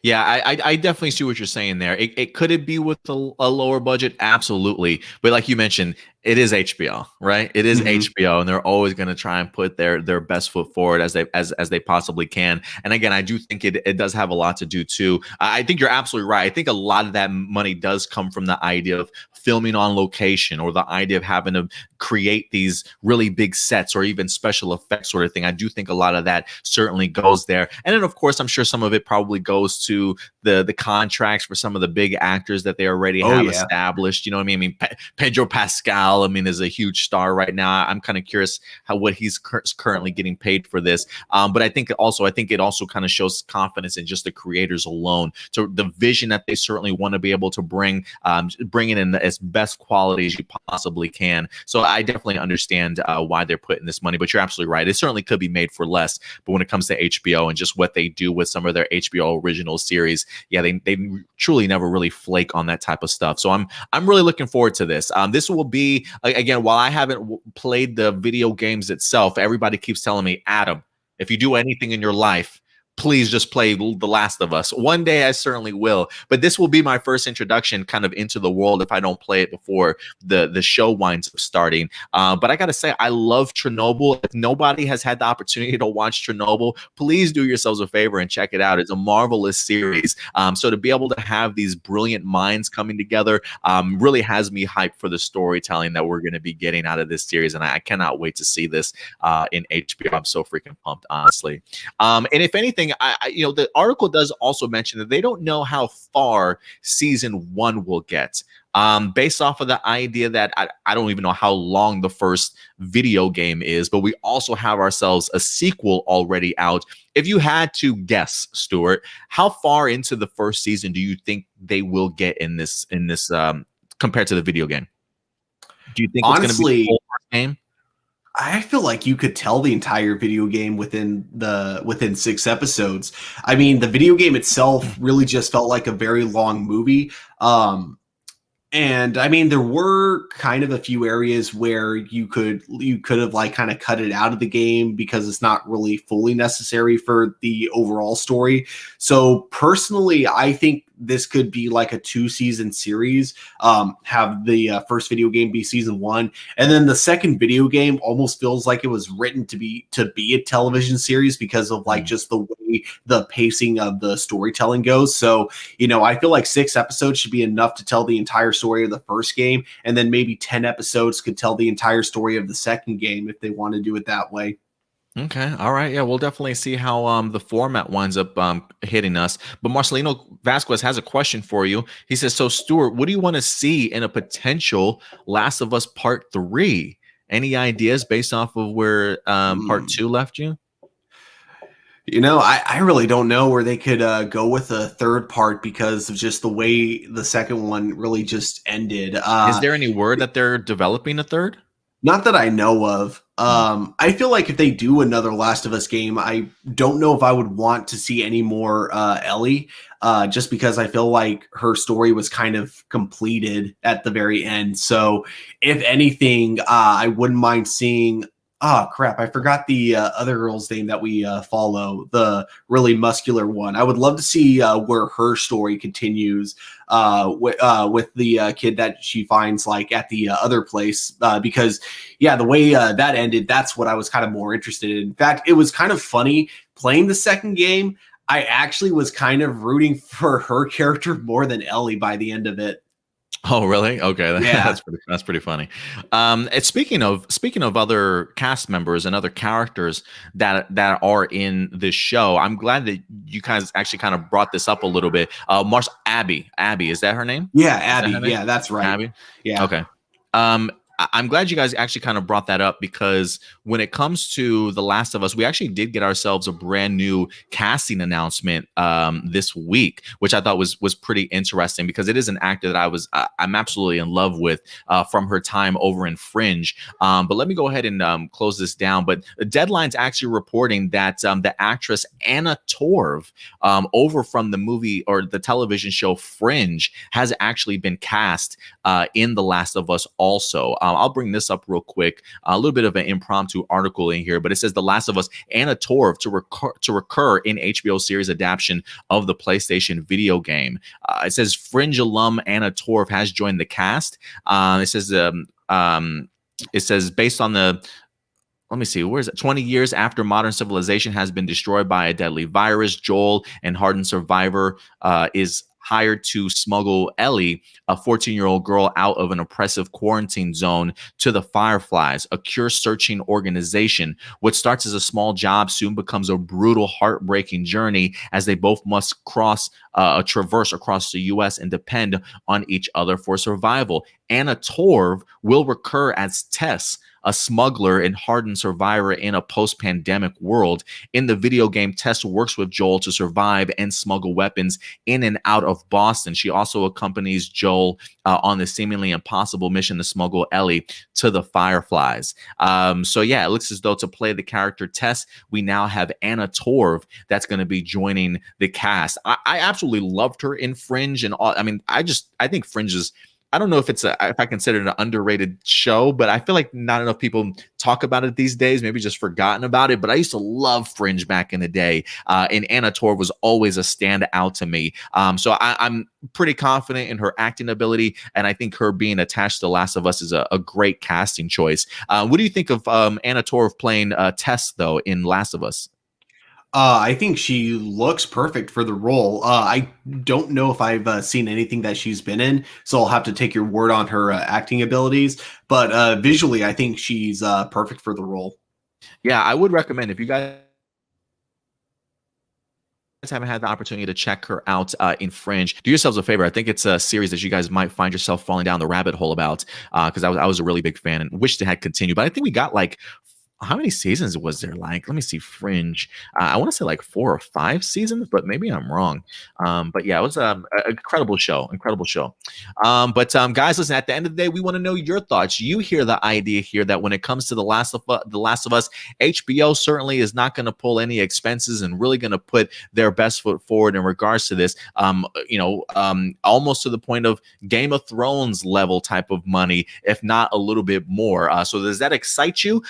Speaker 1: Yeah, I definitely see what you're saying there. Could it be with a lower budget? Absolutely. But like you mentioned, it is HBO, right? It is HBO, and they're always going to try and put their best foot forward as they possibly can. And again, I do think it does have a lot to do too. I think you're absolutely right. I think a lot of that money does come from the idea of filming on location, or the idea of having to create these really big sets or even special effects sort of thing. I do think a lot of that certainly goes there. And then of course, I'm sure some of it probably goes to the contracts for some of the big actors that they already have established. You know what I mean? Pedro Pascal, I mean, is a huge star right now. I'm kind of curious what he's currently getting paid for this. But I think it also kind of shows confidence in just the creators alone. So the vision that they certainly want to be able to bring it in as best quality as you possibly can. So I definitely understand why they're putting this money. But you're absolutely right. It certainly could be made for less. But when it comes to HBO and just what they do with some of their HBO original series, yeah, they truly never really flake on that type of stuff. So I'm really looking forward to this. This will be, again, while I haven't played the video games itself, everybody keeps telling me, Adam, if you do anything in your life, please just play The Last of Us. One day I certainly will, but this will be my first introduction kind of into the world if I don't play it before the show winds up starting. But I got to say, I love Chernobyl. If nobody has had the opportunity to watch Chernobyl, please do yourselves a favor and check it out. It's a marvelous series. So to be able to have these brilliant minds coming together really has me hyped for the storytelling that we're going to be getting out of this series. And I cannot wait to see this in HBO. I'm so freaking pumped, honestly. And if anything, the article does also mention that they don't know how far season 1 will get, based off of the idea that I don't even know how long the first video game is, but we also have ourselves a sequel already out. If you had to guess, Stuart, how far into the first season do you think they will get in this compared to the video game? Do you think
Speaker 2: honestly,
Speaker 1: it's going to be the whole first game?
Speaker 2: I feel like you could tell the entire video game within 6 episodes. I mean, the video game itself really just felt like a very long movie. And I mean, there were kind of a few areas where you could have like kind of cut it out of the game because it's not really fully necessary for the overall story. So personally, I think this could be like a 2-season series. Have the first video game be season 1, and then the second video game almost feels like it was written to be a television series because of like just the way the pacing of the storytelling goes. So, I feel like 6 episodes should be enough to tell the entire story of the first game, and then maybe 10 episodes could tell the entire story of the second game if they want to do it that way.
Speaker 1: Okay. All right. Yeah, we'll definitely see how the format winds up hitting us. But Marcelino Vasquez has a question for you. He says, "So Stuart, what do you want to see in a potential Last of Us Part 3? Any ideas based off of where Part
Speaker 2: Hmm.
Speaker 1: 2 left you?"
Speaker 2: I really don't know where they could go with a third part because of just the way the second one really just ended.
Speaker 1: Is there any word that they're developing a third?
Speaker 2: Not that I know of.
Speaker 1: Hmm.
Speaker 2: I feel like if they do another Last of Us game, I don't know if I would want to see any more Ellie, just because I feel like her story was kind of completed at the very end. So, if anything, I wouldn't mind seeing. Oh crap! I forgot the other girl's name that we follow, the really muscular one. I would love to see where her story continues with the kid that she finds like at the other place, because yeah, the way that ended, that's what I was kind of more interested in. In fact, it was kind of funny playing the second game. I actually was kind of rooting for her character more than Ellie by the end of it.
Speaker 1: Oh, really? Okay,
Speaker 2: Yeah.
Speaker 1: that's pretty funny. And speaking of other cast members and other characters that are in this show, I'm glad that you guys actually kind of brought this up a little bit. Abby, is that her name?
Speaker 2: Yeah,
Speaker 1: Is that
Speaker 2: Abby.
Speaker 1: her name?
Speaker 2: Yeah, that's right.
Speaker 1: Abby.
Speaker 2: Yeah.
Speaker 1: Okay. I'm glad you guys actually kind of brought that up because when it comes to The Last of Us, we actually did get ourselves a brand new casting announcement this week, which I thought was pretty interesting because it is an actor that I'm absolutely in love with from her time over in Fringe. But let me go ahead and close this down. But Deadline's actually reporting that the actress Anna Torv over from the movie or the television show Fringe has actually been cast in The Last of Us also. I'll bring this up real quick. A little bit of an impromptu article in here, but it says The Last of Us, Anna Torv to recur in HBO series adaptation of the PlayStation video game. It says Fringe alum Anna Torv has joined the cast. It says based on the let me see, where is it? 20 years after modern civilization has been destroyed by a deadly virus, Joel and hardened survivor is hired to smuggle Ellie, a 14-year-old girl, out of an oppressive quarantine zone to the Fireflies, a cure-searching organization. What starts as a small job soon becomes a brutal, heartbreaking journey as they both must traverse across the U.S. and depend on each other for survival. Anna Torv will recur as Tess, a smuggler and hardened survivor in a post-pandemic world. In the video game, Tess works with Joel to survive and smuggle weapons in and out of Boston. She also accompanies Joel on the seemingly impossible mission to smuggle Ellie to the Fireflies. So yeah, it looks as though to play the character Tess, we now have Anna Torv that's going to be joining the cast. I absolutely loved her in Fringe, and all. I mean, I think Fringe is. I don't know if I consider it an underrated show, but I feel like not enough people talk about it these days. Maybe just forgotten about it. But I used to love Fringe back in the day, and Anna Torv was always a standout to me. So I'm pretty confident in her acting ability, and I think her being attached to The Last of Us is a great casting choice. What do you think of Anna Torv playing Tess though in Last of Us?
Speaker 2: I think she looks perfect for the role. I don't know if I've seen anything that she's been in, so I'll have to take your word on her acting abilities. But visually, I think she's perfect for the role.
Speaker 1: Yeah, I would recommend if you guys haven't had the opportunity to check her out in Fringe, do yourselves a favor. I think it's a series that you guys might find yourself falling down the rabbit hole about because I was a really big fan and wished it had continued. But I think we got like how many seasons was there? Like, let me see, Fringe. I want to say like 4 or 5 seasons, but maybe I'm wrong. But yeah, it was an incredible show, incredible show. But guys, listen. At the end of the day, we want to know your thoughts. You hear the idea here that when it comes to the Last of Us, HBO certainly is not going to pull any expenses and really going to put their best foot forward in regards to this. Almost to the point of Game of Thrones level type of money, if not a little bit more. So does that excite you?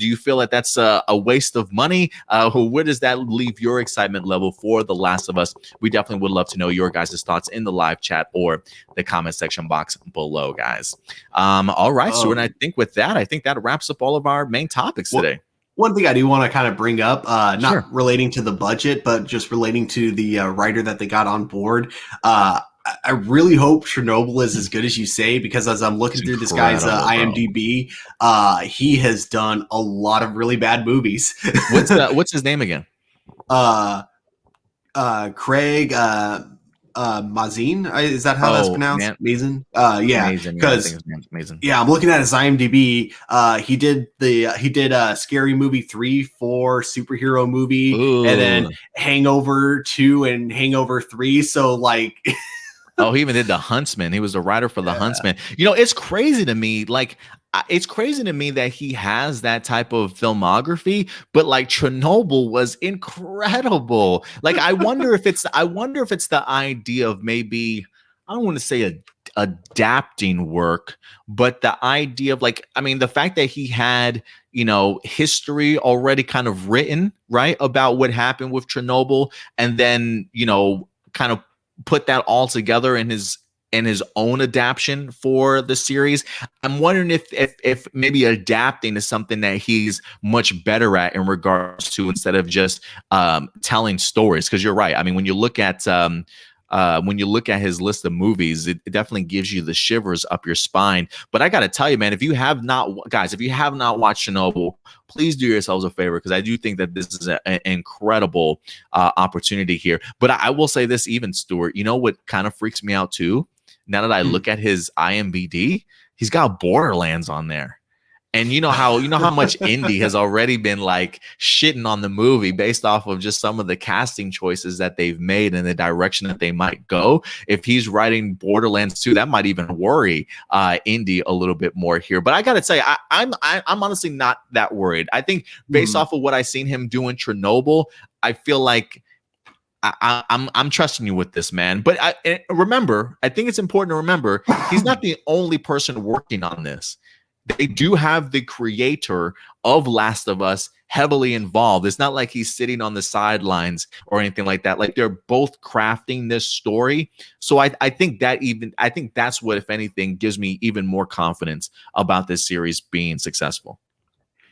Speaker 1: Do you feel that that's a waste of money? Where does that leave your excitement level for The Last of Us? We definitely would love to know your guys' thoughts in the live chat or the comment section box below, guys. All right, so and I think with that, I think that wraps up all of our main topics
Speaker 2: Well,
Speaker 1: today.
Speaker 2: one thing I do want to kind of bring up,
Speaker 1: Sure.
Speaker 2: not relating to the budget, but just relating to the writer that they got on board. I really hope Chernobyl is as good as you say, because as I'm looking
Speaker 1: It's
Speaker 2: through this guy's
Speaker 1: incredible, bro.
Speaker 2: IMDb, he has done a lot of really bad movies.
Speaker 1: What's his name again?
Speaker 2: uh, Craig Mazin, is that how that's
Speaker 1: Oh,
Speaker 2: pronounced?
Speaker 1: man,
Speaker 2: Mazin. Yeah,
Speaker 1: amazing. Yeah, I think
Speaker 2: because
Speaker 1: his name's amazing.
Speaker 2: yeah, I'm looking at his IMDb. He did Scary Movie 3, 4, superhero movie, and then
Speaker 1: Ooh.
Speaker 2: Hangover 2 and Hangover 3. So like,
Speaker 1: Oh, he even did The Huntsman. He was a writer for The Huntsman. You know, it's crazy to me. Like, it's crazy to me that he has that type of filmography, but like Chernobyl was incredible. Like, I wonder if it's the idea of maybe, I don't want to say adapting work, but the idea of like, I mean, the fact that he had, you know, history already kind of written, right, about what happened with Chernobyl, and then, you know, kind of put that all together in his own adaptation for the series. I'm wondering if maybe adapting is something that he's much better at in regards to, instead of just telling stories. Because you're right. I mean, when you look at his list of movies, it definitely gives you the shivers up your spine. But I got to tell you, man, if you have not watched Chernobyl, please do yourselves a favor, because I do think that this is an incredible opportunity here. But I will say this, even Stuart, you know what kind of freaks me out too? Now that I look at his IMDb, he's got Borderlands on there. And you know how much indie has already been like shitting on the movie based off of just some of the casting choices that they've made and the direction that they might go. If he's writing Borderlands 2, that might even worry indie a little bit more here. But I gotta say, I'm honestly not that worried. I think based off of what I've seen him do in Chernobyl, I feel like I'm trusting you with this, man. But remember, I think it's important to remember he's not the only person working on this. They do have the creator of Last of Us heavily involved. It's not like he's sitting on the sidelines or anything like that. Like, they're both crafting this story. So I think that's what, if anything, gives me even more confidence about this series being successful.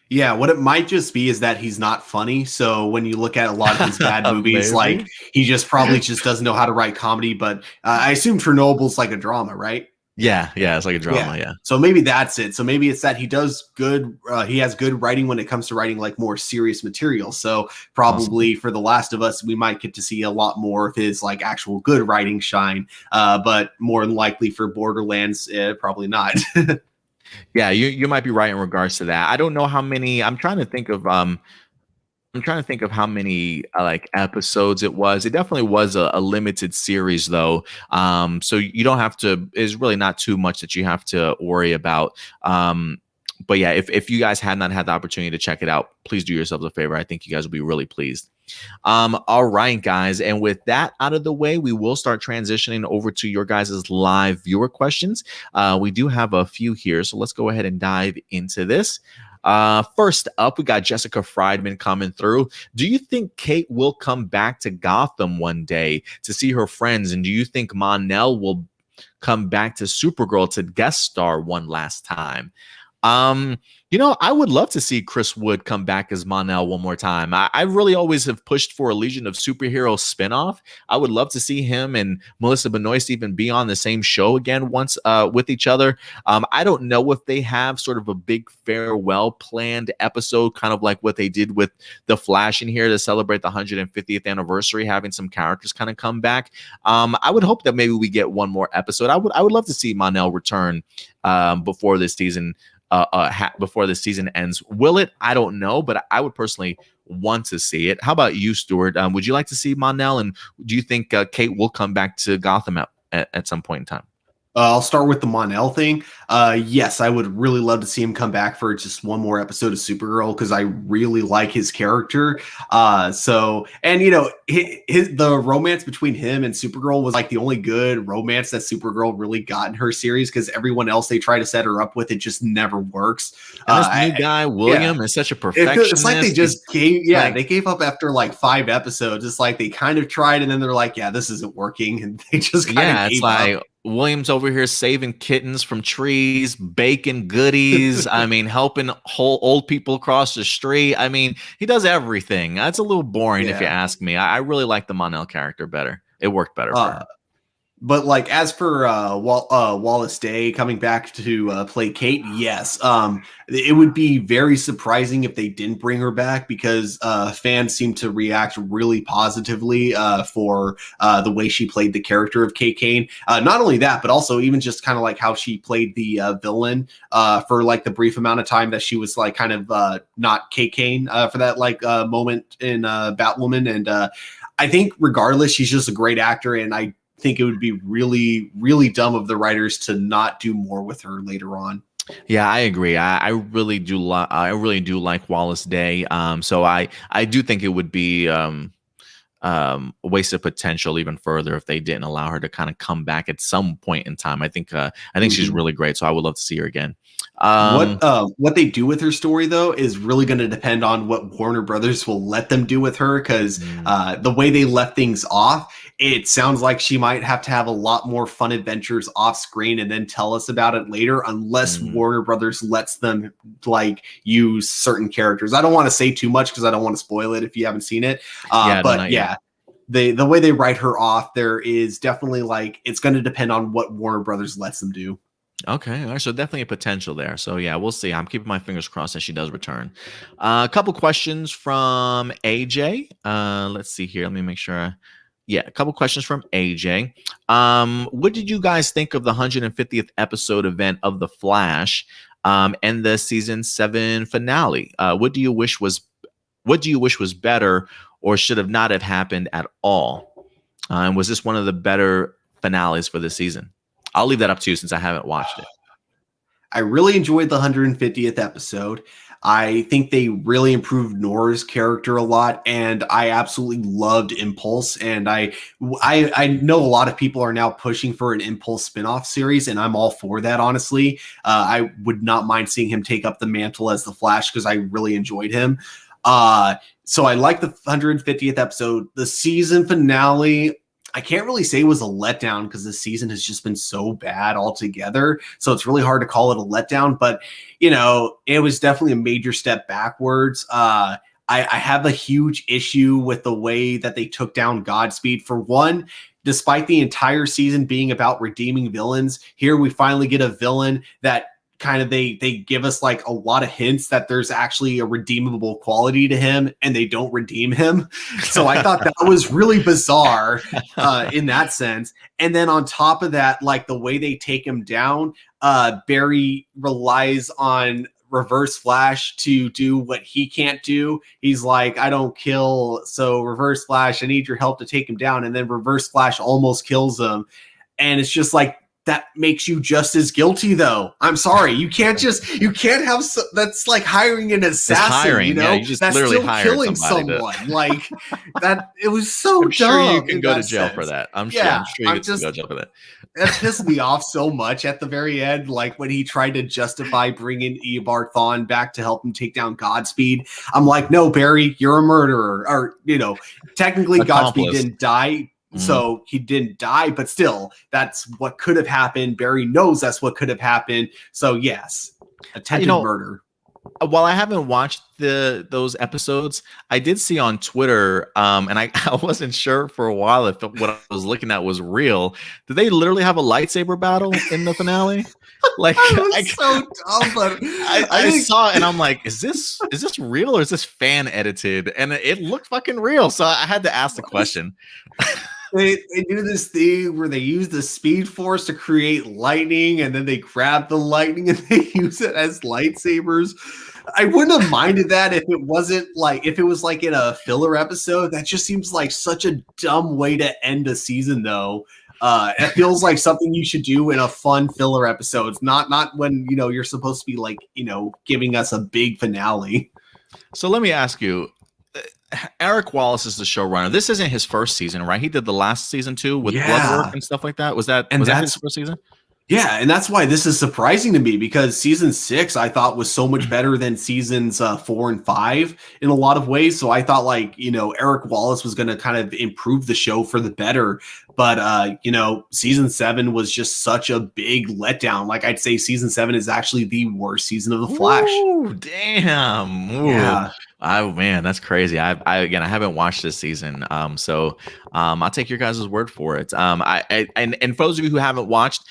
Speaker 2: yeah, what it might just be is that he's not funny. So when you look at a lot of his bad movies, like,
Speaker 1: Maybe.
Speaker 2: he just probably just doesn't know how to write comedy. But I assume Chernobyl's like a drama, right?
Speaker 1: Yeah, it's like a drama.
Speaker 2: Yeah.
Speaker 1: Yeah.
Speaker 2: So maybe that's it. So maybe it's that he does good. He has good writing when it comes to writing like more serious material. So
Speaker 1: Awesome.
Speaker 2: probably for The Last of Us, we might get to see a lot more of his like actual good writing shine. But more than likely for Borderlands, probably not.
Speaker 1: Yeah, you might be right in regards to that. I don't know how many. I'm trying to think of how many like episodes it was. It definitely was a limited series though. So you don't have to. It's really not too much that you have to worry about. But yeah, if you guys have not had the opportunity to check it out, please do yourselves a favor. I think you guys will be really pleased. All right, guys. And with that out of the way, we will start transitioning over to your guys' live viewer questions. We do have a few here, so let's go ahead and dive into this. First up, we got Jessica Friedman coming through. Do you think Kate will come back to Gotham one day to see her friends? And do you think Mon-El will come back to Supergirl to guest star one last time? I would love to see Chris Wood come back as Mon-El one more time. I really always have pushed for a Legion of Superhero spinoff. I would love to see him and Melissa Benoist even be on the same show again once with each other. I don't know if they have sort of a big farewell planned episode, kind of like what they did with The Flash in here to celebrate the 150th anniversary, having some characters kind of come back. I would hope that maybe we get one more episode. I would love to see Mon-El return before this season. Before the season ends. Will it? I don't know, but I would personally want to see it. How about you, Stuart? Would you like to see Mon-El, and do you think Kate will come back to Gotham at some point in time?
Speaker 2: I'll start with the Mon-El thing. Yes, I would really love to see him come back for just one more episode of Supergirl because I really like his character. And the romance between him and Supergirl was like the only good romance that Supergirl really got in her series, because everyone else they try to set her up with, it just never works.
Speaker 1: And this new guy,
Speaker 2: Yeah.
Speaker 1: William, is such a
Speaker 2: It's like they
Speaker 1: perfectionist.
Speaker 2: just gave,
Speaker 1: Like,
Speaker 2: they gave up after like 5 episodes. It's like they kind of tried and then they're like, yeah, this isn't working. And they just kind of
Speaker 1: it's
Speaker 2: gave up.
Speaker 1: like William's over here saving kittens from trees, baking goodies. I mean, helping old people across the street. I mean, he does everything. That's a little boring if you
Speaker 2: Yeah.
Speaker 1: ask me. I really like the Mon-El character better. It worked better for him.
Speaker 2: But like as for Wallace Day coming back to play Kate, yes, it would be very surprising if they didn't bring her back because fans seem to react really positively for the way she played the character of Kate Kane. Not only that, but also even just kind of like how she played the villain for like the brief amount of time that she was like kind of not Kate Kane for that like moment in Batwoman. And I think regardless, she's just a great actor, and I think it would be really, really dumb of the writers to not do more with her later on.
Speaker 1: Yeah, I agree. I really do. I really do like Wallace Day. So I do think it would be a waste of potential even further if they didn't allow her to kind of come back at some point in time. I think she's really great. So I would love to see her again.
Speaker 2: What they do with her story though is really going to depend on what Warner Brothers will let them do with her, because the way they left things off, it sounds like she might have to have a lot more fun adventures off screen and then tell us about it later, unless Warner Brothers lets them like use certain characters. I don't want to say too much because I don't want to spoil it if you haven't seen it. The way they write her off, there is definitely like it's going to depend on what Warner Brothers lets them do.
Speaker 1: Okay, all right, so definitely a potential there. So yeah, we'll see. I'm keeping my fingers crossed that she does return. A couple questions from AJ. Let's see here. Let me make sure. Yeah, a couple questions from AJ. What did you guys think of the 150th episode event of The Flash and the season 7 finale? What do you wish was better or should have not have happened at all? And was this one of the better finales for the season? I'll leave that up to you since I haven't watched it.
Speaker 2: I really enjoyed the 150th episode. I think they really improved Nora's character a lot, and I absolutely loved Impulse. And I know a lot of people are now pushing for an Impulse spinoff series, and I'm all for that, honestly. I would not mind seeing him take up the mantle as the Flash because I really enjoyed him. So I like the 150th episode. The season finale, I can't really say it was a letdown because the season has just been so bad altogether. So it's really hard to call it a letdown, but you know, it was definitely a major step backwards. I have a huge issue with the way that they took down Godspeed. For one, despite the entire season being about redeeming villains, here we finally get a villain that kind of they give us like a lot of hints that there's actually a redeemable quality to him, and they don't redeem him. So I thought that was really bizarre in that sense. And then on top of that, like the way they take him down, Barry relies on Reverse Flash to do what he can't do. He's like, I don't kill, so Reverse Flash, I need your help to take him down. And then Reverse Flash almost kills him. And it's just like, that makes you just as guilty, though. I'm sorry. You can't have that's like hiring an assassin, you know?
Speaker 1: Yeah, you just
Speaker 2: that's
Speaker 1: literally
Speaker 2: still killing someone. Like that, it was so
Speaker 1: I'm
Speaker 2: dumb.
Speaker 1: Sure you can go to jail for that. I'm sure you can go to jail for that.
Speaker 2: That pissed me off so much at the very end, like when he tried to justify bringing Eobard Thawne back to help him take down Godspeed. I'm like, no, Barry, you're a murderer. Or, you know, technically Godspeed didn't die. So he didn't die, but still, that's what could have happened. Barry knows that's what could have happened. So yes, attempted murder.
Speaker 1: While I haven't watched those episodes, I did see on Twitter, and I wasn't sure for a while if what I was looking at was real. Did they literally have a lightsaber battle in the finale? Like,
Speaker 2: so dumb, but
Speaker 1: I saw it and I'm like, is this real or is this fan edited? And it looked fucking real, so I had to ask the question.
Speaker 2: They do this thing where they use the Speed Force to create lightning, and then they grab the lightning and they use it as lightsabers. I wouldn't have minded that if it was like in a filler episode. That just seems like such a dumb way to end a season, though. It feels like something you should do in a fun filler episode. It's not when you're supposed to be like giving us a big finale.
Speaker 1: So let me ask you. Eric Wallace is the showrunner. This isn't his first season, right? He did the last season too with Bloodwork and stuff like that. Was that his first season?
Speaker 2: Yeah, and that's why this is surprising to me, because season 6 I thought was so much better than seasons 4 and 5 in a lot of ways. So I thought Eric Wallace was going to kind of improve the show for the better. but season 7 was just such a big letdown. Like, I'd say season 7 is actually the worst season of The Flash.
Speaker 1: Ooh, damn. Ooh.
Speaker 2: Yeah.
Speaker 1: Oh man, that's crazy. I haven't watched this season. I'll take your guys' word for it. And for those of you who haven't watched,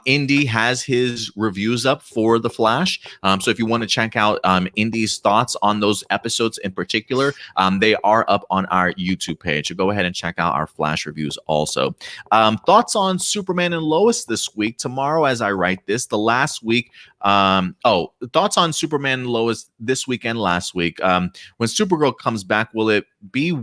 Speaker 1: Indy has his reviews up for The Flash. So if you want to check out Indy's thoughts on those episodes in particular, they are up on our YouTube page. So go ahead and check out our Flash reviews also. Thoughts on Superman and Lois this week. Tomorrow, as I write this, the last week. Thoughts on Superman and Lois this week and last week. When Supergirl comes back, will it be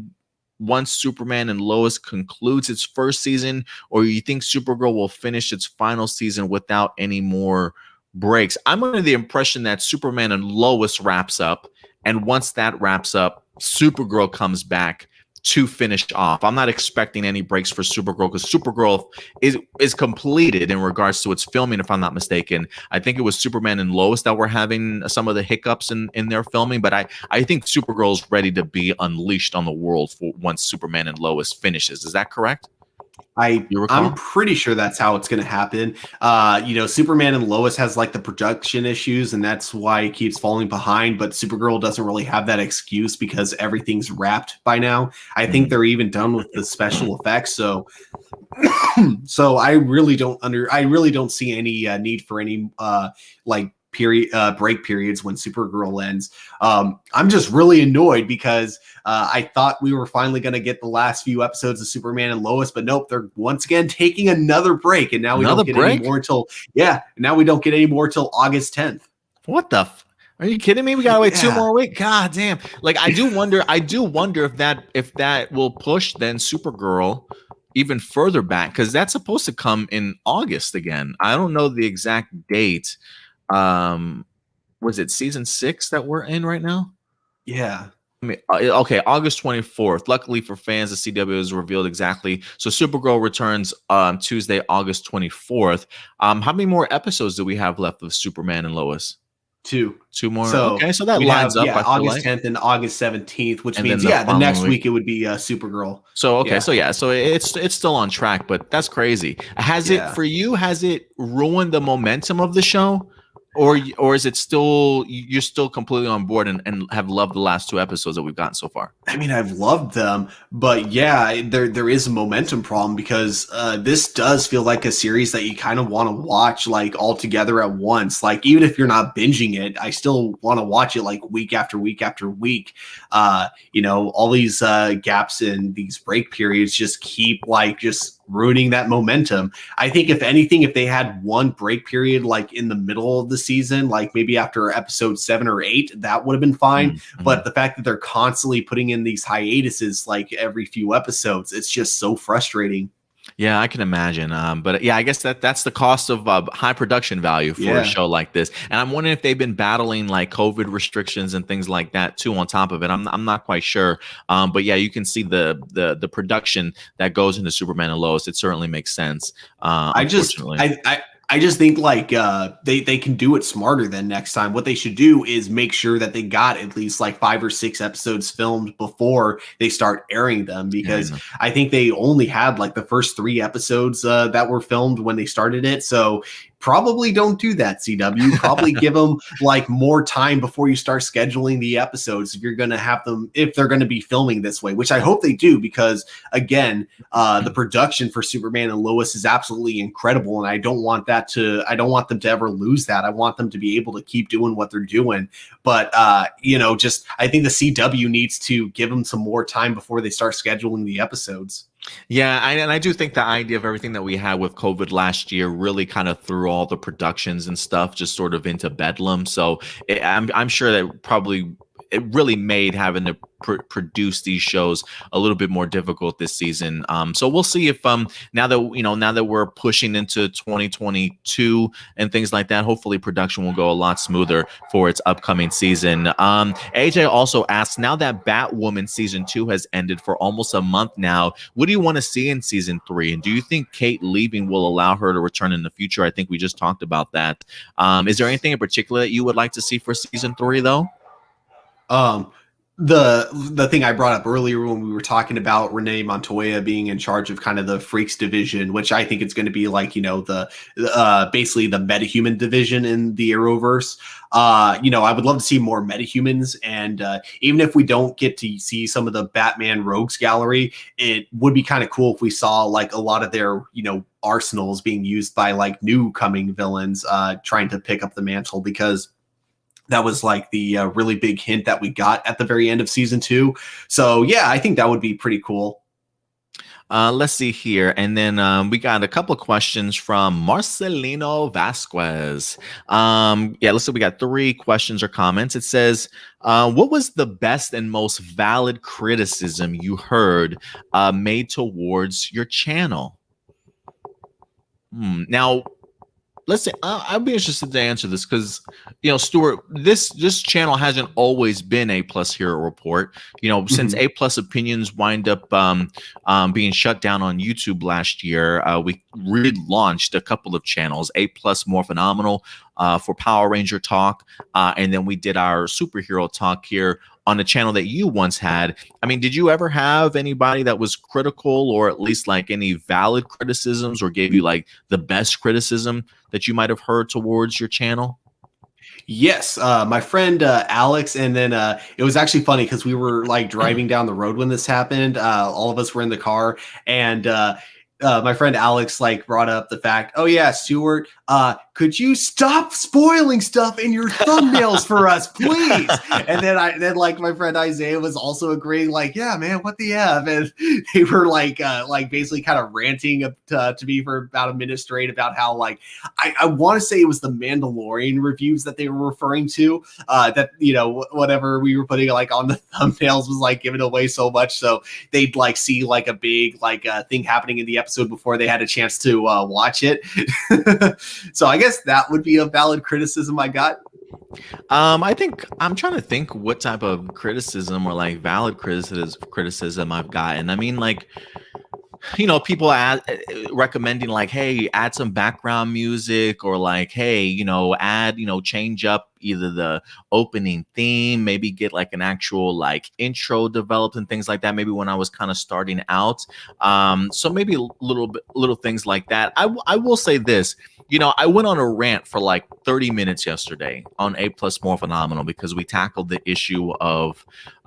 Speaker 1: once Superman and Lois concludes its first season, or you think Supergirl will finish its final season without any more breaks? I'm under the impression that Superman and Lois wraps up, and once that wraps up, Supergirl comes back to finish off. I'm not expecting any breaks for Supergirl because Supergirl is completed in regards to its filming, if I'm not mistaken. I think it was Superman and Lois that were having some of the hiccups in their filming, but I think Supergirl's ready to be unleashed on the world for once Superman and Lois finishes. Is that correct?
Speaker 2: I'm pretty sure that's how it's going to happen. Superman and Lois has like the production issues, and that's why it keeps falling behind. But Supergirl doesn't really have that excuse because everything's wrapped by now. I think they're even done with the special effects. So I really don't see any need for any break periods when Supergirl ends. I'm just really annoyed because I thought we were finally going to get the last few episodes of Superman and Lois, but nope, they're once again taking another break, and now we don't get any more till August 10th.
Speaker 1: What the? Are you kidding me? We gotta wait 2 more weeks. God damn! Like I do wonder if that will push then Supergirl even further back, because that's supposed to come in August again. I don't know the exact date. Was it season 6 that we're in right now?
Speaker 2: Yeah.
Speaker 1: I mean, okay, August 24th. Luckily for fans, the CW has revealed exactly. So Supergirl returns Tuesday, August 24th. How many more episodes do we have left of Superman and Lois?
Speaker 2: 2
Speaker 1: more.
Speaker 2: So
Speaker 1: okay, so that lines up.
Speaker 2: Yeah, August 10th and August 17th, which means
Speaker 1: the
Speaker 2: next week it would be Supergirl.
Speaker 1: So so it's still on track, but that's crazy. Has it ruined the momentum of the show? Or is it still you're still completely on board and have loved the last 2 episodes that we've gotten so far?
Speaker 2: I mean, I've loved them, but yeah, there is a momentum problem because this does feel like a series that you kind of want to watch like all together at once. Like even if you're not binging it, I still want to watch it like week after week after week. All these gaps in these break periods just keep just ruining that momentum. I think if anything, if they had one break period like in the middle of the season, like maybe after episode 7 or 8, that would have been fine. Mm-hmm. But the fact that they're constantly putting in these hiatuses like every few episodes, it's just so frustrating.
Speaker 1: Yeah, I can imagine. But yeah, I guess that's the cost of high production value for a show like this. And I'm wondering if they've been battling like COVID restrictions and things like that too on top of it. I'm not quite sure. But yeah, you can see the production that goes into Superman and Lois. It certainly makes sense.
Speaker 2: I just think like they can do it smarter than next time. What they should do is make sure that they got at least like 5 or 6 episodes filmed before they start airing them, because I think they only had like the first 3 episodes that were filmed when they started it. So probably don't do that, CW. Probably give them like more time before you start scheduling the episodes if you're going to have them, if they're going to be filming this way, which I hope they do, because again, the production for Superman and Lois is absolutely incredible, and I don't want them to ever lose that. I want them to be able to keep doing what they're doing. But I think the CW needs to give them some more time before they start scheduling the episodes.
Speaker 1: Yeah, and I do think the idea of everything that we had with COVID last year really kind of threw all the productions and stuff just sort of into bedlam. So I'm sure that probably it really made having to produce these shows a little bit more difficult this season. So we'll see if now that we're pushing into 2022 and things like that, hopefully production will go a lot smoother for its upcoming season. AJ also asks, now that Batwoman season 2 has ended for almost a month now, what do you want to see in season 3? And do you think Kate leaving will allow her to return in the future? I think we just talked about that. Is there anything in particular that you would like to see for season 3 though?
Speaker 2: the thing I brought up earlier when we were talking about Renee Montoya being in charge of kind of the Freaks division, which I think it's going to be like, the basically the metahuman division in the Arrowverse. I would love to see more metahumans, and even if we don't get to see some of the Batman Rogues gallery, it would be kind of cool if we saw like a lot of their arsenals being used by like new coming villains trying to pick up the mantle, because that was like the really big hint that we got at the very end of season 2. So yeah, I think that would be pretty cool.
Speaker 1: Let's see here. And then we got a couple of questions from Marcelino Vasquez. Yeah, let's see. We got 3 questions or comments. It says, what was the best and most valid criticism you heard made towards your channel? Now, let's say I'd be interested to answer this because Stuart, this channel hasn't always been A Plus Hero Report. Since A Plus opinions wind up being shut down on YouTube last year, we relaunched a couple of channels: A Plus More Phenomenal for Power Ranger talk, and then we did our superhero talk here on the channel that you once had. I mean, did you ever have anybody that was critical, or at least like any valid criticisms, or gave you like the best criticism that you might have heard towards your channel?
Speaker 2: Yes, my friend Alex, and then it was actually funny because we were like driving down the road when this happened. All of us were in the car, and my friend Alex like brought up the fact, oh yeah, Stuart, could you stop spoiling stuff in your thumbnails for us, please? And then like my friend Isaiah was also agreeing, like, yeah, man, what the F? And they were like basically kind of ranting to me for about a minute straight about how like I want to say it was the Mandalorian reviews that they were referring to, that whatever we were putting like on the thumbnails was like giving away so much, so they'd like see like a big like thing happening in the episode before they had a chance to watch it. So I guess that would be a valid criticism I got.
Speaker 1: I think I'm trying to think what type of criticism or like valid criticism I've gotten. I mean, like, people recommending like, hey, add some background music, or like, hey, add, change up either the opening theme, maybe get like an actual like intro developed and things like that. Maybe when I was kind of starting out. So maybe little things like that. I will say this. I went on a rant for like 30 minutes yesterday on A Plus More Phenomenal because we tackled the issue of these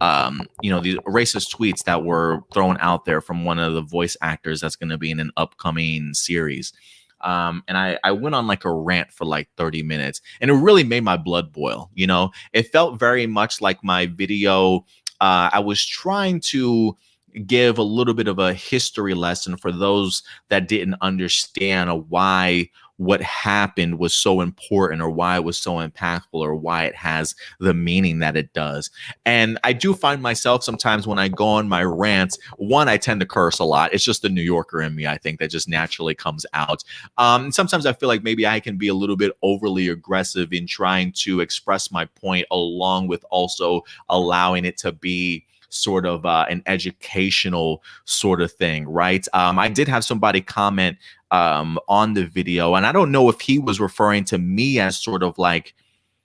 Speaker 1: racist tweets that were thrown out there from one of the voice actors that's going to be in an upcoming series. And I went on like a rant for like 30 minutes, and it really made my blood boil. It felt very much like my video. I was trying to give a little bit of a history lesson for those that didn't understand why what happened was so important, or why it was so impactful, or why it has the meaning that it does. And I do find myself sometimes when I go on my rants, one, I tend to curse a lot. It's just the New Yorker in me, I think, that just naturally comes out. Sometimes I feel like maybe I can be a little bit overly aggressive in trying to express my point, along with also allowing it to be sort of an educational sort of thing, right? I did have somebody comment on the video, and I don't know if he was referring to me as sort of like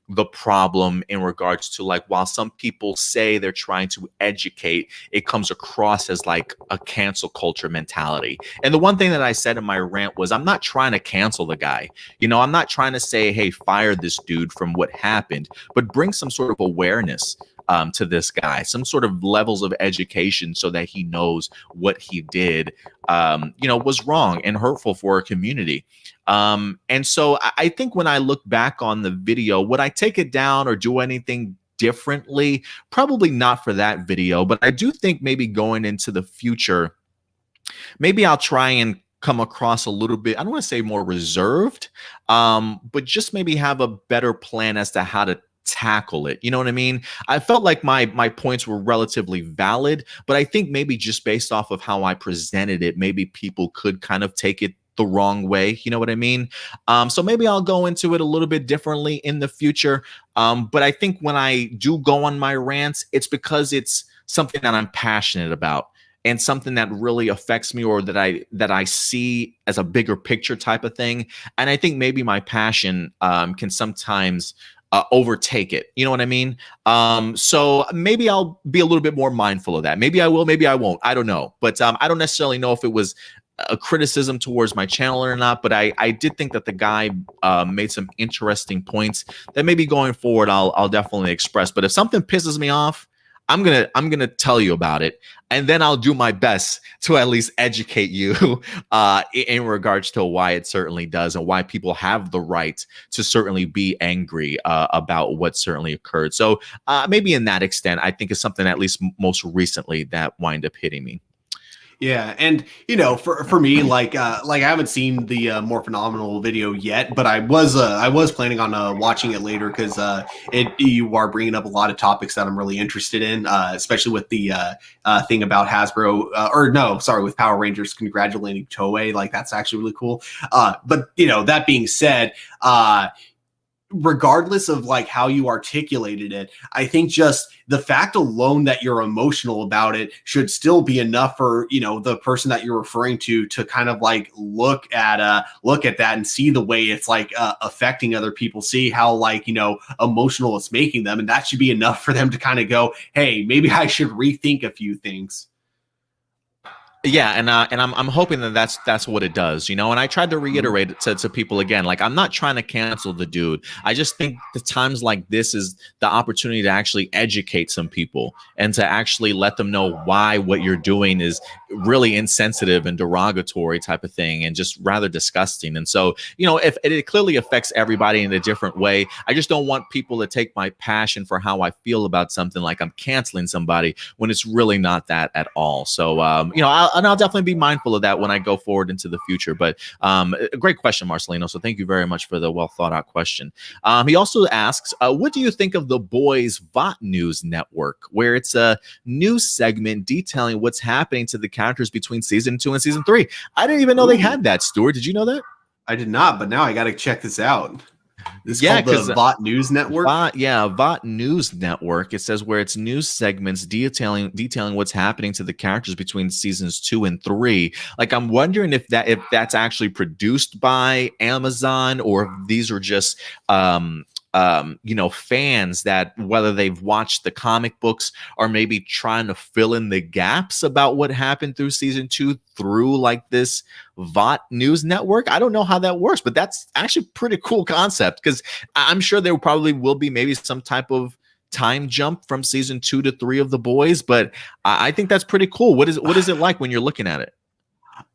Speaker 1: the problem in regards to like, while some people say they're trying to educate, it comes across as like a cancel culture mentality. And the one thing that I said in my rant was, I'm not trying to cancel the guy. I'm not trying to say, hey, fire this dude from what happened, but bring some sort of awareness to this guy, some sort of levels of education, so that he knows what he did, was wrong and hurtful for our community. And so I think when I look back on the video, would I take it down or do anything differently? Probably not for that video, but I do think maybe going into the future, maybe I'll try and come across a little bit, I don't want to say more reserved, but just maybe have a better plan as to how to tackle it. You know what I mean? I felt like my points were relatively valid, but I think maybe just based off of how I presented it, maybe people could kind of take it the wrong way. You know what I mean? So maybe I'll go into it a little bit differently in the future. But I think when I do go on my rants, it's because it's something that I'm passionate about, and something that really affects me, or that I see as a bigger picture type of thing. And I think maybe my passion can sometimes overtake it. You know what I mean? So maybe I'll be a little bit more mindful of that. Maybe I will, maybe I won't. I don't know. But I don't necessarily know if it was a criticism towards my channel or not, but I did think that the guy made some interesting points that maybe going forward I'll definitely express. But if something pisses me off, I'm gonna tell you about it, and then I'll do my best to at least educate you in regards to why it certainly does and why people have the right to certainly be angry about what certainly occurred. So maybe in that extent, I think it's something at least most recently that wind up hitting me.
Speaker 2: Yeah, and for me, like I haven't seen the more phenomenal video yet, but I was planning on watching it later because it you are bringing up a lot of topics that I'm really interested in, especially with the thing about Hasbro, or no, sorry, with Power Rangers congratulating Toei. Like that's actually really cool. But that being said, regardless of like how you articulated it, I think just the fact alone that you're emotional about it should still be enough for the person that you're referring to kind of like look at that and see the way it's like affecting other people, see how like emotional it's making them, and that should be enough for them to kind of go, hey, maybe I should rethink a few things.
Speaker 1: Yeah, and I'm hoping that that's what it does, And I tried to reiterate it to people again, like I'm not trying to cancel the dude. I just think the times like this is the opportunity to actually educate some people and to actually let them know why what you're doing is really insensitive and derogatory type of thing, and just rather disgusting. And so, if it clearly affects everybody in a different way, I just don't want people to take my passion for how I feel about something like I'm canceling somebody when it's really not that at all. So, I'll definitely be mindful of that when I go forward into the future. But a great question, Marcelino. So thank you very much for the well thought out question. He also asks, what do you think of the Boys VOT News Network, where it's a news segment detailing what's happening to the characters between season 2 and season 3? I didn't even know they had that, Stuart. Did you know that?
Speaker 2: I did not, but now I got to check this out. It's called the VOT News Network.
Speaker 1: VOT News Network. It says where it's news segments detailing what's happening to the characters between seasons 2 and 3. Like I'm wondering if that's actually produced by Amazon, or if these are just fans that, whether they've watched the comic books or maybe trying to fill in the gaps about what happened through season 2 through like this VOT News Network. I don't know how that works, but that's actually pretty cool concept, because I'm sure there probably will be maybe some type of time jump from season 2 to 3 of The Boys, but I think that's pretty cool. What is it like when you're looking at it?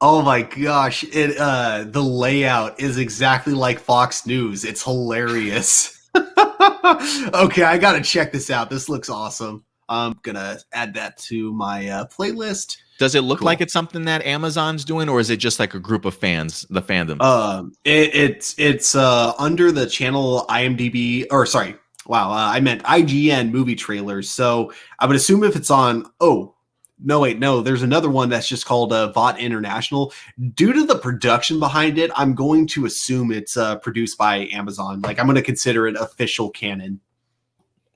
Speaker 2: Oh my gosh, the layout is exactly like Fox News. It's hilarious. Okay, I gotta check this out. This looks awesome. I'm gonna add that to my playlist.
Speaker 1: Does it look like it's something that Amazon's doing, or is it just like a group of fans, the fandom?
Speaker 2: It's under the channel IMDb, or sorry, wow, I meant IGN movie trailers. So I would assume if it's on, no, there's another one that's just called VOT International. Due to the production behind it, I'm going to assume it's produced by Amazon. Like I'm going to consider it official canon.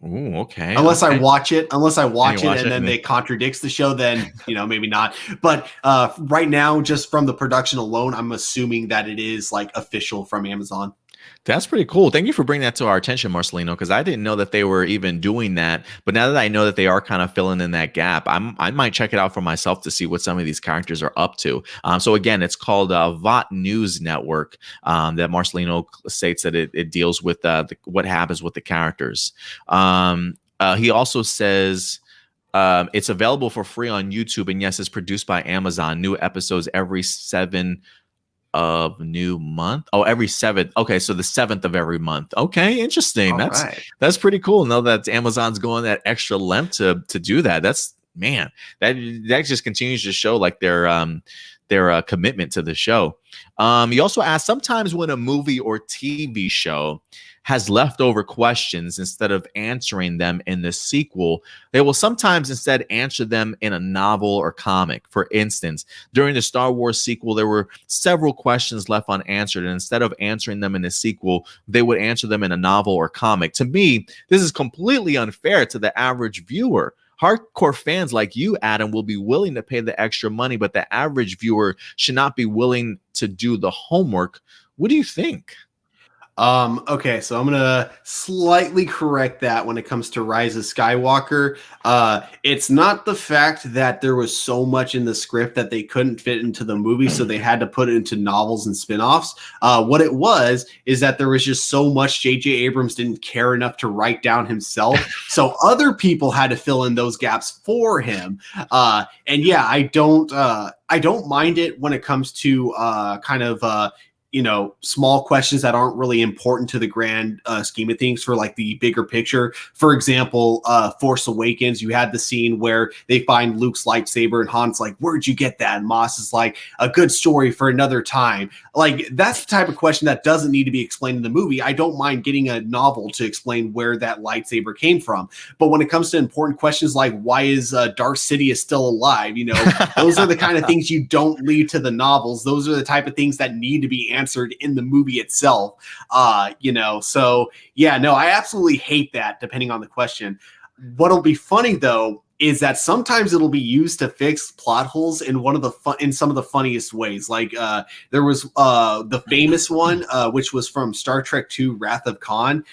Speaker 1: Ooh, okay.
Speaker 2: Unless I watch it, and then it contradicts the show, then maybe not. But right now, just from the production alone, I'm assuming that it is like official from Amazon.
Speaker 1: That's pretty cool. Thank you for bringing that to our attention, Marcelino, because I didn't know that they were even doing that. But now that I know that they are kind of filling in that gap, I might check it out for myself to see what some of these characters are up to. So again, it's called VOT News Network. That Marcelino states that it deals with what happens with the characters. He also says it's available for free on YouTube, and yes, it's produced by Amazon. New episodes every 7 of new month. Every 7th. Okay, so the 7th of every month. Okay, interesting. That's pretty cool. Know that Amazon's going that extra length to do that. That's, man, that just continues to show like their commitment to the show. You also asked, sometimes when a movie or TV show has leftover questions, instead of answering them in the sequel, they will sometimes instead answer them in a novel or comic. For instance, during the Star Wars sequel, there were several questions left unanswered, and instead of answering them in the sequel, they would answer them in a novel or comic. To me, this is completely unfair to the average viewer. Hardcore fans like you, Adam, will be willing to pay the extra money, but the average viewer should not be willing to do the homework. What do you think?
Speaker 2: Okay, so I'm gonna slightly correct that when it comes to Rise of Skywalker. It's not the fact that there was so much in the script that they couldn't fit into the movie, so they had to put it into novels and spin-offs. What it was is that there was just so much J.J. Abrams didn't care enough to write down himself, so other people had to fill in those gaps for him. And yeah, I don't mind it when it comes to small questions that aren't really important to the grand scheme of things for like the bigger picture. For example, Force Awakens, you had the scene where they find Luke's lightsaber and Han's like, where'd you get that? And Moss is like, a good story for another time. Like, that's the type of question that doesn't need to be explained in the movie. I don't mind getting a novel to explain where that lightsaber came from. But when it comes to important questions like why is Darth Sidious still alive, those are the kind of things you don't leave to the novels. Those are the type of things that need to be answered in the movie itself. So yeah, no, I absolutely hate that depending on the question. What'll be funny though is that sometimes it'll be used to fix plot holes in in some of the funniest ways. Like there was the famous one, which was from Star Trek II: Wrath of Khan.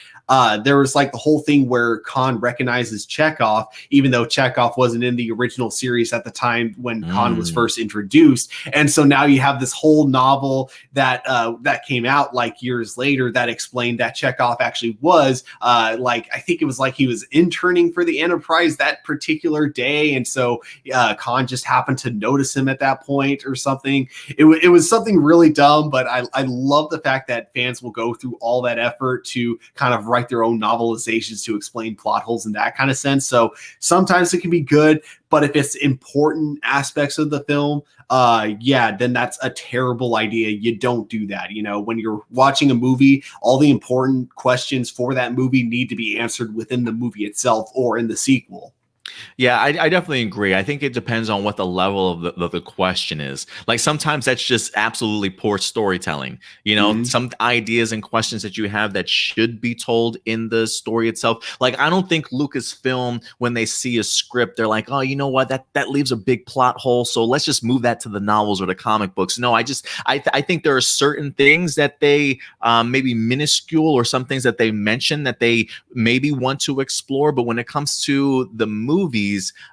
Speaker 2: There was like the whole thing where Khan recognizes Chekhov, even though Chekhov wasn't in the original series at the time when Khan was first introduced. And so now you have this whole novel that came out like years later that explained that Chekhov actually was I think it was like he was interning for the Enterprise that particular day, and so Khan just happened to notice him at that point or something. It was something really dumb, but I love the fact that fans will go through all that effort to kind of write their own novelizations to explain plot holes in that kind of sense. So sometimes it can be good, but if it's important aspects of the film, then that's a terrible idea. You don't do that. When you're watching a movie, all the important questions for that movie need to be answered within the movie itself or in the sequel.
Speaker 1: Yeah, I definitely agree. I think it depends on what the level of the question is. Like sometimes that's just absolutely poor storytelling. Some ideas and questions that you have that should be told in the story itself. Like I don't think Lucasfilm, when they see a script, they're like, oh, you know what, that leaves a big plot hole, so let's just move that to the novels or the comic books. No, I think there are certain things that they maybe minuscule or some things that they mention that they maybe want to explore, but when it comes to the movies,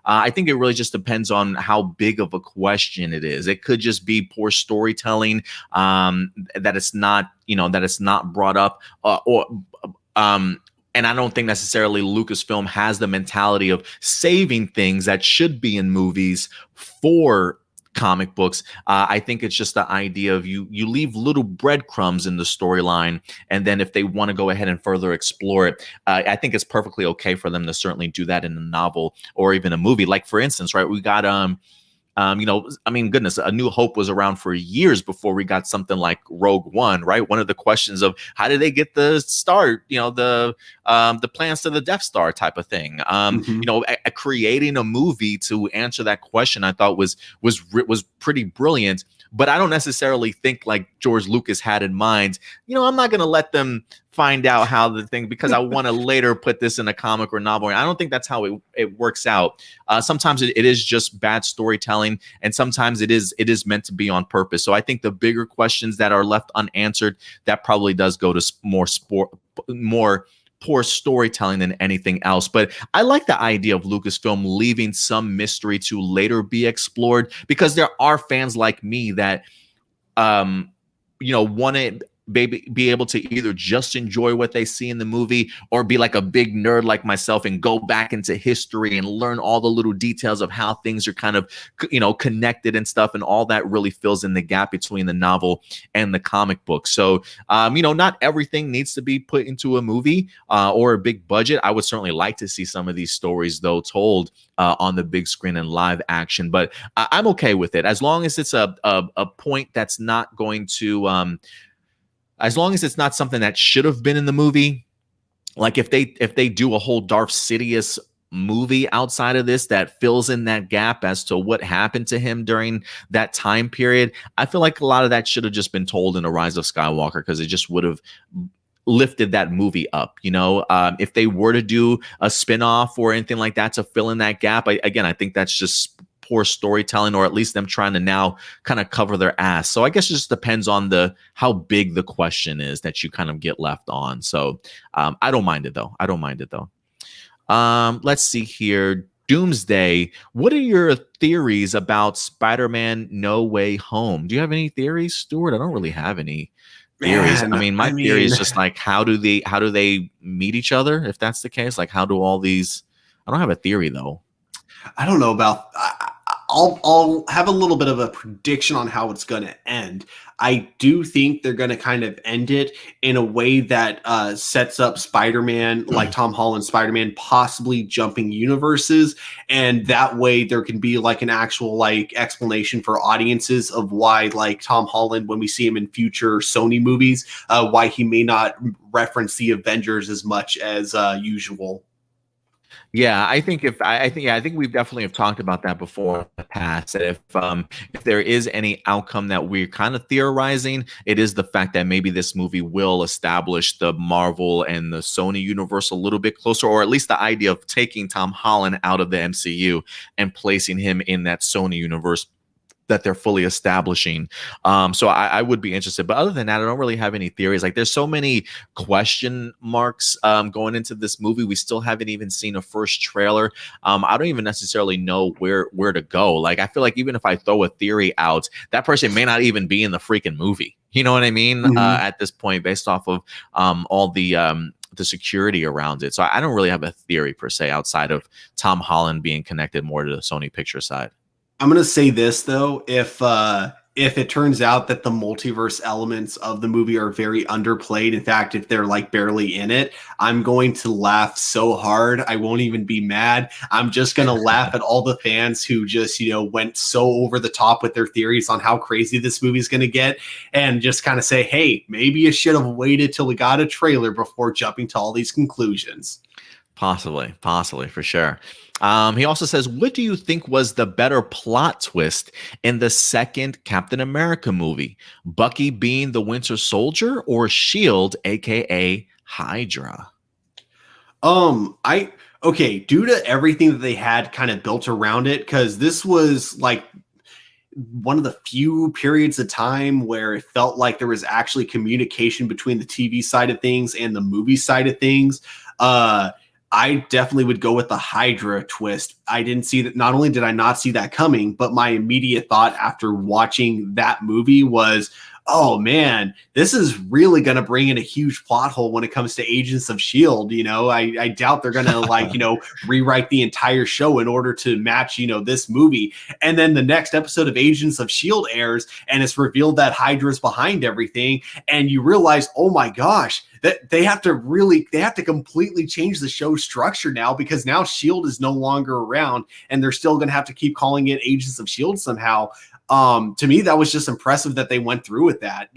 Speaker 1: I think it really just depends on how big of a question it is. It could just be poor storytelling, that it's not brought up, and I don't think necessarily Lucasfilm has the mentality of saving things that should be in movies for comic books. I think it's just the idea of you leave little breadcrumbs in the storyline, and then if they want to go ahead and further explore it, I think it's perfectly okay for them to certainly do that in a novel or even a movie. Like for instance, right, we got goodness, A New Hope was around for years before we got something like Rogue One, right? One of the questions of how did they get the start, the plans to the Death Star type of thing. Creating a movie to answer that question, I thought was pretty brilliant. But I don't necessarily think like George Lucas had in mind, I'm not going to let them find out how the thing, because I want to later put this in a comic or novel. And I don't think that's how it works out. Sometimes it is just bad storytelling, and sometimes it is meant to be on purpose. So I think the bigger questions that are left unanswered, that probably does go to more poor storytelling than anything else. But I like the idea of Lucasfilm leaving some mystery to later be explored, because there are fans like me that want to be able to either just enjoy what they see in the movie or be like a big nerd like myself and go back into history and learn all the little details of how things are kind of connected and stuff, and all that really fills in the gap between the novel and the comic book. So not everything needs to be put into a movie or a big budget. I would certainly like to see some of these stories though told on the big screen and live action, but I'm okay with it as long as it's a point that's not going to as long as it's not something that should have been in the movie. Like if they do a whole Darth Sidious movie outside of this that fills in that gap as to what happened to him during that time period, I feel like a lot of that should have just been told in The Rise of Skywalker, because it just would have lifted that movie up. If they were to do a spinoff or anything like that to fill in that gap, I think that's just poor storytelling, or at least them trying to now kind of cover their ass. So I guess it just depends on the how big the question is that you kind of get left on. So I don't mind it though. I don't mind it though. Let's see here. Doomsday. What are your theories about Spider-Man No Way Home? Do you have any theories, Stuart? I don't really have any theories. I
Speaker 2: Man,
Speaker 1: mean, my
Speaker 2: I
Speaker 1: theory
Speaker 2: mean,
Speaker 1: is just like how do they meet each other? If that's the case, like how do all these? I don't have a theory though.
Speaker 2: I don't know about. I'll have a little bit of a prediction on how it's going to end. I do think they're going to kind of end it in a way that sets up Spider-Man, like Tom Holland Spider-Man, possibly jumping universes, and that way there can be like an actual like explanation for audiences of why like Tom Holland, when we see him in future Sony movies, why he may not reference the Avengers as much as usual.
Speaker 1: Yeah, I think I think we've definitely have talked about that before in the past. That if there is any outcome that we're kind of theorizing, it is the fact that maybe this movie will establish the Marvel and the Sony universe a little bit closer, or at least the idea of taking Tom Holland out of the MCU and placing him in that Sony universe that they're fully establishing. So I would be interested. But other than that, I don't really have any theories. Like there's so many question marks going into this movie. We still haven't even seen a first trailer. I don't even necessarily know where to go. Like I feel like even if I throw a theory out, that person may not even be in the freaking movie. You know what I mean?
Speaker 2: Mm-hmm.
Speaker 1: At this point, based off of all the security around it. So I don't really have a theory per se outside of Tom Holland being connected more to the Sony picture side.
Speaker 2: I'm gonna say this though, if it turns out that the multiverse elements of the movie are very underplayed, in fact, if they're like barely in it, I'm going to laugh so hard I won't even be mad. I'm just gonna laugh at all the fans who just went so over the top with their theories on how crazy this movie is gonna get, and just kind of say, hey, maybe you should have waited till we got a trailer before jumping to all these conclusions.
Speaker 1: Possibly for sure. He also says, what do you think was the better plot twist in the second Captain America movie? Bucky being the Winter Soldier or Shield, aka Hydra?
Speaker 2: I okay, due to everything that they had kind of built around it, because this was like one of the few periods of time where it felt like there was actually communication between the TV side of things and the movie side of things. I definitely would go with the Hydra twist. I didn't see that. Not only did I not see that coming, but my immediate thought after watching that movie was, oh man, this is really going to bring in a huge plot hole when it comes to Agents of S.H.I.E.L.D. I doubt they're going to rewrite the entire show in order to match, this movie. And then the next episode of Agents of S.H.I.E.L.D. airs and it's revealed that Hydra's behind everything. And you realize, oh my gosh, that they have to completely change the show structure now, because now S.H.I.E.L.D. is no longer around and they're still going to have to keep calling it Agents of S.H.I.E.L.D. somehow. To me, that was just impressive that they went through with that,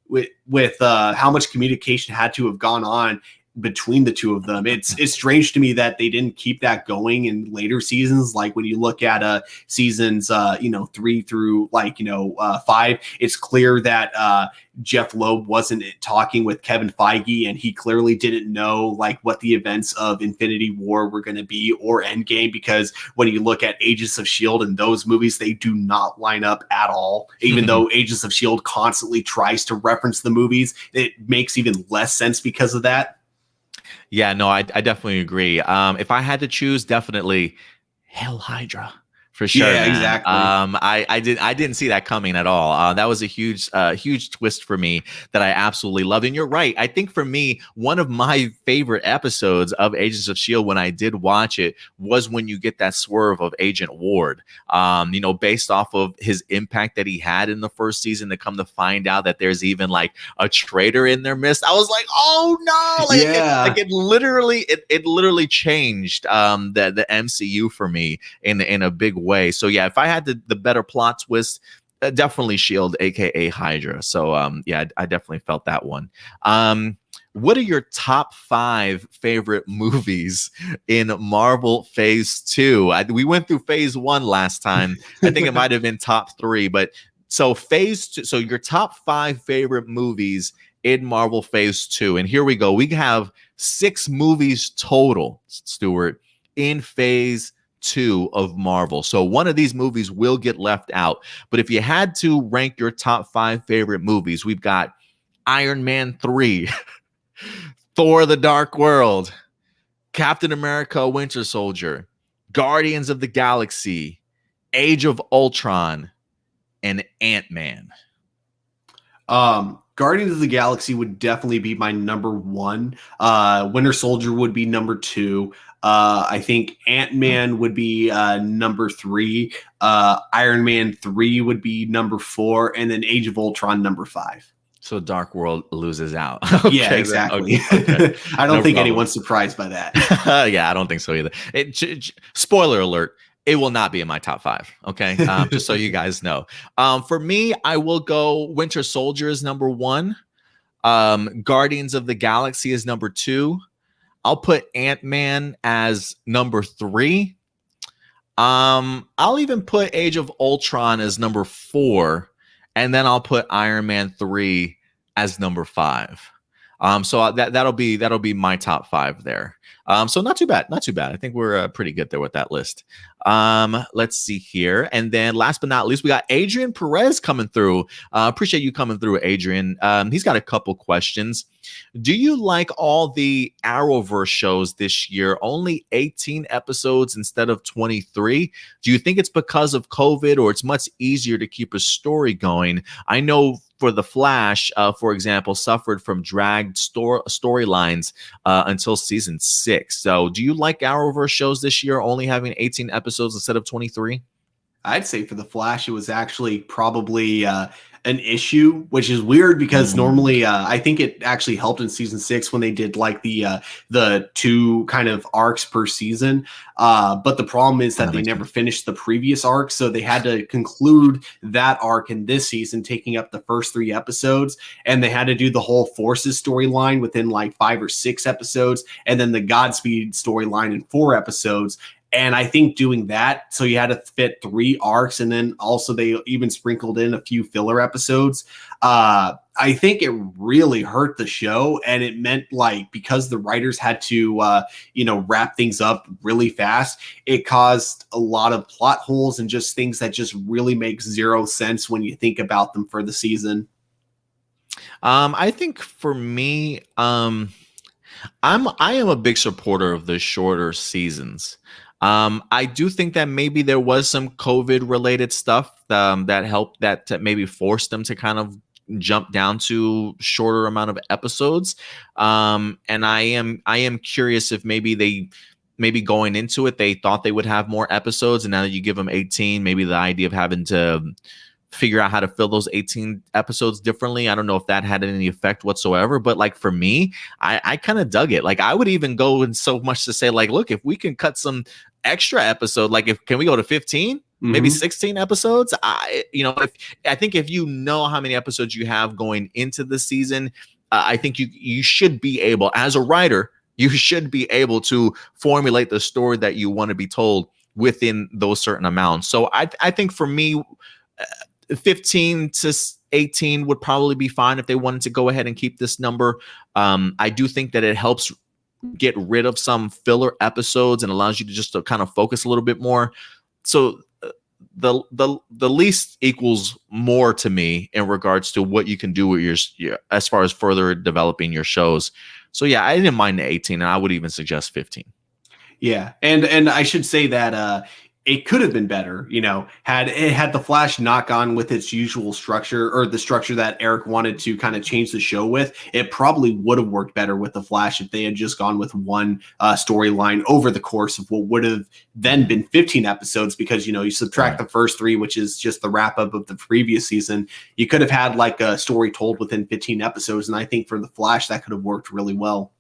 Speaker 2: with how much communication had to have gone on between the two of them. It's strange to me that they didn't keep that going in later seasons. Like when you look at seasons 3 through 5, it's clear that Jeff Loeb wasn't talking with Kevin Feige, and he clearly didn't know what the events of Infinity War were going to be, or Endgame, because when you look at Agents of S.H.I.E.L.D. and those movies, they do not line up at all. Even though Agents of S.H.I.E.L.D. constantly tries to reference the movies, it makes even less sense because of that.
Speaker 1: Yeah, no, I definitely agree. If I had to choose, definitely Hail Hydra for sure,
Speaker 2: Yeah,
Speaker 1: man.
Speaker 2: exactly.
Speaker 1: I didn't see that coming at all. That was a huge twist for me that I absolutely loved. And you're right. I think for me, one of my favorite episodes of Agents of S.H.I.E.L.D. when I did watch it was when you get that swerve of Agent Ward. Based off of his impact that he had in the first season, to come to find out that there's even a traitor in their midst. I was like, oh no! It literally changed the MCU for me in a big way. So yeah, if I had the better plot twist, definitely Shield, aka Hydra. So I definitely felt that one. What are your top 5 favorite movies in Marvel Phase 2? We went through Phase 1 last time. I think it might have been top 3, but so Phase 2. So your top 5 favorite movies in Marvel Phase 2, and here we go. We have 6 movies total, Stuart, in Phase 2 of Marvel. So one of these movies will get left out. But if you had to rank your top 5 favorite movies, we've got Iron Man 3, Thor the Dark World, Captain America Winter Soldier, Guardians of the Galaxy, Age of Ultron, and Ant-Man.
Speaker 2: Guardians of the Galaxy would definitely be my number 1. Winter Soldier would be number 2. I think Ant-Man would be number 3. Iron Man 3 would be number 4, and then Age of Ultron number 5.
Speaker 1: So Dark World loses out.
Speaker 2: Okay, yeah, exactly. Okay. I don't think anyone's surprised by that.
Speaker 1: Yeah, I don't think so either. Spoiler alert. It will not be in my top 5. Okay. Just so you guys know. For me, I will go Winter Soldier is number 1. Guardians of the Galaxy is number 2. I'll put Ant-Man as number 3. I'll even put Age of Ultron as number 4. And then I'll put Iron Man 3 as number 5. So that'll be my top 5 there. So not too bad. I think we're pretty good there with that list. Let's see here. And then last but not least, we got Adrian Perez coming through. Appreciate you coming through, Adrian. He's got a couple questions. Do you like all the Arrowverse shows this year? Only 18 episodes instead of 23. Do you think it's because of COVID, or it's much easier to keep a story going? I know for The Flash, for example, suffered from dragged storylines until season 6. So do you like Arrowverse shows this year only having 18 episodes instead of 23?
Speaker 2: I'd say for The Flash, it was actually probably an issue, which is weird because normally I think it actually helped in season 6 when they did like the 2 kind of arcs per season. But the problem is that they never finished the previous arc, so they had to conclude that arc in this season, taking up the first 3 episodes, and they had to do the whole Forces storyline within like 5 or 6 episodes, and then the Godspeed storyline in 4 episodes. And I think doing that, so you had to fit 3 arcs, and then also they even sprinkled in a few filler episodes. I think it really hurt the show, and it meant like because the writers had to, wrap things up really fast, it caused a lot of plot holes and just things that just really make zero sense when you think about them for the season.
Speaker 1: I think for me, I am a big supporter of the shorter seasons. I do think that maybe there was some COVID related stuff that helped, that maybe forced them to kind of jump down to shorter amount of episodes. And I am curious if maybe going into it, they thought they would have more episodes, and now that you give them 18, maybe the idea of having to figure out how to fill those 18 episodes differently, I don't know if that had any effect whatsoever. But like for me, I kind of dug it. Like I would even go in so much to say, like, look, if we can cut some extra episode, like can we go to 15, maybe 16 episodes? I think if you know how many episodes you have going into the season, I think you should be able, as a writer, you should be able to formulate the story that you want to be told within those certain amounts. So I think for me, 15 to 18 would probably be fine if they wanted to go ahead and keep this number. I do think that it helps get rid of some filler episodes and allows you to just to kind of focus a little bit more. So the least equals more to me in regards to what you can do with your as far as further developing your shows. So yeah, I didn't mind the 18, and I would even suggest 15.
Speaker 2: Yeah, and I should say that it could have been better, had the Flash not gone with its usual structure, or the structure that Eric wanted to kind of change the show with. It probably would have worked better with the Flash if they had just gone with one storyline over the course of what would have then been 15 episodes, because, you subtract the first 3, which is just the wrap up of the previous season. You could have had like a story told within 15 episodes. And I think for the Flash, that could have worked really well.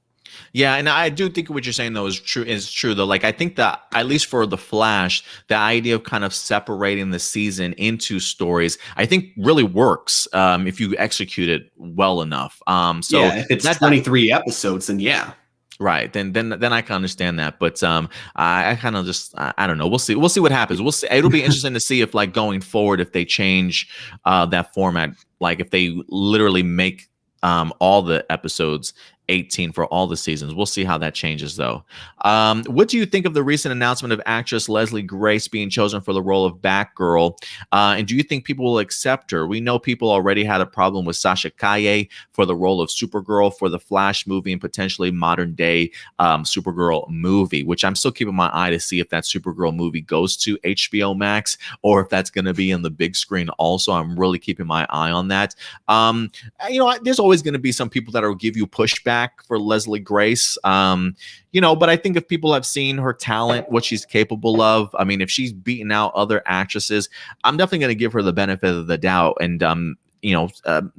Speaker 1: Yeah, and I do think what you're saying though is true though. Like I think that at least for the Flash, the idea of kind of separating the season into stories, I think really works if you execute it well enough. So
Speaker 2: yeah, if it's 23 episodes, then yeah.
Speaker 1: Right. Then I can understand that. But I kind of just I don't know. We'll see what happens. We'll see. It'll be interesting to see if like going forward, if they change that format, like if they literally make all the episodes 18 for all the seasons. We'll see how that changes, though. What do you think of the recent announcement of actress Leslie Grace being chosen for the role of Batgirl? And do you think people will accept her? We know people already had a problem with Sasha Calle for the role of Supergirl for the Flash movie and potentially modern day Supergirl movie, which I'm still keeping my eye to see if that Supergirl movie goes to HBO Max or if that's going to be in the big screen also. I'm really keeping my eye on that. There's always going to be some people that will give you pushback for Leslie Grace. But I think if people have seen her talent, what she's capable of, I mean, if she's beaten out other actresses, I'm definitely going to give her the benefit of the doubt and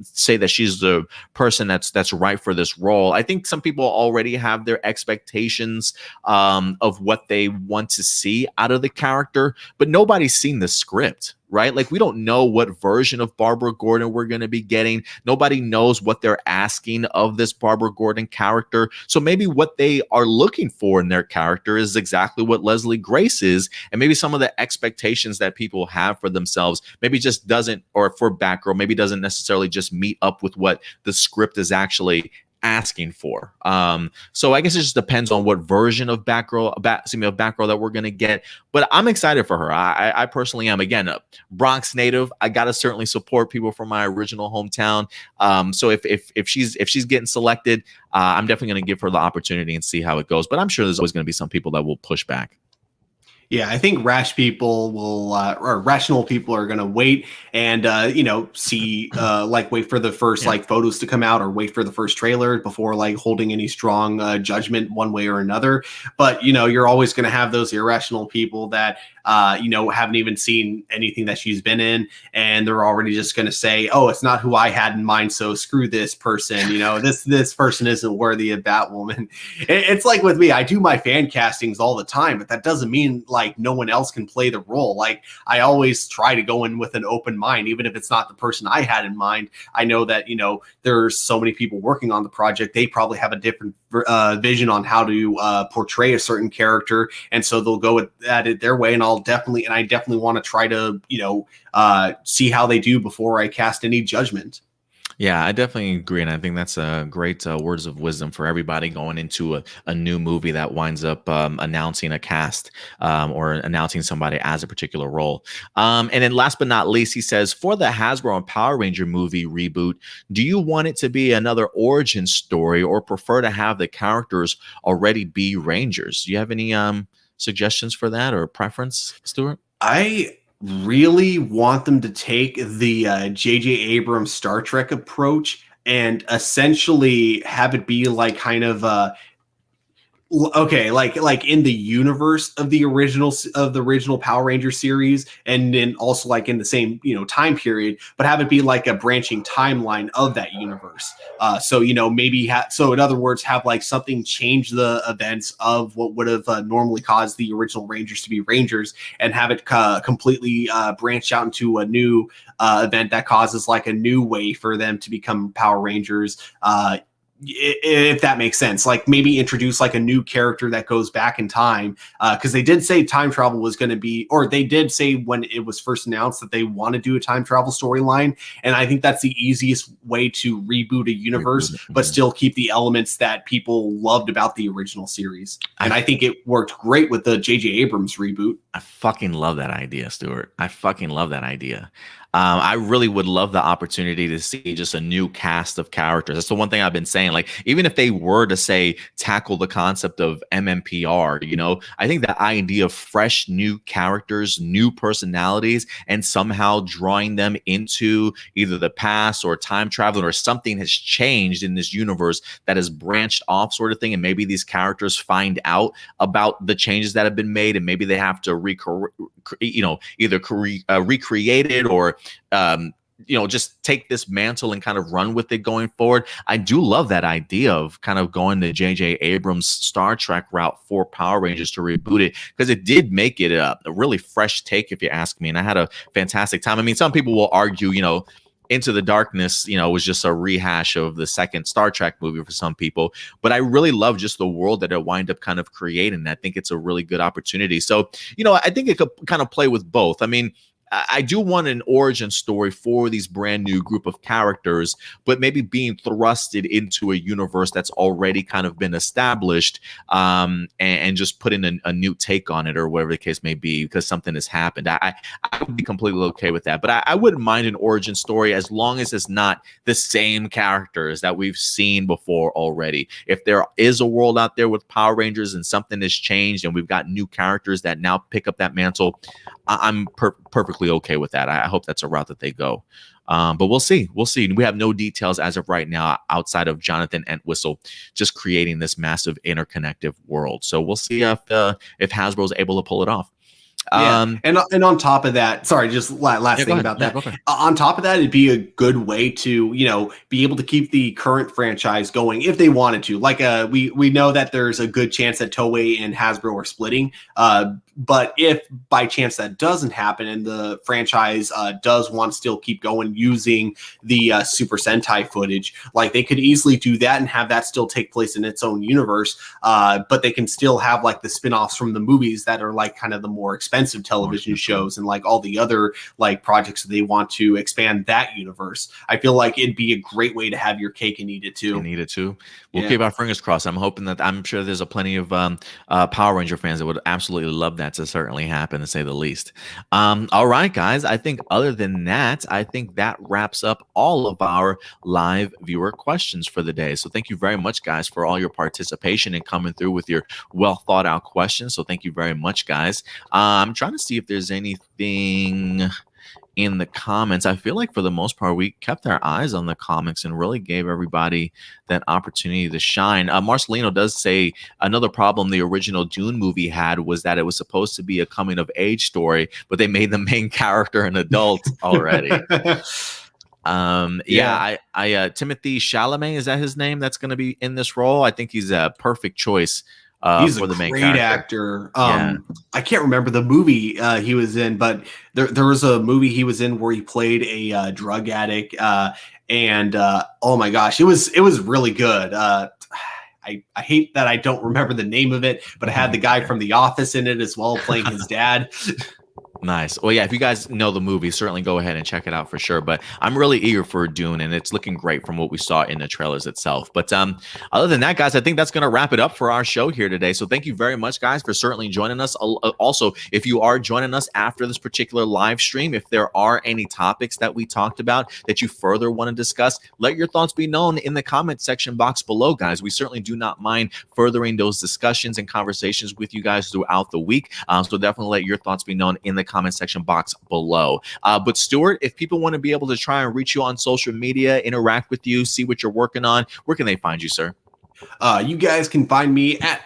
Speaker 1: say that she's the person that's right for this role. I think some people already have their expectations of what they want to see out of the character, but nobody's seen the script. Right? Like, we don't know what version of Barbara Gordon we're going to be getting. Nobody knows what they're asking of this Barbara Gordon character. So maybe what they are looking for in their character is exactly what Leslie Grace is. And maybe some of the expectations that people have for themselves maybe just doesn't, or for Batgirl, maybe doesn't necessarily just meet up with what the script is actually asking for. So I guess it just depends on what version of Batgirl that we're gonna get. But I'm excited for her. I personally am. Again, a Bronx native. I gotta certainly support people from my original hometown. So if she's getting selected, I'm definitely gonna give her the opportunity and see how it goes. But I'm sure there's always gonna be some people that will push back.
Speaker 2: Yeah, I think rational people are going to wait and, see, wait for the first photos to come out or wait for the first trailer before holding any strong judgment one way or another. But, you're always going to have those irrational people that, haven't even seen anything that she's been in. And they're already just going to say, oh, it's not who I had in mind. So screw this person. This person isn't worthy of Batwoman. It's like with me, I do my fan castings all the time, but that doesn't mean no one else can play the role. I always try to go in with an open mind, even if it's not the person I had in mind. I know that, there's so many people working on the project. They probably have a different vision on how to portray a certain character. And so they'll go at it their way. And I definitely want to try to, see how they do before I cast any judgment.
Speaker 1: Yeah, I definitely agree. And I think that's a great words of wisdom for everybody going into a new movie that winds up announcing a cast or announcing somebody as a particular role. And then last but not least, he says, for the Hasbro and Power Ranger movie reboot, do you want it to be another origin story or prefer to have the characters already be Rangers? Do you have any suggestions for that or preference, Stuart?
Speaker 2: I really want them to take the J.J. Abrams Star Trek approach and essentially have it be kind of like in the universe of the original Power Ranger series, and then also in the same time period, but have it be a branching timeline of that universe. So maybe so in other words, have something change the events of what would have normally caused the original Rangers to be Rangers, and have it completely branch out into a new event that causes a new way for them to become Power Rangers. If that makes sense, maybe introduce a new character that goes back in time, because they did say time travel was going to be, or they did say when it was first announced that they want to do a time travel storyline, and I think that's the easiest way to reboot a universe, but still keep the elements that people loved about the original series. And I think it worked great with the J.J. Abrams reboot.
Speaker 1: I fucking love that idea, Stuart. I fucking love that idea. I really would love the opportunity to see just a new cast of characters. That's the one thing I've been saying. Even if they were to say tackle the concept of MMPR, I think the idea of fresh new characters, new personalities, and somehow drawing them into either the past or time traveling or something has changed in this universe that has branched off, sort of thing. And maybe these characters find out about the changes that have been made, and maybe they have to either recreate it or just take this mantle and kind of run with it going forward. I do love that idea of kind of going the J.J. Abrams Star Trek route for Power Rangers to reboot it, because it did make it a really fresh take, if you ask me. And I had a fantastic time. I mean, some people will argue, Into the Darkness, was just a rehash of the second Star Trek movie for some people. But I really love just the world that it wind up kind of creating. I think it's a really good opportunity. So, I think it could kind of play with both. I mean, I do want an origin story for these brand new group of characters, but maybe being thrusted into a universe that's already kind of been established, and just putting a new take on it or whatever the case may be because something has happened. I would be completely okay with that, but I wouldn't mind an origin story as long as it's not the same characters that we've seen before already. If there is a world out there with Power Rangers and something has changed and we've got new characters that now pick up that mantle, I'm perfectly okay with that. I hope that's a route that they go. But we'll see. We'll see. We have no details as of right now outside of Jonathan Entwistle just creating this massive interconnected world. So we'll see if Hasbro's able to pull it off.
Speaker 2: Yeah, and on top of that, sorry, just last thing about that. On top of that, it'd be a good way to be able to keep the current franchise going if they wanted to. Like we know that there's a good chance that Toei and Hasbro are splitting. But if by chance that doesn't happen and the franchise does want to still keep going using the Super Sentai footage, like they could easily do that and have that still take place in its own universe. But they can still have like the spin-offs from the movies that are like kind of the more expensive television shows and like all the other like projects that they want to expand that universe. I feel like it'd be a great way to have your cake and eat it too.
Speaker 1: We'll keep our fingers crossed. I'm sure there's a plenty of Power Ranger fans that would absolutely love that to certainly happen, to say the least. All right, guys. I think other than that, I think that wraps up all of our live viewer questions for the day. So thank you very much, guys, for all your participation and coming through with your well thought out questions. So thank you very much, guys. I'm trying to see if there's anything in the comments. I feel like for the most part, we kept our eyes on the comics and really gave everybody that opportunity to shine. Marcelino does say another problem the original Dune movie had was that it was supposed to be a coming of age story, but they made the main character an adult already. Timothy Chalamet, is that his name that's going to be in this role? I think he's a perfect choice.
Speaker 2: He's a great actor. I can't remember the movie he was in, but there was a movie he was in where he played a drug addict, and oh my gosh, it was really good. I hate that I don't remember the name of it, but it had the guy from The Office in it as well, playing his dad.
Speaker 1: Nice. Well, yeah, if you guys know the movie, certainly go ahead and check it out for sure. But I'm really eager for Dune, and it's looking great from what we saw in the trailers itself. But other than that, guys, I think that's going to wrap it up for our show here today. So thank you very much, guys, for certainly joining us. Also, if you are joining us after this particular live stream, if there are any topics that we talked about that you further want to discuss, let your thoughts be known in the comment section box below, guys. We certainly do not mind furthering those discussions and conversations with you guys throughout the week. So definitely let your thoughts be known in the comment section box below. But Stuart, if people want to be able to try and reach you on social media, interact with you, see what you're working on, where can they find you, sir?
Speaker 2: You guys can find me at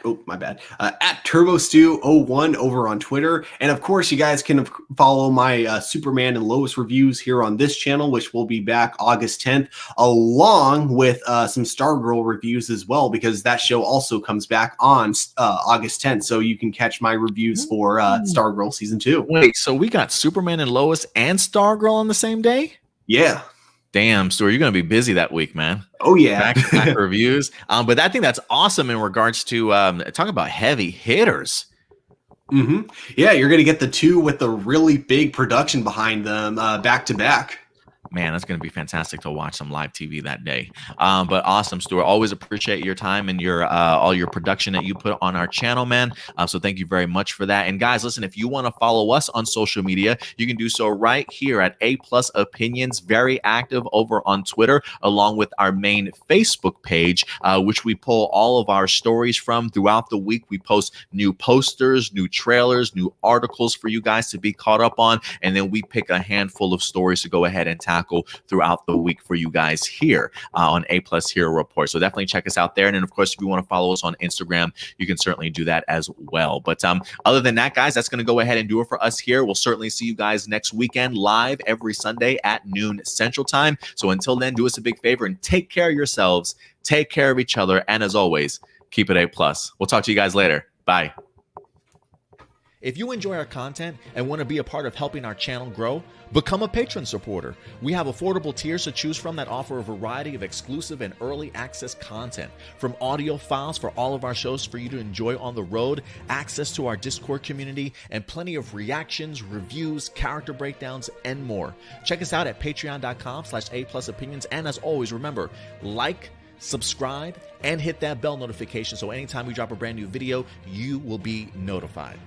Speaker 2: at TurboStew01 over on Twitter, and of course you guys can follow my Superman and Lois reviews here on this channel, which will be back August 10th, along with some Stargirl reviews as well, because that show also comes back on August 10th, so you can catch my reviews for Stargirl season 2.
Speaker 1: Wait, so we got Superman and Lois and Stargirl on the same day?
Speaker 2: Yeah.
Speaker 1: Damn, Stuart, you're going to be busy that week, man.
Speaker 2: Oh, yeah.
Speaker 1: Back reviews. But I think that's awesome in regards to talking about heavy hitters.
Speaker 2: Mm-hmm. Yeah, you're going to get the two with the really big production behind them back to back.
Speaker 1: Man, that's going to be fantastic to watch some live TV that day. But awesome, Stuart. Always appreciate your time and your all your production that you put on our channel, man. So thank you very much for that. And guys, listen, if you want to follow us on social media, you can do so right here at A Plus Opinions. Very active over on Twitter, along with our main Facebook page, which we pull all of our stories from throughout the week. We post new posters, new trailers, new articles for you guys to be caught up on, and then we pick a handful of stories to go ahead and tackle throughout the week for you guys here on A Plus Hero Report. So definitely check us out there. And then, of course, if you want to follow us on Instagram, you can certainly do that as well. But other than that, guys, that's going to go ahead and do it for us here. We'll certainly see you guys next weekend live every Sunday at noon Central Time. So until then, do us a big favor and take care of yourselves, take care of each other, and as always, keep it A Plus. We'll talk to you guys later. Bye. If you enjoy our content and want to be a part of helping our channel grow, become a patron supporter. We have affordable tiers to choose from that offer a variety of exclusive and early access content, from audio files for all of our shows for you to enjoy on the road, access to our Discord community, and plenty of reactions, reviews, character breakdowns, and more. Check us out at patreon.com/A+opinions. And as always, remember, like, subscribe, and hit that bell notification so anytime we drop a brand new video, you will be notified.